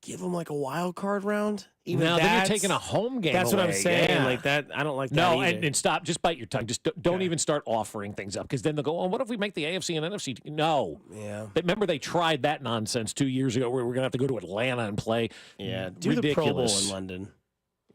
Give them like a wild card round. Even now, then you're taking a home game. That's what I'm away. saying. Yeah. Like that, I don't like that. No, either. and stop. Just bite your tongue. Just don't even start offering things up because then they'll go, oh, what if we make the AFC and NFC? No. Yeah. But remember, they tried that nonsense 2 years ago where we're going to have to go to Atlanta and play. Yeah. Do Ridiculous. the Pro Bowl in London.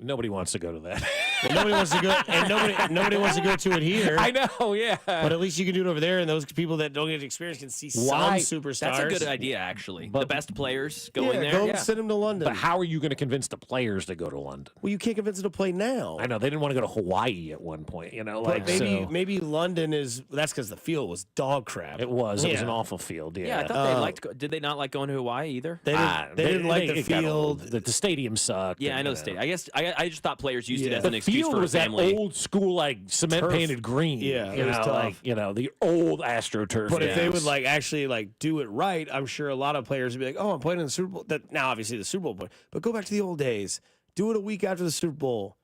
Nobody wants to go to that. Well, nobody wants to go, and nobody wants to go to it here. I know, yeah. But at least you can do it over there, and those people that don't get experience can see Why? some superstars. That's a good idea, actually. But- the best players going there. Go send them to London. But how are you going to convince the players to go to London? Well, you can't convince them to play now. I know they didn't want to go to Hawaii at one point. But maybe London is. That's because the field was dog crap. It was. It was Yeah. an awful field. Yeah. Yeah, I thought they liked. Did they not like going to Hawaii either? They didn't like the it got old. field. The stadium sucked. Yeah, I know the stadium. I guess I just thought players used it as an The excuse field for a was that family. old school, like cement painted green. Yeah, you it was know, tough. like the old AstroTurf. But if they games. would actually do it right, I'm sure a lot of players would be like, "Oh, I'm playing in the Super Bowl." Now, obviously, the Super Bowl, but go back to the old days. Do it a week after the Super Bowl.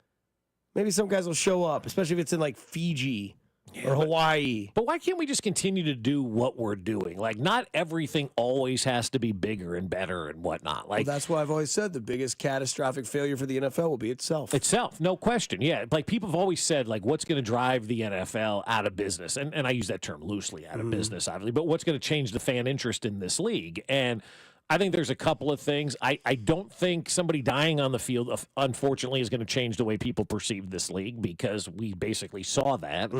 Maybe some guys will show up, especially if it's in like Fiji or Hawaii. But why can't we just continue to do what we're doing? Like, not everything always has to be bigger and better and whatnot. Like, Well, that's why I've always said the biggest catastrophic failure for the NFL will be itself. Itself, no question. Yeah, like people have always said, like, what's going to drive the NFL out of business? And I use that term loosely, out of business, obviously. But what's going to change the fan interest in this league? And I think there's a couple of things. I don't think somebody dying on the field, unfortunately, is going to change the way people perceive this league because we basically saw that.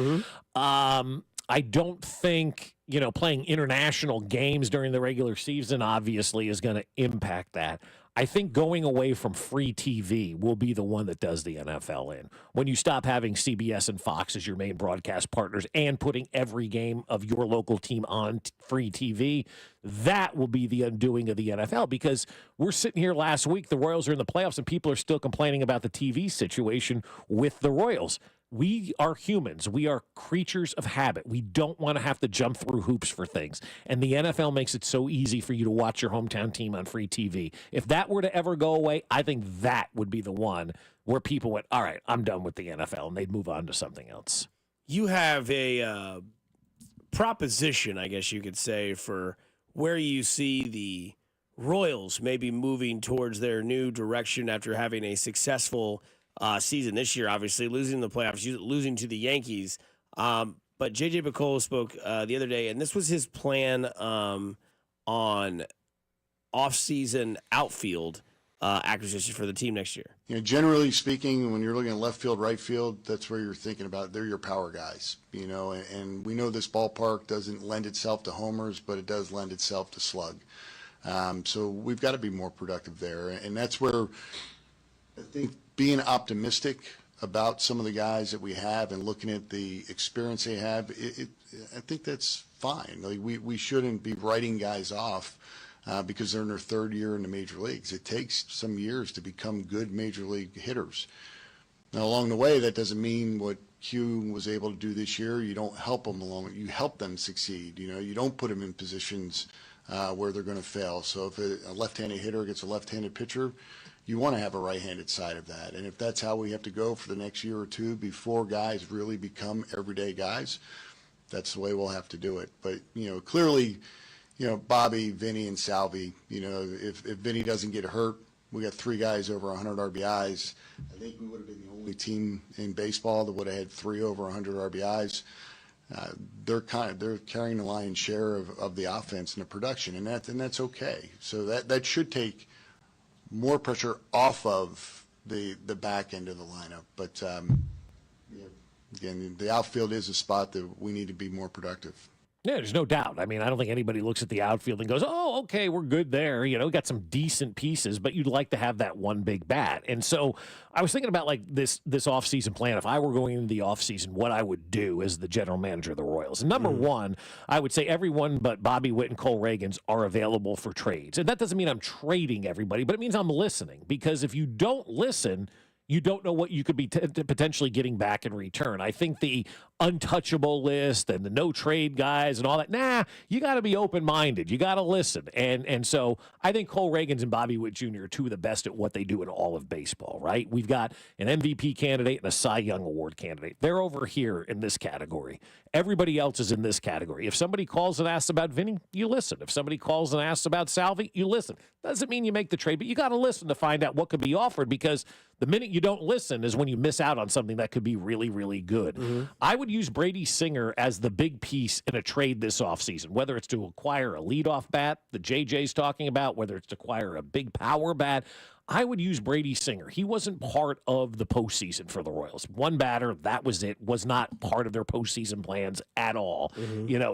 I don't think, playing international games during the regular season obviously is going to impact that. I think going away from free TV will be the one that does the NFL in. When you stop having CBS and Fox as your main broadcast partners and putting every game of your local team on free TV, that will be the undoing of the NFL because we're sitting here last week, the Royals are in the playoffs, and people are still complaining about the TV situation with the Royals. We are humans. We are creatures of habit. We don't want to have to jump through hoops for things. And the NFL makes it so easy for you to watch your hometown team on free TV. If that were to ever go away, I think that would be the one where people went, all right, I'm done with the NFL, and they'd move on to something else. You have a proposition, I guess you could say, for where you see the Royals maybe moving towards their new direction after having a successful season this year, obviously losing the playoffs, losing to the Yankees. But J.J. Picollo spoke the other day, and this was his plan on off-season outfield acquisition for the team next year. Generally speaking, when you're looking at left field, right field, that's where you're thinking about. They're your power guys, and we know this ballpark doesn't lend itself to homers, but it does lend itself to slug. So we've got to be more productive there, and that's where I think being optimistic about some of the guys that we have and looking at the experience they have, I think that's fine. Like we shouldn't be writing guys off because they're in their third year in the major leagues. It takes some years to become good major league hitters. Now, along the way, that doesn't mean what Q was able to do this year. You don't help them along. You help them succeed. You don't put them in positions where they're going to fail. So if a left-handed hitter gets a left-handed pitcher, you want to have a right-handed side of that. And if that's how we have to go for the next year or two before guys really become everyday guys, that's the way we'll have to do it. But, clearly, Bobby, Vinny, and Salvi, if Vinny doesn't get hurt, we got 3 guys over 100 RBIs. I think we would have been the only team in baseball that would have had 3 over 100 RBIs. They're carrying the lion's share of the offense and the production, and that's okay. So that should take more pressure off of the back end of the lineup. But again, the outfield is a spot that we need to be more productive. Yeah, there's no doubt. I mean, I don't think anybody looks at the outfield and goes, oh, okay, we're good there. We got some decent pieces, but you'd like to have that one big bat. And so I was thinking about like this offseason plan. If I were going into the offseason, what I would do as the general manager of the Royals. And number one, I would say everyone but Bobby Witt and Cole Reagans are available for trades. And that doesn't mean I'm trading everybody, but it means I'm listening. Because if you don't listen, you don't know what you could be potentially getting back in return. I think the untouchable list and the no trade guys and all that, you got to be open-minded. You got to listen. And so I think Cole Reagans and Bobby Witt Jr. are 2 of the best at what they do in all of baseball, right? We've got an MVP candidate and a Cy Young Award candidate. They're over here in this category. Everybody else is in this category. If somebody calls and asks about Vinny, you listen. If somebody calls and asks about Salvi, you listen. Doesn't mean you make the trade, but you got to listen to find out what could be offered, because the minute you don't listen is when you miss out on something that could be really, really good. I would use Brady Singer as the big piece in a trade this offseason, whether it's to acquire a leadoff bat that JJ's talking about, whether it's to acquire a big power bat. I would use Brady Singer. He wasn't part of the postseason for the Royals. One batter, that was it, was not part of their postseason plans at all.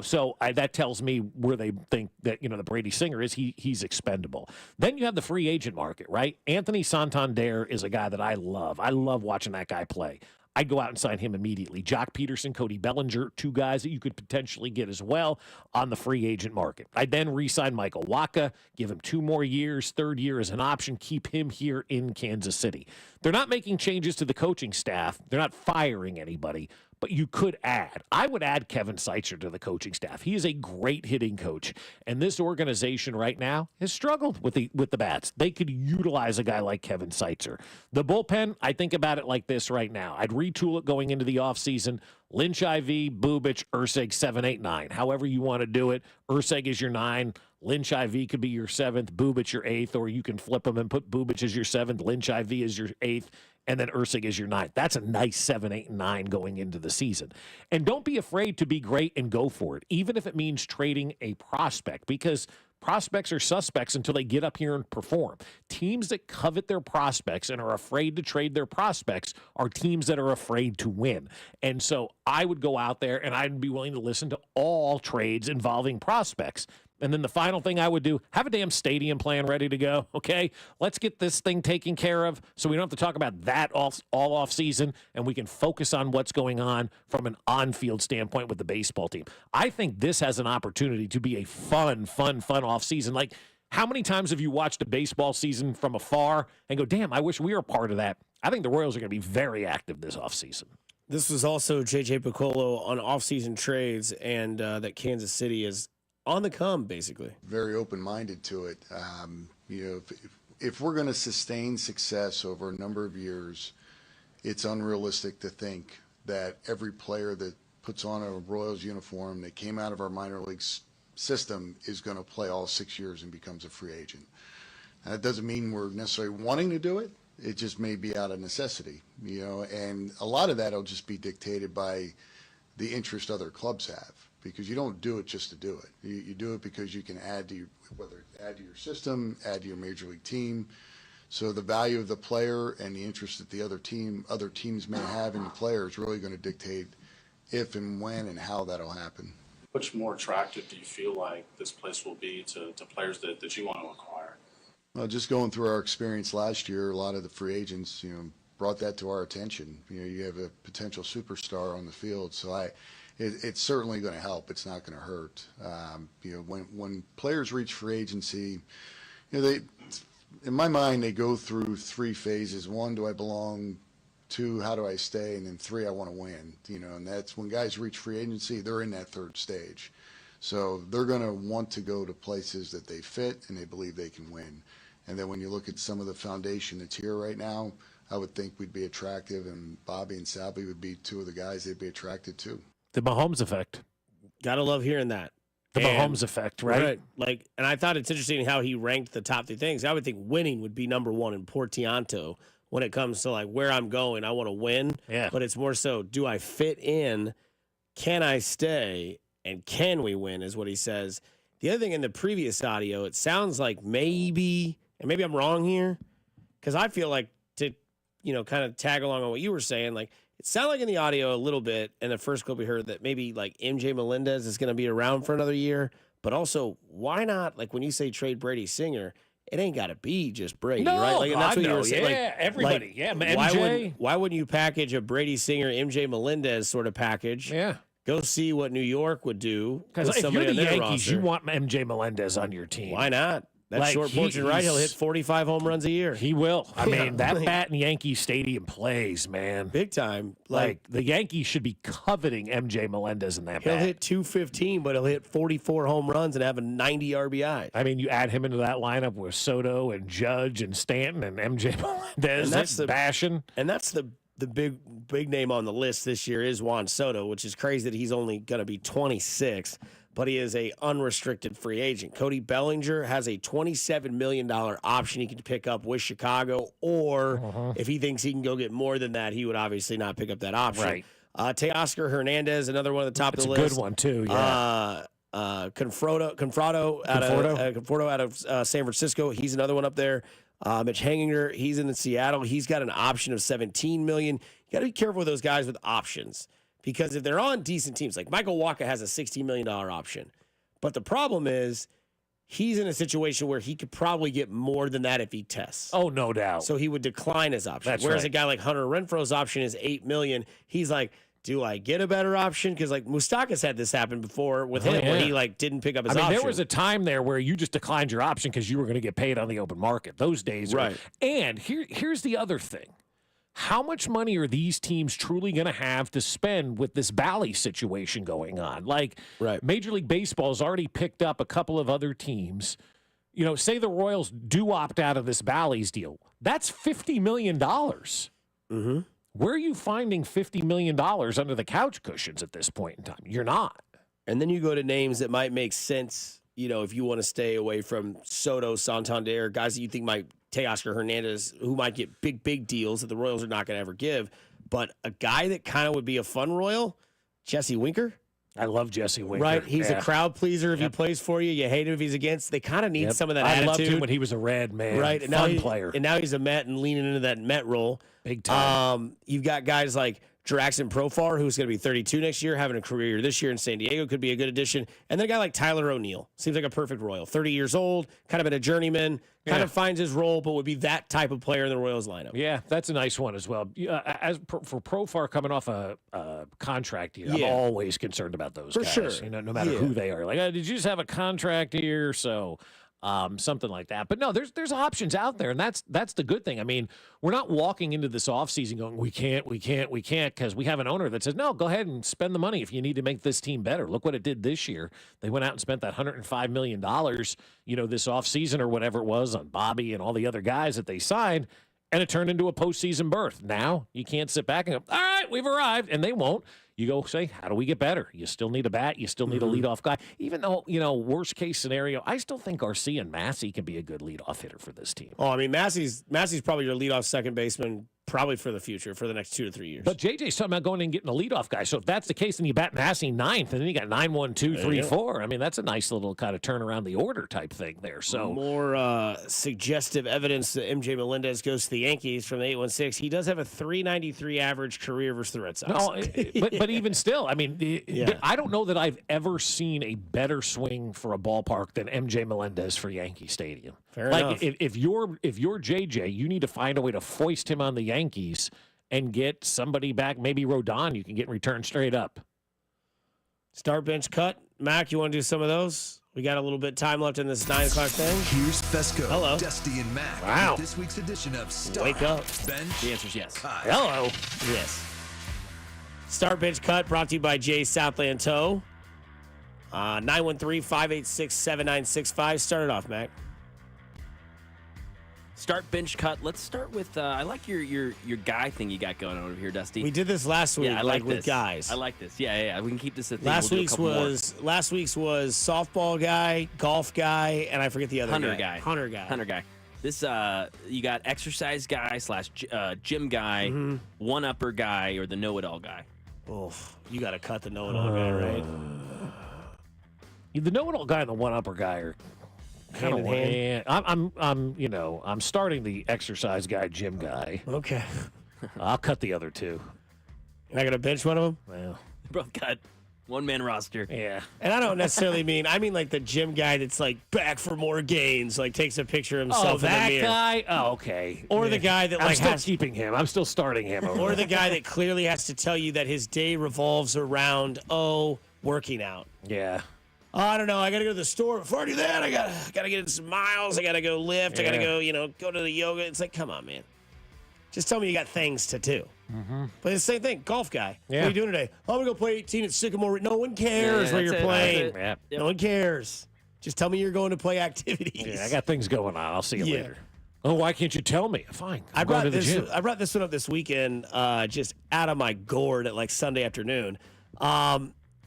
So that tells me where they think that, the Brady Singer is. He's expendable. Then you have the free agent market, right? Anthony Santander is a guy that I love. I love watching that guy play. I'd go out and sign him immediately. Jock Peterson, Cody Bellinger, 2 guys that you could potentially get as well on the free agent market. I'd then re-sign Michael Wacha, give him 2 more years, 3rd year as an option, keep him here in Kansas City. They're not making changes to the coaching staff. They're not firing anybody, but you could add. I would add Kevin Seitzer to the coaching staff. He is a great hitting coach, and this organization right now has struggled with the bats. They could utilize a guy like Kevin Seitzer. The bullpen, I think about it like this right now. I'd retool it going into the offseason. Lynch, IV, Bubic, Urseg, 7, 8, 9. However you want to do it. Urseg is your 9. Lynch, IV could be your 7th. Bubic your 8th, or you can flip them and put Bubic as your 7th. Lynch, IV is your 8th. And then Ursig is your 9th. That's a nice 7, 8, and 9 going into the season. And don't be afraid to be great and go for it, even if it means trading a prospect, because prospects are suspects until they get up here and perform. Teams that covet their prospects and are afraid to trade their prospects are teams that are afraid to win. And so I would go out there and I'd be willing to listen to all trades involving prospects. And then the final thing I would do, have a damn stadium plan ready to go, okay? Let's get this thing taken care of so we don't have to talk about that all off season, and we can focus on what's going on from an on-field standpoint with the baseball team. I think this has an opportunity to be a fun off season. Like, how many times have you watched a baseball season from afar and go, damn, I wish we were part of that? I think the Royals are going to be very active this offseason. This was also J.J. Piccolo on off-season trades, and that Kansas City is on the come, basically. Very open-minded to it. If we're going to sustain success over a number of years, it's unrealistic to think that every player that puts on a Royals uniform that came out of our minor leagues system is going to play all 6 years and becomes a free agent. That doesn't mean we're necessarily wanting to do it. It just may be out of necessity, and a lot of that will just be dictated by the interest other clubs have. Because you don't do it just to do it. You do it because you can add to your system, add to your major league team. So the value of the player and the interest that the other teams may have in the player is really going to dictate if and when and how that'll happen. Much more attractive do you feel like this place will be to players that you want to acquire? Well, just going through our experience last year, a lot of the free agents, brought that to our attention. You have a potential superstar on the field, so it's certainly going to help. It's not going to hurt. When players reach free agency, they, in my mind, they go through 3 phases. 1, do I belong? 2, how do I stay? And then 3, I want to win. And that's when guys reach free agency, they're in that 3rd stage. So they're going to want to go to places that they fit and they believe they can win. And then when you look at some of the foundation that's here right now, I would think we'd be attractive, and Bobby and Salby would be 2 of the guys they'd be attracted to. The Mahomes effect. Gotta love hearing that. The Mahomes effect, right? And I thought it's interesting how he ranked the top 3 things. I would think winning would be number 1 in Portianto when it comes to where I'm going. I want to win. Yeah. But it's more so, do I fit in? Can I stay? And can we win is what he says. The other thing in the previous audio, it sounds like maybe, and maybe I'm wrong here, because I feel like to, kind of tag along on what you were saying, it sounded like in the audio a little bit, and the first clip we heard that maybe MJ Melendez is going to be around for another year, but also why not, when you say trade Brady Singer, it ain't got to be just Brady, right? And that's what you were saying. Yeah, everybody. MJ. Why wouldn't you package a Brady Singer, MJ Melendez sort of package? Yeah. Go see what New York would do. Because if you're the Yankees, roster. you want MJ Melendez on your team. Why not? That short porch and right, he'll hit 45 home runs a year. He will. I mean, that bat in Yankee Stadium plays, man. Big time. The Yankees should be coveting MJ Melendez in that bat. He'll hit 215, but he'll hit 44 home runs and have a 90 RBI. I mean, you add him into that lineup with Soto and Judge and Stanton and MJ Melendez and that's bashing. And that's the big name on the list this year is Juan Soto, which is crazy that he's only going to be 26, but he is a unrestricted free agent. Cody Bellinger has a $27 million option he can pick up with Chicago, or if he thinks he can go get more than that, he would obviously not pick up that option. Right. Teoscar Hernandez, another one at the top of the list. It's a good one, too, yeah. Conforto out of San Francisco. He's another one up there. Mitch Henginger, he's in Seattle. He's got an option of $17 million. You got to be careful with those guys with options, because if they're on decent teams, like Michael Wacha has a $16 million option. But the problem is he's in a situation where he could probably get more than that if he tests. Oh, no doubt. So he would decline his option. Whereas a guy like Hunter Renfro's option is $8 million. He's like, do I get a better option? Because Moustakas had this happen before with him, where he didn't pick up his option. There was a time there where you just declined your option because you were going to get paid on the open market. Those days, right? And here's the other thing: how much money are these teams truly going to have to spend with this Bally situation going on? Major League Baseball has already picked up a couple of other teams. Say the Royals do opt out of this Bally's deal. That's $50 million. Mm-hmm. Where are you finding $50 million under the couch cushions at this point in time? You're not. And then you go to names that might make sense, if you want to stay away from Soto, Santander, guys that you think might, Teoscar Hernandez, who might get big deals that the Royals are not going to ever give. But a guy that kind of would be a fun Royal, Jesse Winker. I love Jesse Winker. Right? He's a crowd pleaser if he plays for you. You hate him if he's against. They kind of need some of that attitude. I loved him when he was a Red, man. Right? And Fun player. And now he's a Met and leaning into that Met role. Big time. You've got guys like Jackson Profar, who's going to be 32 next year, having a career this year in San Diego, could be a good addition. And then a guy like Tyler O'Neill. Seems like a perfect Royal. 30 years old, kind of been a journeyman, kind of finds his role, but would be that type of player in the Royals lineup. Yeah, that's a nice one as well. For Profar coming off a contract here, I'm always concerned about those guys. For sure. No matter who they are. Did you just have a contract here? So something like that. But no, there's options out there, and that's the good thing. I mean, we're not walking into this offseason going, we can't, because we have an owner that says, no, go ahead and spend the money if you need to make this team better. Look what it did this year. They went out and spent that $105 million, this offseason or whatever it was on Bobby and all the other guys that they signed, and it turned into a postseason berth. Now you can't sit back and go, all right, we've arrived, and they won't. You go say, how do we get better? You still need a bat. You still need a leadoff guy. Even though, worst case scenario, I still think Garcia and Massey can be a good leadoff hitter for this team. Oh, I mean, Massey's probably your leadoff second baseman probably for the future, for the next 2 to 3 years. But JJ's talking about going and getting a leadoff guy. So if that's the case, then you bat Massey ninth, and then you got 9, 1, 2, 3, 4. I mean, that's a nice little kind of turn around the order type thing there. So more suggestive evidence that MJ Melendez goes to the Yankees from the 816. He does have a .393 average career versus the Red Sox. No, but but even still, I mean, Yeah. I don't know that I've ever seen a better swing for a ballpark than MJ Melendez for Yankee Stadium. Fair enough. If you're JJ, you need to find a way to foist him on the Yankees and get somebody back. Maybe Rodon you can get in return straight up. Start, bench, cut. Mac, you want to do some of those? We got a little bit of time left in this 9 o'clock thing. Here's Fescoe, Hello. Dusty, and Mac Wow. with this week's edition of Start, Wake up. Bench, The answer's yes. Cut. Hello. Yes. Start, bench, cut brought to you by Jay Southland Tow. 913-586-7965. Start it off, Mac. Start, bench, cut. Let's start with. I like your guy thing you got going on over here, Dusty. We did this last week, Yeah, I like with this. guys. I like this. Yeah. We can keep this a thing. Last We'll do a week's couple more. last week's was softball guy, golf guy, and I forget the other Hunter guy. guy. Hunter guy. This you got exercise guy / gym guy, Mm-hmm. one upper guy, or the know-it-all guy. Oof, you got to cut the know-it-all guy, right? The know-it-all guy and the one-upper guy are kind Hand of in hand. I'm starting the exercise guy, gym guy. Okay. I'll cut the other two. You're not gonna bench one of them? Well, Both got one-man roster. yeah. And I don't necessarily I mean like the gym guy that's like back for more gains, like takes a picture of himself Oh, in the that mirror. guy? Oh, okay. Or the Yeah. guy that I'm like still has keeping him. I'm still starting him. or the guy that clearly has to tell you that his day revolves around working out. Yeah. Oh, I don't know. I gotta go to the store. Before I do that, I gotta get in some miles. I gotta go lift. I gotta Yeah. go to the yoga. It's like, come on, man. Just tell me you got things to do. Mm-hmm. But it's the same thing. Golf guy. What Yeah. are you doing today? I'm gonna go play 18 at Sycamore. No one cares Yeah, where that's you're it, playing. that's it. Yeah. No one cares. Just tell me you're going to play activities. Yeah, I got things going on. I'll see you Yeah. later. Oh, why can't you tell me? Fine. I I'm going brought to the this. gym. I brought this one up this weekend, just out of my gourd at like Sunday afternoon.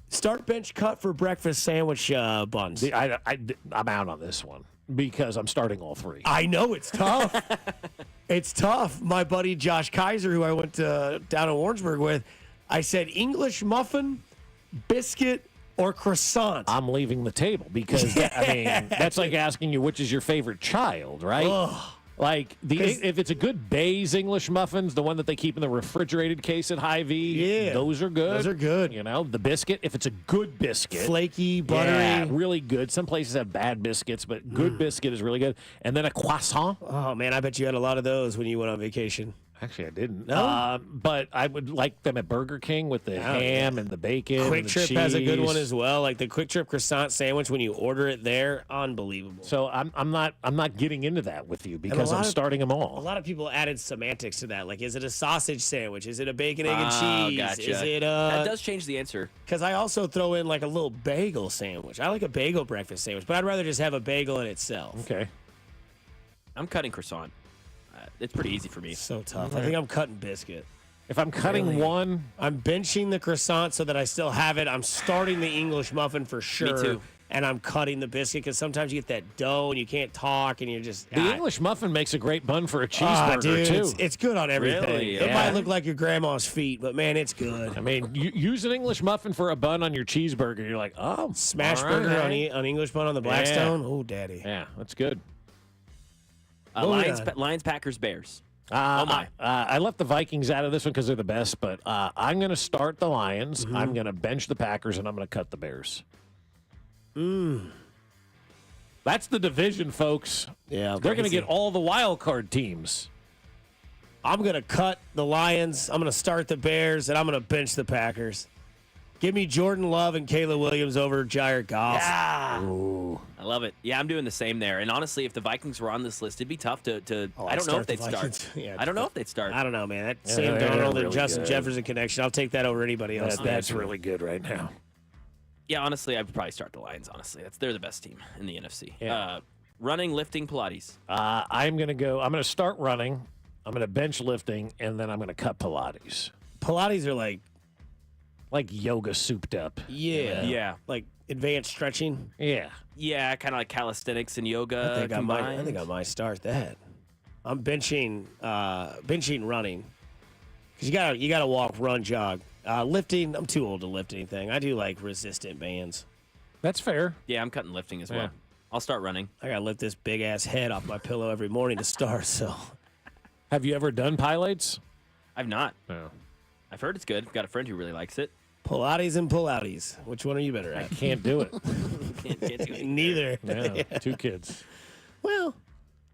Start, bench, cut for breakfast sandwich buns. I'm out on this one because I'm starting all three. I know it's tough. It's tough. My buddy Josh Kaiser, who I went down in Warrensburg with, I said English muffin, biscuit, or croissant. I'm leaving the table because that's like asking you which is your favorite child, right? Ugh. Like if it's a good Bay's English muffins, the one that they keep in the refrigerated case at Hy-Vee, Yeah. those are good. Those are good. You know, the biscuit, if it's a good biscuit, Flaky, buttery. yeah, really good. Some places have bad biscuits, but good biscuit is really good. And then a croissant. Oh man, I bet you had a lot of those when you went on vacation. Actually, I didn't. No? But I would like them at Burger King with the ham and the bacon. Quick and the Trip has a good cheese. one as well. Like the Quick Trip croissant sandwich when you order it there, unbelievable. So I'm not getting into that with you because lot I'm of- starting them A all. lot of people added semantics to that. Like, is it a sausage sandwich? Is it a bacon, egg, and Oh, cheese? gotcha. Is it That does change the answer. Because I also throw in like a little bagel sandwich. I like a bagel breakfast sandwich, but I'd rather just have a bagel in itself. Okay. I'm cutting croissant. It's pretty easy for me. So tough. I think I'm cutting biscuit. If I'm cutting Really? one, I'm benching the croissant so that I still have it. I'm starting the English muffin for sure. too. And I'm cutting the biscuit because sometimes you get that dough and you can't talk and you're just. the English muffin makes a great bun for a cheeseburger dude, too. It's good on everything. Really? It Yeah. might look like your grandma's feet, but man, it's good. I mean, you use an English muffin for a bun on your cheeseburger. You're like, oh, Smash all burger right. on English bun on the Blackstone. Oh, daddy. Yeah, that's good. Lions, Packers, Bears. Oh my. I left the Vikings out of this one because they're the best, but I'm going to start the Lions. Mm-hmm. I'm going to bench the Packers, and I'm going to cut the Bears. That's the division, folks. Yeah, They're going to crazy. get all the wild card teams. I'm going to cut the Lions. I'm going to start the Bears, and I'm going to bench the Packers. Give me Jordan Love and Caleb Williams over Jared Goff. Ooh. I love it. Yeah, I'm doing the same there. And honestly, if the Vikings were on this list, it'd be tough to I don't know if they'd start. Yeah, I don't know if they'd start. I don't know, man. That Yeah, Sam they're Darnold really and Justin good. Jefferson connection, I'll take that over anybody else. That's really good right now. Yeah, honestly, I'd probably start the Lions, honestly. They're the best team in the NFC. Yeah. Running, lifting, Pilates. I'm going to start running. I'm going to bench lifting, and then I'm going to cut Pilates. Pilates are like yoga souped up. Yeah. like advanced stretching. Yeah. Yeah, kind of like calisthenics and yoga I think combined. I might start that. I'm benching running because you gotta walk, run, jog. Lifting, I'm too old to lift anything. I do like resistant bands. That's fair. Yeah, I'm cutting lifting as Yeah. well. I'll start running. I gotta lift this big ass head off my pillow every morning to start. So Have you ever done Pilates? I've not. No. I've heard it's good. I've got a friend who really likes it. Pilates and pullouties. Which one are you better at? Can't do it. Can't do it. Neither. Yeah, 2 kids. Well,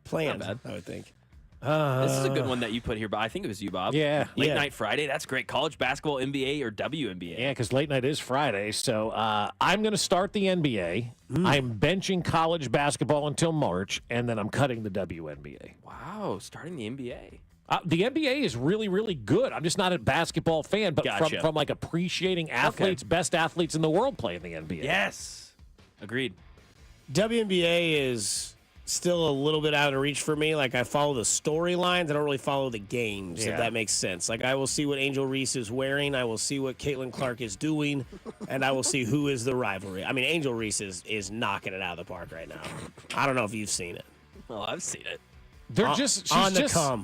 planned, Not I would think. This is a good one that you put here, but I think it was you, Bob. Yeah. Late Night Friday. That's great. College basketball, NBA, or WNBA. Yeah, because late night is Friday. So I'm going to start the NBA. I'm benching college basketball until March, and then I'm cutting the WNBA. Wow, starting the NBA. The NBA is really, really good. I'm just not a basketball fan, but Gotcha. from like appreciating athletes, best athletes in the world play in the NBA. Yes. Agreed. WNBA is still a little bit out of reach for me. Like, I follow the storylines. I don't really follow the games, if that makes sense. Like, I will see what Angel Reese is wearing. I will see what Caitlin Clark is doing, and I will see who is the rivalry. I mean, Angel Reese is knocking it out of the park right now. I don't know if you've seen it. Well, I've seen it.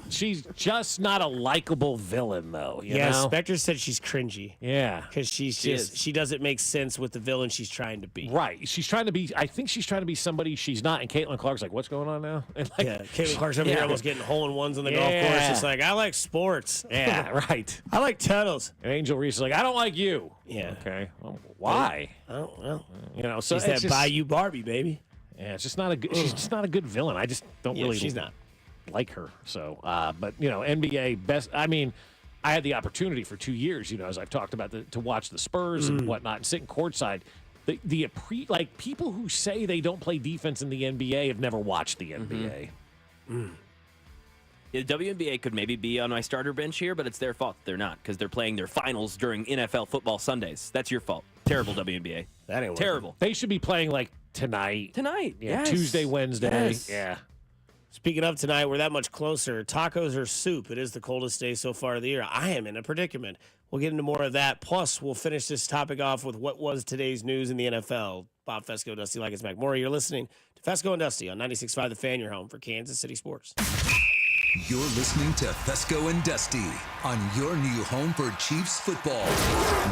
She's just not a likable villain, though. You know? Spectre said she's cringy. Yeah. Because she doesn't make sense with the villain she's trying to be. Right. She's trying to be, I think she's trying to be somebody she's not. And Caitlin Clark's like, what's going on now? And like, Caitlin Clark's over here almost getting hole-in-ones on the golf course. It's like, I like sports. Yeah, right. I like tunnels. And Angel Reese is like, I don't like you. Yeah. Okay. Well, why? Oh, well. You know, so She's that Bayou Barbie, baby. Yeah, it's just not a good, she's just not a good villain. I just don't really she's not. like her. So, but, you know, NBA best, I mean, I had the opportunity for 2 years, you know, as I've talked about, to watch the Spurs and whatnot and sitting courtside. Like, people who say they don't play defense in the NBA have never watched the NBA. Yeah, the WNBA could maybe be on my starter bench here, but it's their fault they're not, because they're playing their finals during NFL football Sundays. That's your fault. Terrible WNBA. That ain't terrible. They should be playing like tonight. Tonight, Yeah, yes. Tuesday, Wednesday. Yes. Yeah. Speaking of tonight, we're that much closer. Tacos or soup? It is the coldest day so far of the year. I am in a predicament. We'll get into more of that. Plus, we'll finish this topic off with what was today's news in the NFL. Bob Fescoe, Dusty Like It's Mac. You're listening to Fescoe and Dusty on 96.5 The Fan, your home for Kansas City sports. You're listening to Fescoe and Dusty on your new home for Chiefs football.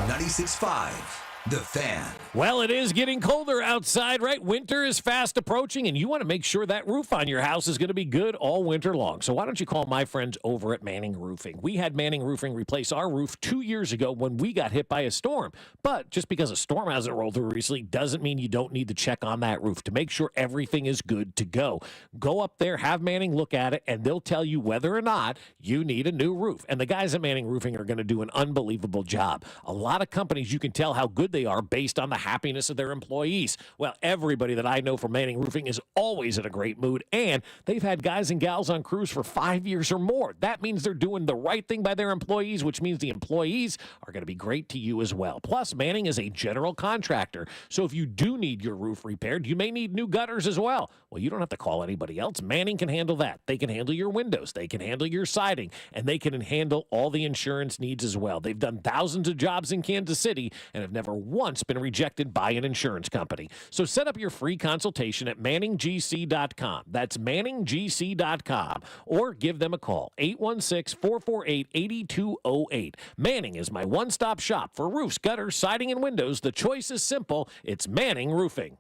96.5 The Fan. Well, it is getting colder outside, right? Winter is fast approaching, and you want to make sure that roof on your house is going to be good all winter long. So why don't you call my friends over at Manning Roofing? We had Manning Roofing replace our roof 2 years ago when we got hit by a storm. But just because a storm hasn't rolled through recently doesn't mean you don't need to check on that roof to make sure everything is good to go. Go up there, have Manning look at it, and they'll tell you whether or not you need a new roof. And the guys at Manning Roofing are going to do an unbelievable job. A lot of companies, you can tell how good they are based on the happiness of their employees. Well, everybody that I know from Manning Roofing is always in a great mood, and they've had guys and gals on crews for 5 years or more. That means they're doing the right thing by their employees, which means the employees are going to be great to you as well. Plus, Manning is a general contractor, so if you do need your roof repaired, you may need new gutters as well. Well, you don't have to call anybody else. Manning can handle that. They can handle your windows. They can handle your siding, and they can handle all the insurance needs as well. They've done thousands of jobs in Kansas City and have never once been rejected by an insurance company. So set up your free consultation at manninggc.com. That's manninggc.com. Or give them a call, 816-448-8208. Manning is my one-stop shop for roofs, gutters, siding, and windows. The choice is simple. It's Manning Roofing.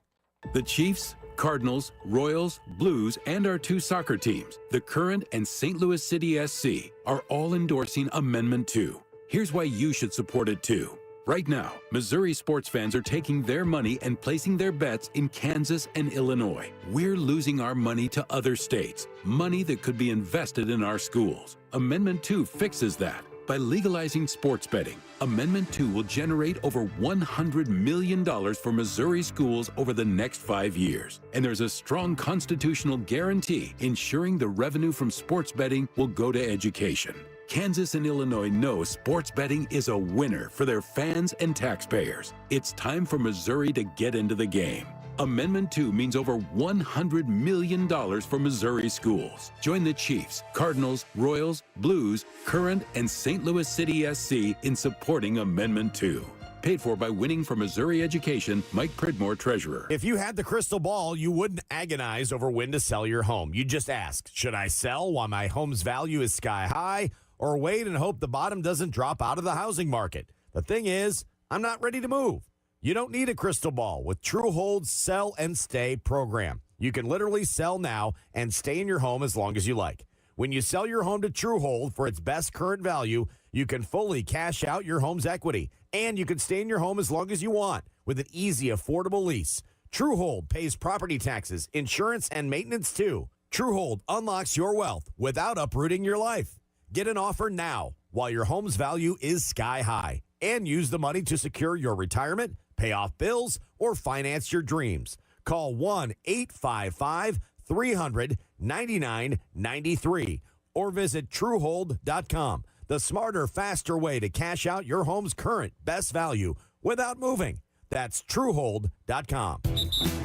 The Chiefs, Cardinals, Royals, Blues, and our 2 soccer teams, the Current and St. Louis City SC, are all endorsing Amendment 2. Here's why you should support it too. Right now, Missouri sports fans are taking their money and placing their bets in Kansas and Illinois. We're losing our money to other states, money that could be invested in our schools. Amendment 2 fixes that. By legalizing sports betting, Amendment 2 will generate over $100 million for Missouri schools over the next 5 years. And there's a strong constitutional guarantee ensuring the revenue from sports betting will go to education. Kansas and Illinois know sports betting is a winner for their fans and taxpayers. It's time for Missouri to get into the game. Amendment 2 means over $100 million for Missouri schools. Join the Chiefs, Cardinals, Royals, Blues, Current, and St. Louis City SC in supporting Amendment 2. Paid for by Winning for Missouri Education, Mike Pridmore, Treasurer. If you had the crystal ball, you wouldn't agonize over when to sell your home. You'd just ask, should I sell while my home's value is sky high, or wait and hope the bottom doesn't drop out of the housing market? The thing is, I'm not ready to move. You don't need a crystal ball with TrueHold's Sell and Stay program. You can literally sell now and stay in your home as long as you like. When you sell your home to Truehold for its best current value, you can fully cash out your home's equity, and you can stay in your home as long as you want with an easy, affordable lease. Truehold pays property taxes, insurance, and maintenance too. Truehold unlocks your wealth without uprooting your life. Get an offer now while your home's value is sky high, and use the money to secure your retirement, pay off bills, or finance your dreams. Call 1-855-300-9993 or visit Truehold.com. The smarter, faster way to cash out your home's current best value without moving. That's Truehold.com.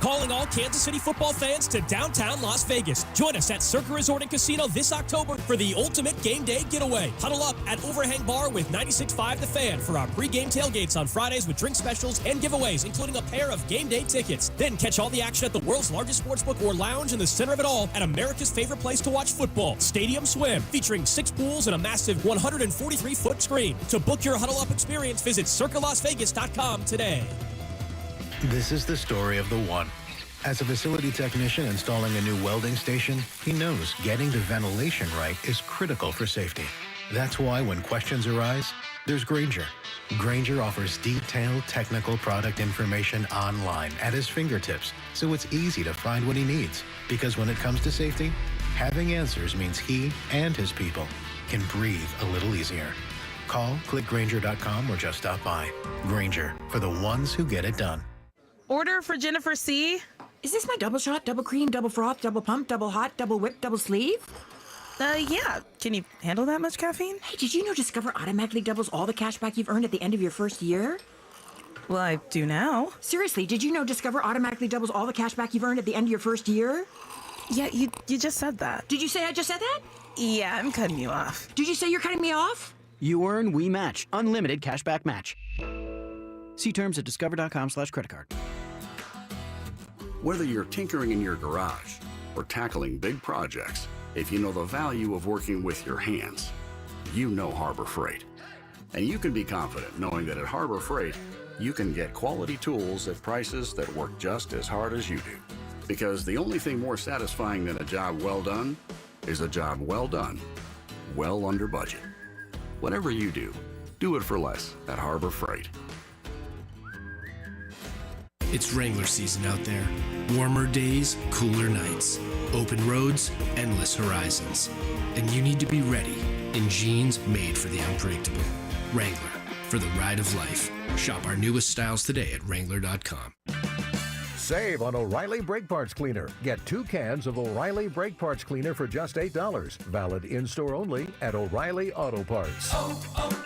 Calling all Kansas City football fans to downtown Las Vegas. Join us at Circa Resort and Casino this October for the ultimate game day getaway. Huddle up at Overhang Bar with 96.5 The Fan for our pregame tailgates on Fridays with drink specials and giveaways, including a pair of game day tickets. Then catch all the action at the world's largest sportsbook or lounge in the center of it all at America's favorite place to watch football, Stadium Swim, featuring 6 pools and a massive 143-foot screen. To book your Huddle Up experience, visit CircaLasVegas.com today. This is the story of the one. As a facility technician installing a new welding station, he knows getting the ventilation right is critical for safety. That's why when questions arise, there's Grainger. Grainger offers detailed technical product information online at his fingertips, so it's easy to find what he needs. Because when it comes to safety, having answers means he and his people can breathe a little easier. Call, click Grainger.com, or just stop by. Grainger, for the ones who get it done. Order for Jennifer C. Is this my double shot, double cream, double froth, double pump, double hot, double whip, double sleeve? Yeah. Can you handle that much caffeine? Hey, did you know Discover automatically doubles all the cash back you've earned at the end of your first year? Well, I do now. Seriously, did you know Discover automatically doubles all the cash back you've earned at the end of your first year? Yeah, you just said that. Did you say I just said that? Yeah, I'm cutting you off. Did you say you're cutting me off? You earn, we match. Unlimited cashback match. See terms at discover.com/creditcard. Whether you're tinkering in your garage or tackling big projects, if you know the value of working with your hands, you know Harbor Freight. And you can be confident knowing that at Harbor Freight, you can get quality tools at prices that work just as hard as you do. Because the only thing more satisfying than a job well done is a job well done, well under budget. Whatever you do it for less at Harbor Freight. It's Wrangler season out there. Warmer days, cooler nights. Open roads, endless horizons. And you need to be ready in jeans made for the unpredictable. Wrangler, for the ride of life. Shop our newest styles today at Wrangler.com. Save on O'Reilly Brake Parts Cleaner. Get 2 cans of O'Reilly Brake Parts Cleaner for just $8. Valid in-store only at O'Reilly Auto Parts. O'Reilly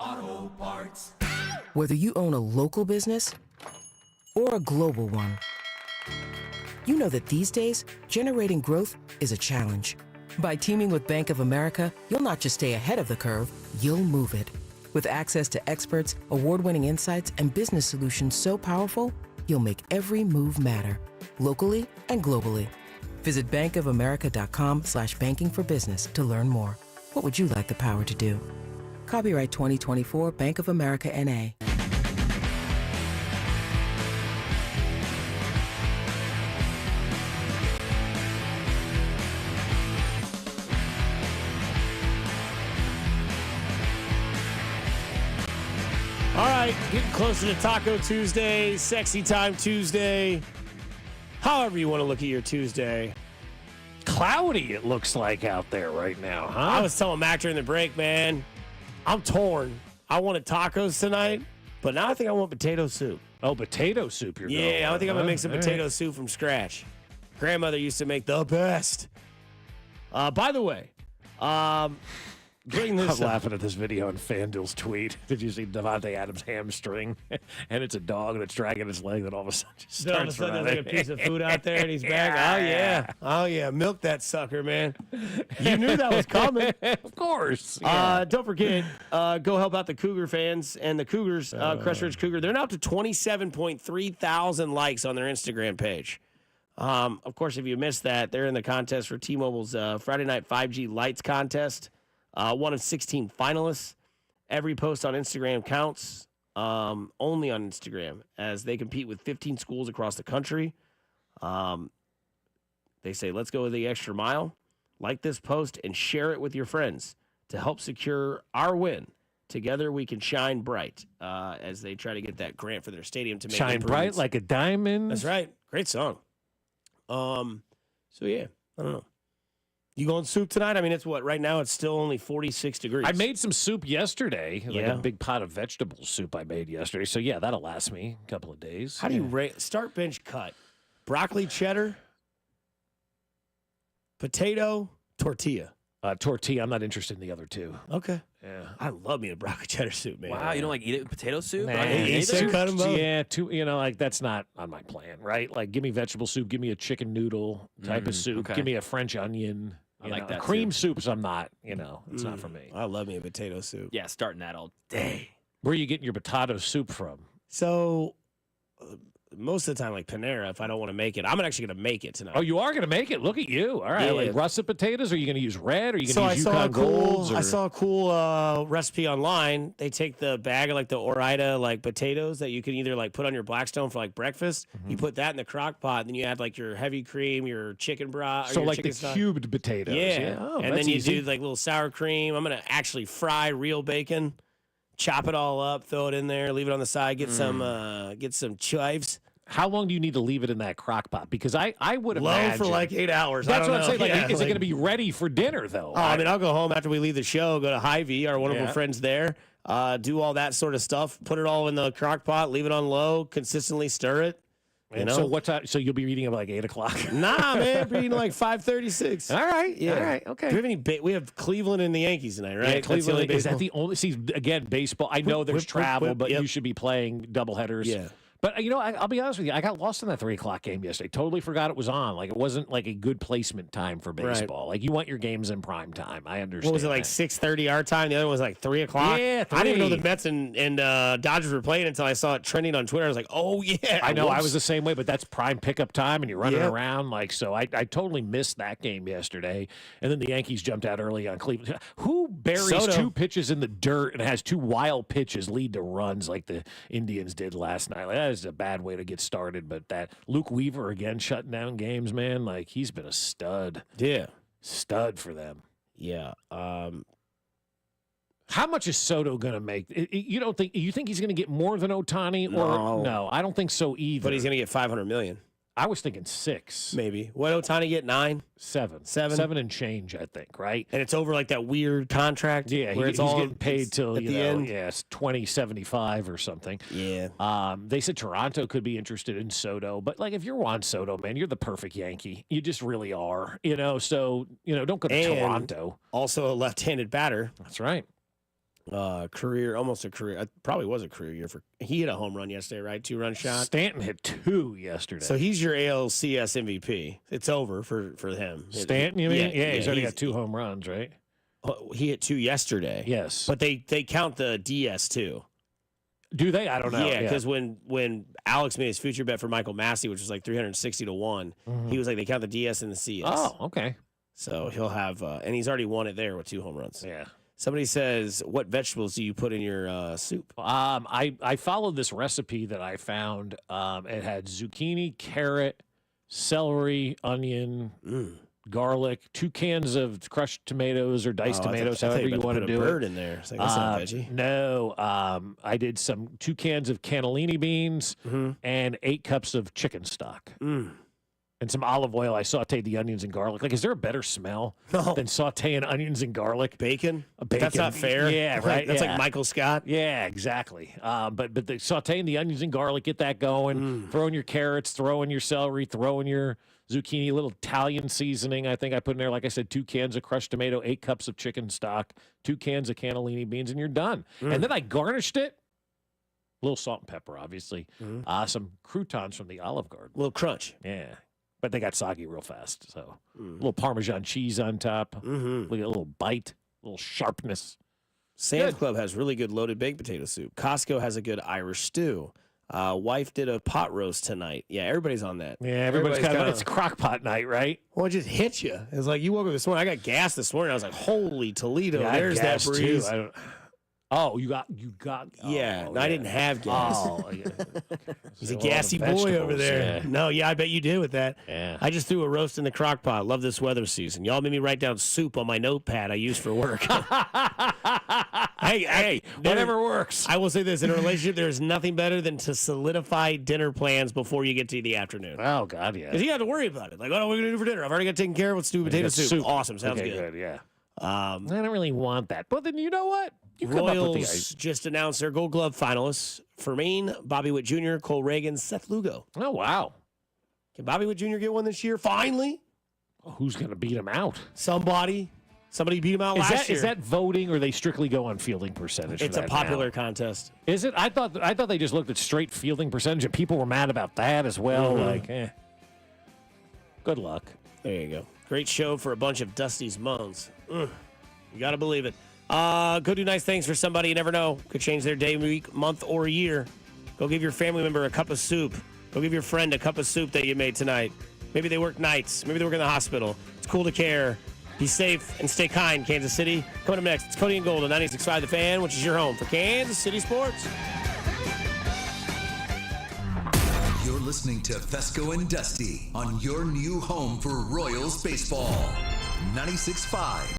Auto Parts. Whether you own a local business or a global one, you know that these days, generating growth is a challenge. By teaming with Bank of America, you'll not just stay ahead of the curve, you'll move it. With access to experts, award-winning insights, and business solutions so powerful, you'll make every move matter, locally and globally. Visit bankofamerica.com/banking for business to learn more. What would you like the power to do? Copyright 2024 Bank of America N.A. All right, getting closer to Taco Tuesday, Sexy Time Tuesday. However you want to look at your Tuesday. Cloudy, it looks like out there right now, huh? I was telling Mac during the break, man, I'm torn. I wanted tacos tonight, but now I think I want potato soup. Oh, potato soup you're going I think I'm going to make some All potato right. soup from scratch. Grandmother used to make the best. By the way, bring this I'm up. laughing at this video on FanDuel's tweet. Did you see Devontae Adams' hamstring? And it's a dog and it's dragging its leg, and all of a sudden just Then all of a starts sudden there's like a running. piece of food out there and he's back. Oh yeah. Milk that sucker, man. You knew that was coming. Of course. Don't forget, go help out the Cougar fans and the Cougars, Crest Ridge Cougar. They're now up to 27.3 thousand likes on their Instagram page. Of course, if you missed that, they're in the contest for T-Mobile's Friday Night 5G Lights contest. One of 16 finalists. Every post on Instagram counts, only on Instagram, as they compete with 15 schools across the country. They say, let's go the extra mile. Like this post and share it with your friends to help secure our win. Together we can shine bright as they try to get that grant for their stadium to make Shine bright like a diamond. That's right. Great song. So, yeah, I don't know. You going soup tonight? I mean, it's what? Right now it's still only 46 degrees. I made some soup yesterday, like Yeah. a big pot of vegetable soup I made yesterday. So, yeah, that'll last me a couple of days. How do you start bench cut? Broccoli cheddar, potato, tortilla. Tortilla, I'm not interested in the other two. Okay. Yeah. I love me a broccoli cheddar soup, man. Wow, you don't like eat it with potato soup? Nah, Not eat so either? cut 'em both. Yeah, like that's not on my plan, right? Like, give me vegetable soup, give me a chicken noodle type of soup, okay. give me a French onion. I like that, cream too. soups. I'm not, it's not for me. I love me a potato soup. Yeah, starting that all day. Where are you getting your potato soup from? So, most of the time, like Panera, if I don't want to make it, I'm actually going to make it tonight. Oh, you are going to make it? Look at you. All right. Yeah. Like russet potatoes? Are you going to use red? Are you So going to use Yukon Golds? I saw a cool recipe online. They take the bag of like the Ore-Ida like potatoes that you can either like put on your Blackstone for like breakfast. You put that in the crock pot, and then you add like your heavy cream, your chicken broth. So your like chicken the stock. cubed potatoes. Yeah. Oh, and that's then you easy. do like little sour cream. I'm gonna actually fry real bacon, chop it all up, throw it in there, leave it on the side, get some chives. How long do you need to leave it in that crock pot? Because I would Low imagine. for like 8 hours. I That's don't what I'm know. saying. Like, Yeah, is it like- going to be ready for dinner, though? Oh, I mean, I'll go home after we leave the show, go to Hy-Vee, our wonderful Yeah. friends there, do all that sort of stuff, put it all in the crock pot, leave it on low, consistently stir it. You know? So what time? So you'll be eating at like 8 o'clock? Nah, man, we're eating like 5:36. All right. Yeah. All right. Okay. Do we have any? We have Cleveland and the Yankees tonight, right? Yeah, That's the only Cleveland, is that baseball? the only? See, again, baseball. I know there's whip, travel, whip, but yep. you should be playing doubleheaders. Yeah. But I'll be honest with you. I got lost in that 3 o'clock game yesterday. Totally forgot it was on. Like it wasn't like a good placement time for baseball. Like you want your games in prime time. I understand. What was it like? that. 6:30 our time. The other one was like 3 o'clock. Yeah, I didn't even know 3. the Mets and Dodgers were playing until I saw it trending on Twitter. I was like, oh yeah. I know I Whoops. was the same way, but that's prime pickup time, and you're running Yep. around like so. I totally missed that game yesterday, and then the Yankees jumped out early on Cleveland. Who buries Soto. 2 pitches in the dirt and has 2 wild pitches lead to runs like the Indians did last night? Like, that is a bad way to get started. But that Luke Weaver again shutting down games, man. Like he's been a stud. Yeah. Stud for them. Yeah. How much is Soto going to make? You think he's going to get more than Ohtani? Or no, I don't think so either. But he's going to get $500 million. I was thinking 6. Maybe. What Ohtani get? 9? 7. 7? 7 and change, I think, right? And it's over like that weird contract. Yeah, where he's it's all getting paid till at the end. Yeah, it's 2075 or something. Yeah. They said Toronto could be interested in Soto, but like if you're Juan Soto, man, you're the perfect Yankee. You just really are. So don't go to And Toronto. Also a left-handed batter. That's right. Almost a career. It probably was a career year for. He hit a home run yesterday, right? 2-run shot. Stanton hit 2 yesterday. So he's your ALCS MVP. It's over for him. Stanton, you mean? Yeah, he's already he's- got 2 home runs, right? He hit 2 yesterday. Yes. But they count the DS too. Do they? I don't know. Yeah, because when Alex made his future bet for Michael Massey, which was like 360 to 1, he was like, they count the DS and the CS. Oh, okay. So he'll have, and he's already won it there with 2 home runs. Yeah. Somebody says, what vegetables do you put in your soup? I followed this recipe that I found. It had zucchini, carrot, celery, onion, garlic, 2 cans of crushed tomatoes or diced tomatoes, however you want to do it. Put a bird in there. It's like, that's not veggie. No, I did 2 cans of cannellini beans and 8 cups of chicken stock. And some olive oil. I sauteed the onions and garlic. Like, is there a better smell than sauteing onions and garlic? Bacon? Bacon. That's not fair. Yeah, right. That's yeah. like Michael Scott. Yeah, exactly. But the sauteing the onions and garlic, get that going. Throw in your carrots, throw in your celery, throw in your zucchini, a little Italian seasoning. I think I put in there, like I said, 2 cans of crushed tomato, 8 cups of chicken stock, 2 cans of cannellini beans, and you're done. And then I garnished it. A little salt and pepper, obviously. Some croutons from the Olive Garden. A little crunch. Yeah. But they got soggy real fast. So a little Parmesan cheese on top. Look at a little bite, a little sharpness. Sam's Club has really good loaded baked potato soup. Costco has a good Irish stew. Wife did a pot roast tonight. Yeah, everybody's on that. Yeah, everybody's got it's crock pot night, right? Well, it just hit you. It's like you woke up this morning. I got gas this morning. I was like, holy Toledo, Yeah, I had there's that gas, too. breeze. Oh, you got. Yeah, Oh, no, I didn't have gas. Oh, yeah. He's a All the gassy boy over vegetables, there. yeah. No, yeah, I bet you did with that. Yeah. I just threw a roast in the crock pot. Love this weather season. Y'all made me write down soup on my notepad I use for work. hey, whatever works. I will say this. In a relationship, there's nothing better than to solidify dinner plans before you get to the afternoon. Oh, God, yeah. Because you have to worry about it. Like, what are we going to do for dinner? I've already got taken care of. Let's do potato soup. Awesome. Sounds Okay, good. Yeah. I don't really want that. But then you know what? You come up with the Royals just announced their Gold Glove finalists. Fermain, Bobby Witt Jr., Cole Reagan, Seth Lugo. Oh, wow. Can Bobby Witt Jr. get one this year? Finally? Oh, who's going to beat him out? Somebody beat him out last year. Is that voting, or they strictly go on fielding percentage? It's a popular contest. Is it? I thought they just looked at straight fielding percentage, and people were mad about that as well. Mhm. Good luck. There you go. Great show for a bunch of Dusty's moans. You got to believe it. Go do nice things for somebody you never know. Could change their day, week, month, or year. Go give your family member a cup of soup. Go give your friend a cup of soup that you made tonight. Maybe they work nights. Maybe they work in the hospital. It's cool to care. Be safe and stay kind, Kansas City. Coming up next, it's Cody and Gold on 96.5 The Fan, which is your home for Kansas City sports. You're listening to Fescoe and Dusty on your new home for Royals baseball. 96.5